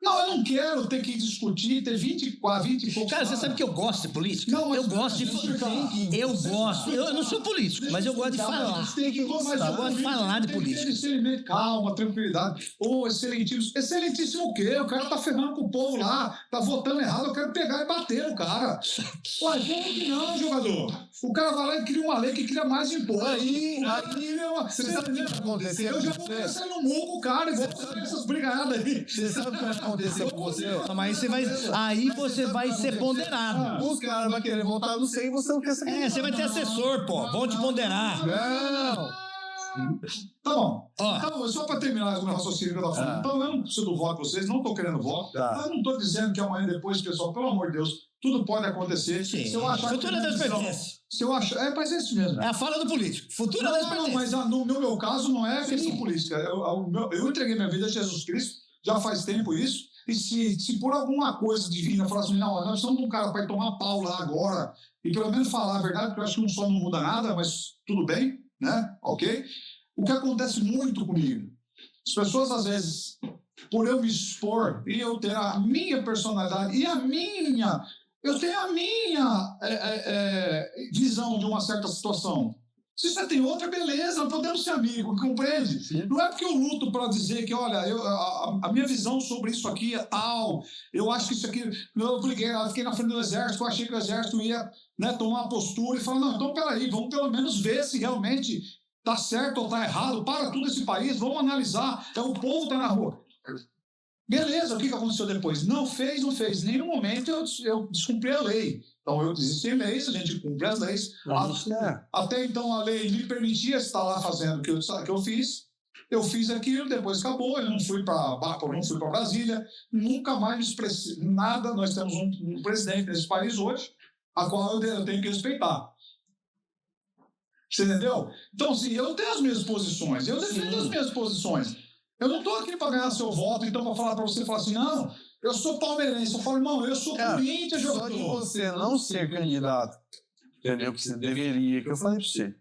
Não, eu não quero ter que discutir, ter 20 e poucos. Cara, você sabe que eu gosto de política? Não, mas eu gosto de... deixa eu explicar. Eu gosto. Eu não sou político, mas eu gosto de falar. Tem que Eu gosto de falar de política. Calma, tranquilidade. Ô, excelentíssimo. Excelentíssimo o quê? O cara tá ferrando com o povo lá, tá votando errado, eu quero pegar e bater no cara. Ué, como que não, jogador? O cara vai lá e cria uma lei que cria mais imposto. Aí, você sabe o que vai acontecer? Eu já vou começar no mundo com o cara e vou fazer essas brigadas aí. você sabe o que vai acontecer com você? Mas aí você vai ser ponderado. Os caras vão querer votar no 100 e você não quer ser. É, você vai ter assessor, pô. Vão te ponderar. Não! Tá bom. Ó. Então, só para terminar o meu raciocínio que eu tava falando. Então, eu não preciso do voto de vocês, não tô querendo voto. Mas não tô dizendo que amanhã depois, pessoal, pelo amor de Deus, tudo pode acontecer. Sim. Se eu achar Futuro que Deus pertence. Se eu achar. Mas é isso mesmo. É a fala do político. Futuro Deus Não, pertence. mas no meu caso não é questão política. Eu entreguei minha vida a Jesus Cristo, já faz tempo isso. E se por alguma coisa divina falar assim, não, nós somos um cara para tomar pau lá agora, e pelo menos falar a verdade, porque eu acho que um só não muda nada, mas tudo bem, né? Ok? O que acontece muito comigo, as pessoas às vezes, por eu me expor e eu ter a minha personalidade e eu tenho a minha visão de uma certa situação. Se você tem outra, beleza, podemos ser amigos, compreende? Sim. Não é porque eu luto para dizer que, olha, a minha visão sobre isso aqui é tal, eu acho que isso aqui... Eu fiquei na frente do exército, eu achei que o exército ia, né, tomar uma postura e falar, não, então peraí, vamos pelo menos ver se realmente está certo ou está errado, para tudo esse país, vamos analisar, o povo está na rua. Beleza, o que aconteceu depois? Não fez. Em nenhum momento eu descumpri a lei. Então, existem leis, a gente cumpre as leis. Até então, a lei me permitia estar lá fazendo o que eu fiz. Eu fiz aquilo, depois acabou. Eu não fui para Brasília. Nunca mais me expressei nada. Nós temos um presidente nesse país hoje, a qual eu tenho que respeitar. Você entendeu? Então, assim, eu tenho as minhas posições. Eu defendo as minhas posições. Eu não estou aqui para ganhar seu voto, então para falar para você, falar assim, não, eu sou palmeirense. Eu falo, irmão, eu sou Corinthians, jogador. Só de você não ser candidato, entendeu? Que você deveria, que eu falei para você.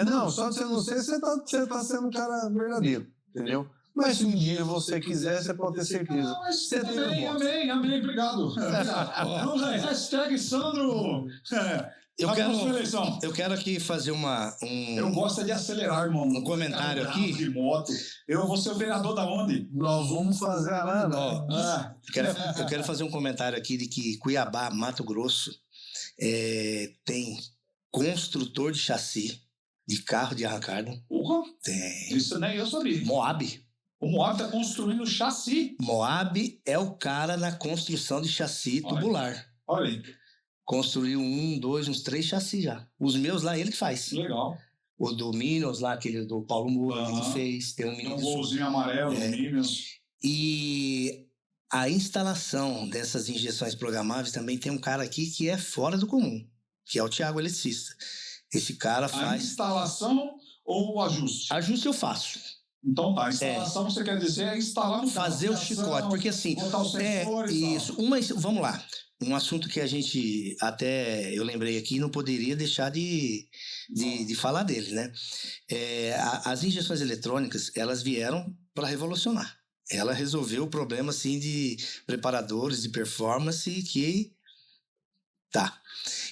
Não, só de você não ser, você tá sendo um cara verdadeiro, entendeu? Mas se um dia você quiser, você pode ter certeza. Não, mas você amém, obrigado. Vamos lá, hashtag Sandro. Eu quero aqui fazer Eu gosto de acelerar, irmão. Um comentário aqui. De moto. Eu vou ser o vereador da onde? Nós vamos fazer eu quero fazer um comentário aqui de que Cuiabá, Mato Grosso, tem construtor de chassi de carro de arrancada. Tem. Isso nem eu sabia. Moab. O Moab está construindo chassi. Moab é o cara na construção de chassi tubular. Olha aí. Construiu 1, 2, uns 3 chassis já. Os meus lá, ele que faz. Legal. O do Minos lá, aquele do Paulo Moura, ele fez. Tem um Minos. Um golzinho amarelo, Minos. E a instalação dessas injeções programáveis também tem um cara aqui que é fora do comum, que é o Thiago Eletricista. Esse cara faz... A instalação ou o ajuste? Ajuste eu faço. Então tá, a instalação você quer dizer é instalar no fazer o chicote, porque assim... Botar os sensores e isso. Vamos lá. um assunto que a gente até, eu lembrei aqui, não poderia deixar de falar dele, né? As injeções eletrônicas, elas vieram para revolucionar. Ela resolveu o problema, assim, de preparadores de performance que... Tá.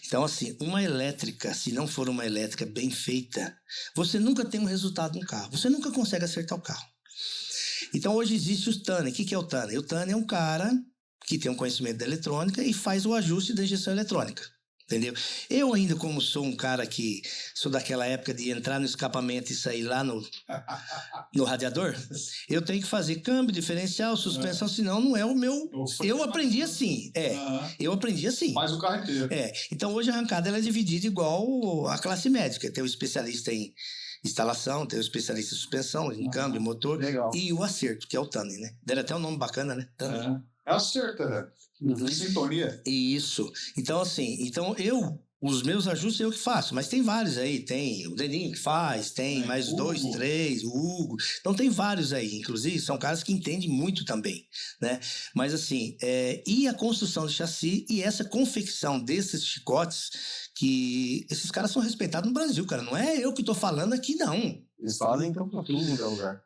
Então, assim, uma elétrica, se não for uma elétrica bem feita, você nunca tem um resultado no carro. Você nunca consegue acertar o carro. Então, hoje existe o Tanner. O que é o Tanner? O Tanner é um cara que tem um conhecimento da eletrônica e faz o ajuste da injeção eletrônica. Entendeu? Eu ainda, como sou um cara que sou daquela época de entrar no escapamento e sair lá no radiador, eu tenho que fazer câmbio, diferencial, suspensão, senão não é o meu... Eu aprendi assim, eu aprendi assim. Faz o carro inteiro. Então hoje a arrancada ela é dividida igual a classe médica, tem o especialista em instalação, tem o especialista em suspensão, em câmbio, motor, e o acerto, que é o Tanner, né? Deram até um nome bacana, né? Tanner. É acerto, né? Sintonia. Isso. Então, assim, os meus ajustes eu que faço, mas tem vários aí, tem o Deninho que faz, tem mais Hugo. 2, 3, o Hugo, então tem vários aí, inclusive são caras que entendem muito também, né? Mas assim, e a construção de chassi e essa confecção desses chicotes, que esses caras são respeitados no Brasil, cara, não é eu que tô falando aqui, não. Eles fazem então pra tudo no lugar.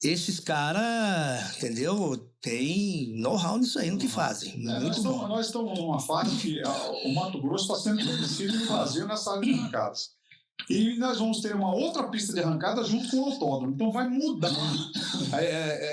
Esses caras, entendeu? Tem know-how nisso aí, no que fazem. Muito bom. Nós estamos numa fase que o Mato Grosso está sendo conhecido no Brasil nessa área de arrancadas. E nós vamos ter uma outra pista de arrancada junto com o autódromo. Então vai mudar.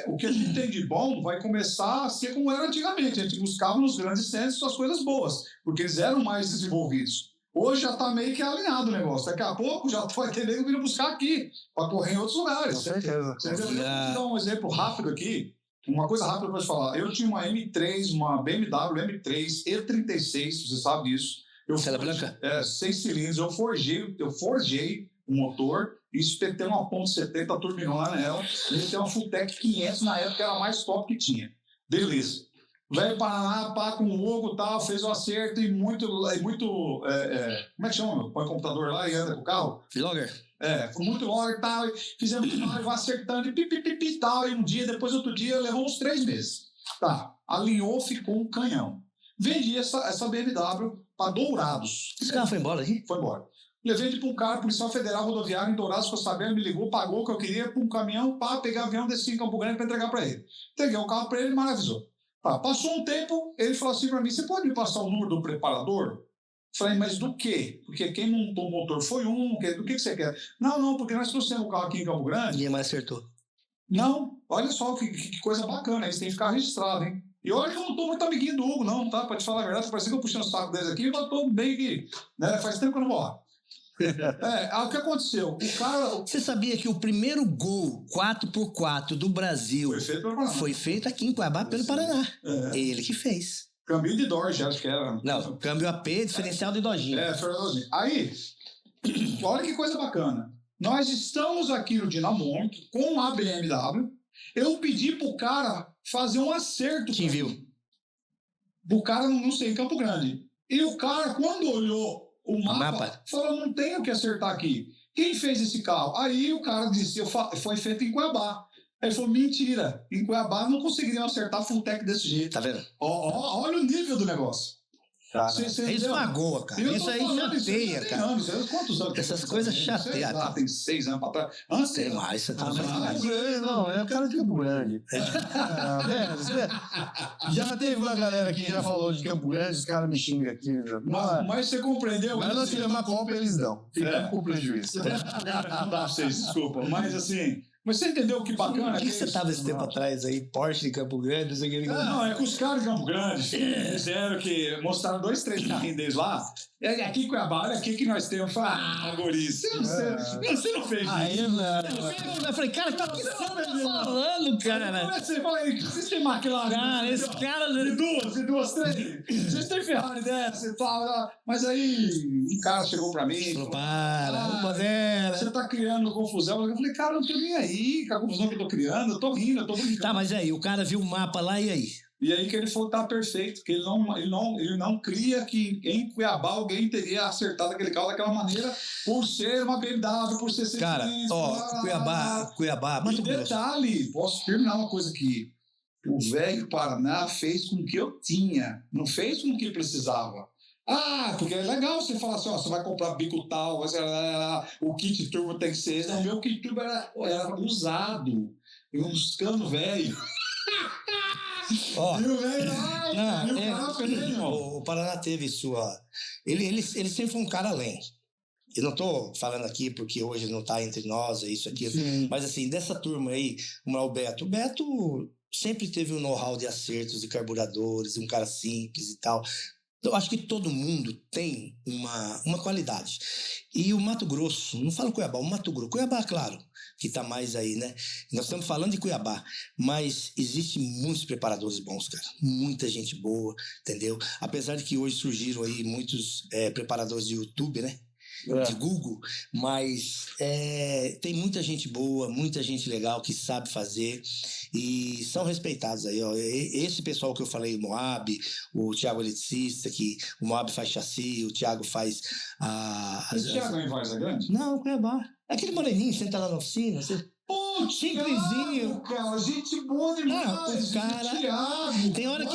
O que a gente tem de bom vai começar a ser como era antigamente. A gente buscava nos grandes centros as coisas boas, porque eles eram mais desenvolvidos. Hoje já está meio que alinhado o negócio. Daqui a pouco já vai ter nego vindo buscar aqui, para correr em outros lugares. Com certeza. Vou te dar um exemplo rápido aqui. Uma coisa rápida para te falar. Eu tinha uma M3, uma BMW M3 E36, você sabe disso. Cela branca? 6 cilindros. Eu forjei o motor e espetei uma ponto .70 turbinona nela. Ele tem uma Fulltech 500, na época era a mais top que tinha. Beleza. Veio Paraná, pá, com o Hugo e tal, fez o acerto e muito como é que chama, meu? Põe o computador lá e anda com o carro. Logger. Foi muito logger e tal, e fizemos e vai acertando e pipipipi e tal, e um dia, depois outro dia, levou uns 3 meses. Tá, alinhou, ficou um canhão. Vendi essa BMW para Dourados. Esse carro foi embora aqui? Foi embora. Levei para um cara, Policial Federal Rodoviário em Dourados, ficou sabendo, me ligou, pagou o que eu queria, para um caminhão, para pegar avião, desci em Campo Grande para entregar para ele. Entreguei o carro para ele, maravilhoso. Tá, passou um tempo, ele falou assim para mim, você pode me passar o número do preparador? Falei, mas do quê? Porque quem montou o motor foi do que você quer? Não, porque nós trouxemos o carro aqui em Campo Grande. Ninguém mais acertou. Não, olha só que coisa bacana, isso tem que ficar registrado, hein? E olha que eu não estou muito amiguinho do Hugo, não, tá? Para te falar a verdade, parece que eu puxei o saco deles aqui, mas eu estou meio que, né? Faz tempo que eu não vou lá. O que aconteceu? O cara... Você sabia que o primeiro Gol 4x4 do Brasil foi feito aqui em Cuiabá pelo Paraná? Ele que fez. Câmbio de Dodge, acho que era. Não, câmbio AP, diferencial de Dodginho. Foi o Dodginho. Aí, olha que coisa bacana. Nós estamos aqui no Dinamômetro com a BMW. Eu pedi pro cara fazer um acerto. Quem viu? O cara, não sei, em Campo Grande. E o cara, quando olhou o mapa, falou, não tem o que acertar aqui. Quem fez esse carro? Aí o cara disse, foi feito em Cuiabá. Aí ele falou, mentira, em Cuiabá não conseguiriam acertar a Fulltech desse jeito. Tá vendo? Olha o nível do negócio. Tá. Isso magoa, cara. Isso aí chateia, cara. Quantos anos? Essas coisas chateiam. Tem 6 anos pra trás. Antes tem mais, você tá Não, é o cara de Campo Grande. Já teve uma galera que já falou de Campo Grande, os caras me xingam aqui. Mas você compreendeu? Mas nós tivemos uma Copa, eles dão. Fica com prejuízo. Não dá vocês, desculpa. Mas assim... Mas você entendeu que bacana? Por que você estava esse tempo atrás aí, Porsche de Campo Grande, não sei o que. Não, é que os caras de Campo Grande fizeram que mostraram 2, 3 carrinhos deles lá. Aqui em Cuiabá, olha aqui que nós temos. Gurice, você não fez isso. Aí não. Eu falei, cara, o que você tá falando, cara? Você fala aí, vocês têm McLaren? Cara, esse cara... E duas, 3. Vocês têm Ferrari dessa e tal. Mas aí, um cara chegou pra mim. Falou, para, você tá criando confusão. Eu falei, cara, eu não tô nem aí com a confusão que eu tô criando. Eu tô rindo, eu tô brincando. Tá, mas aí, o cara viu o mapa lá e aí? E aí que ele falou que tá perfeito, que ele não cria que em Cuiabá alguém teria acertado aquele carro daquela maneira por ser uma BMW, por ser... Cara, Cuiabá, Mato Grosso. Detalhe, posso terminar uma coisa aqui. O velho Paraná fez com o que eu tinha, não fez com o que precisava. Ah, porque é legal você falar assim, ó, você vai comprar bico tal, o kit turbo tem que ser esse. Não, o meu kit turbo era usado. Eu buscando velho. Ó, E o velho, ai, e o cara fez, irmão. o Paraná teve sua... Ele sempre foi um cara além. Eu não tô falando aqui porque hoje ele não tá entre nós, é isso, aquilo. Sim. Mas assim, dessa turma aí, como é o Beto. O Beto sempre teve um know-how de acertos de carburadores, um cara simples e tal. Eu acho que todo mundo tem uma qualidade. E o Mato Grosso, não falo Cuiabá, o Mato Grosso. Cuiabá, claro, que está mais aí, né? Nós estamos falando de Cuiabá, mas existem muitos preparadores bons, cara. Muita gente boa, entendeu? Apesar de que hoje surgiram aí muitos preparadores de YouTube, né? De Google, mas tem muita gente boa, muita gente legal que sabe fazer e são respeitados aí, ó. Esse pessoal que eu falei, o Moab, o Thiago Eletricista, que o Moab faz chassi, o Thiago faz O Thiago em Várzea Grande? Não, Cuiabá. Aquele moreninho, senta lá na oficina, você... Putz, simplesinho. cara, gente boa demais. Não, o cara... Thiago, Tem hora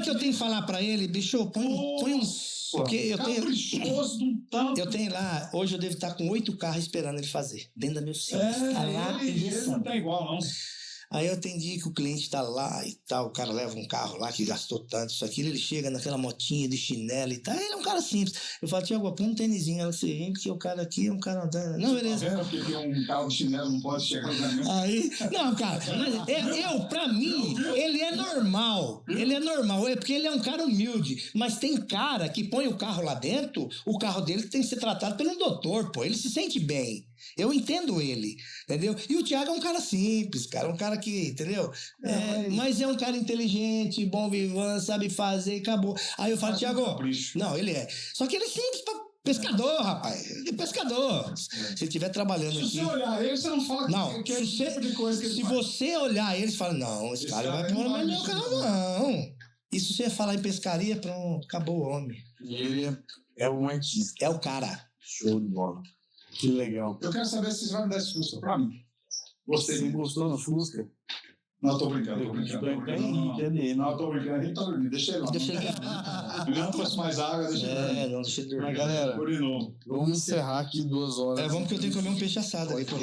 que eu tenho que falar pra ele, bicho, põe um... Porque eu tenho... Caprichoso de um tanto. Eu tenho lá, hoje eu devo estar com 8 carros esperando ele fazer, dentro da minha oficina. Tá lá, ele não tá igual, não. Aí eu entendi que o cliente tá lá e tal, o cara leva um carro lá que gastou tanto, isso aqui, ele chega naquela motinha de chinelo e tal, ele é um cara simples. Eu falo, Tiago, põe um tênisinho, ela se vem, porque o cara aqui é um cara andando. Não, beleza. Tá vendo que um carro de chinelo não pode chegar na minha... Aí, não, cara, mas pra mim, ele é normal, porque ele é um cara humilde, mas tem cara que põe o carro lá dentro, o carro dele tem que ser tratado pelo doutor, pô, ele se sente bem. Eu entendo ele, entendeu? E o Thiago é um cara simples, cara, um cara que, entendeu? Mas é um cara inteligente, bom vivant, sabe fazer e acabou. Aí eu falo, Thiago, não, ele é. Só que ele é simples pra pescador, rapaz. Ele é pescador. Se ele estiver trabalhando aqui... Se você olhar ele, você não fala não, que é esse tipo de coisa que ele se faz. você olhar ele, você fala, não, esse cara vai pôr no meu carro, não. E se você falar em pescaria, pronto, acabou o homem. E ele é um artista. É o cara. Show de bola. Que legal. Eu quero saber se vocês vão me dar esse Fusca pra mim. Gostei. Você gostou do Fusca? Não, tô brincando. Não, Tô brincando. Ele tá dormindo. Deixa ele lá. Ele não fosse mais água, deixa ele dormir. Não, deixa ele dormir. Mas, galera, Urinou. vamos encerrar aqui 2 horas. Vamos que eu tenho que comer um peixe assado ali, pô.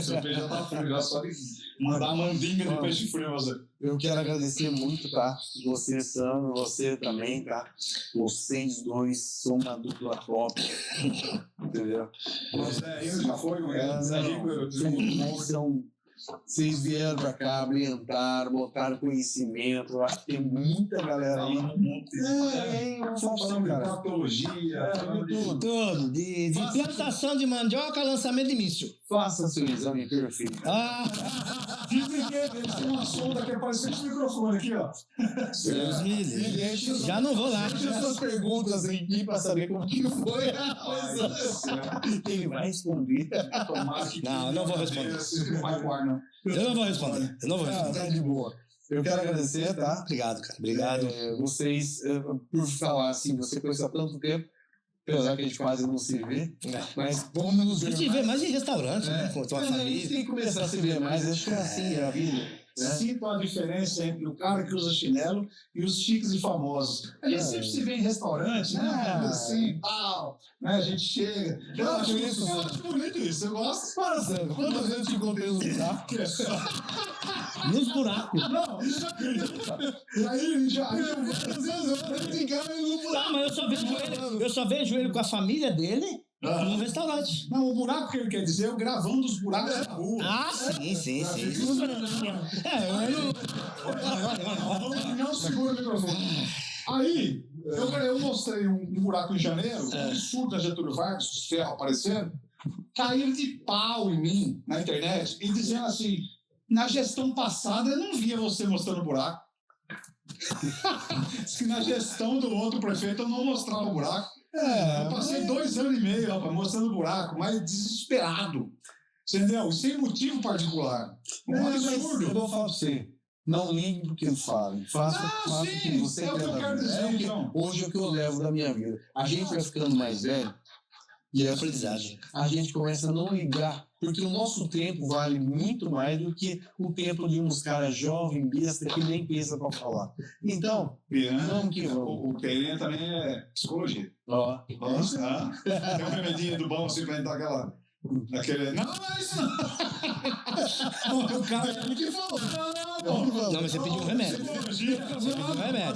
Seu peixe já tá frio, já só de mandar a mandinga de peixe frio você. Eu quero agradecer muito, tá? Você, Sandro, você também, tá? Vocês dois são uma dupla top. Entendeu? Ele já foi, Zé Rico, vocês vieram pra cá, ambientaram, botaram conhecimento. Eu acho que tem muita galera aí. Falando de patologia, Tudo. De plantação de mandioca a lançamento de míssil. Faça seu exame perfeito. Dizem que eles têm uma sonda que é parecida com esse microfone aqui, ó. Deus me livre. Já não vou lá. Deixa suas perguntas aqui pra saber como que foi a coisa. Ele vai responder. Não, eu não vou responder. Eu não vou responder. Tá de boa. Eu quero agradecer, tá? Obrigado, cara. Obrigado. Vocês, por falar assim, você conhece há tanto tempo, apesar que a gente quase não se vê, mas vamos nos ver. A gente vê mais em restaurante, né? Com a A gente família. tem que começar a se ver mais, acho que é assim a vida. Sinto a diferença entre o cara que usa chinelo e os chiques e famosos. A gente sempre se vê em restaurante, né? Assim, tal, né? A gente chega. Eu acho bonito isso. Eu gosto. Para, Sandro, quantas vezes te encontrei nos buracos? Nos buracos. Não, isso é aí já. Ah, mas eu só vejo ele com a família dele no restaurante. Não, o buraco que ele quer dizer é o gravando os buracos da rua. Ah, sim. Não segura o microfone. Aí, eu mostrei um buraco em janeiro, um absurdo da Getúlio Vargas, os ferros aparecendo, caíram de pau em mim na internet e dizendo assim, na gestão passada eu não via você mostrando buraco. Diz que na gestão do outro prefeito eu não mostrava o buraco. Eu passei 2 anos e meio, rapaz, mostrando buraco, mas desesperado. Entendeu? Sem motivo particular. Absurdo. Eu vou falar pra você. Não ligue do que eles falam. Faça o que você quer. É o que eu quero dizer, então. Hoje é o que eu levo da minha vida. A gente vai ficando mais velho E aprendizagem. a gente começa a não ligar, porque o nosso tempo vale muito mais do que o tempo de uns caras jovens, besta, que nem pensa pra falar. Então, vamos que vamos. O Keiran também é psicologia. Ó, Tem um remedinho do bom assim pra entrar aquele. Não, é isso não. O cara é ele que falou. Não, mas você pediu um remédio. Psicologia. Você pediu um remédio.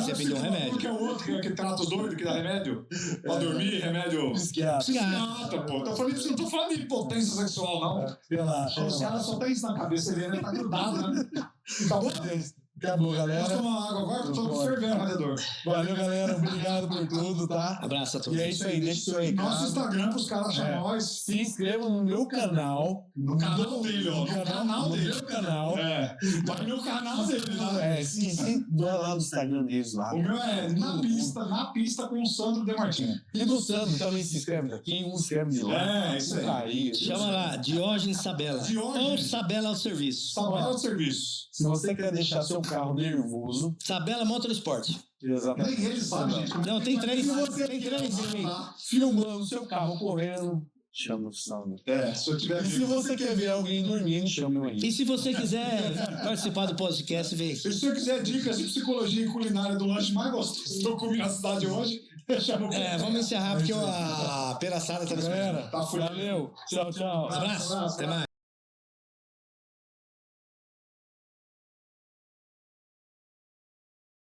Você pediu um remédio. Porque é o outro que trata os doidos, que dá remédio. Pra dormir, remédio. Psiquiatra, pô. Não tô falando de impotência sexual, não. Relaxa. Os caras só tem isso na cabeça, ele tá grudado, né? Acabou? Acabou, galera. Posso tomar água agora? Eu tô fervendo o radiador. Valeu, galera. Obrigado por tudo, tá? Abraço a todos. E é isso aí, deixa o seu recado. Nosso Instagram pros caras achar nós. Se inscreva no meu canal. No canal dele, ó. No canal dele. No meu canal. É. Vai no canal dele, né? Vai lá no Instagram deles lá. O meu é na pista com o Sandro De Martini. E do Sandro também se inscreve daqui, um inscreve de lá. É, isso aí. Chama lá, Diógenes Sabela. Ou Sabela ao serviço. Sabela ao serviço. Se você quer deixar seu carro nervoso. Sabela Motorsport. Exatamente. Nem ele sabe, gente. Não, tem três. Se você Tem quer três. alguém filmando seu carro correndo, chama o Sandro. É, se eu tiver. E se você quer ver alguém dormindo, chama o Henrique. E se você quiser participar do podcast, vem. E se você quiser dicas de psicologia e culinária do lanche mais gostoso que eu comi na cidade hoje, chama o Vamos encerrar porque a peraçada tá Galera, Tá fudido. valeu. Tchau, tchau. Abraço. Até mais.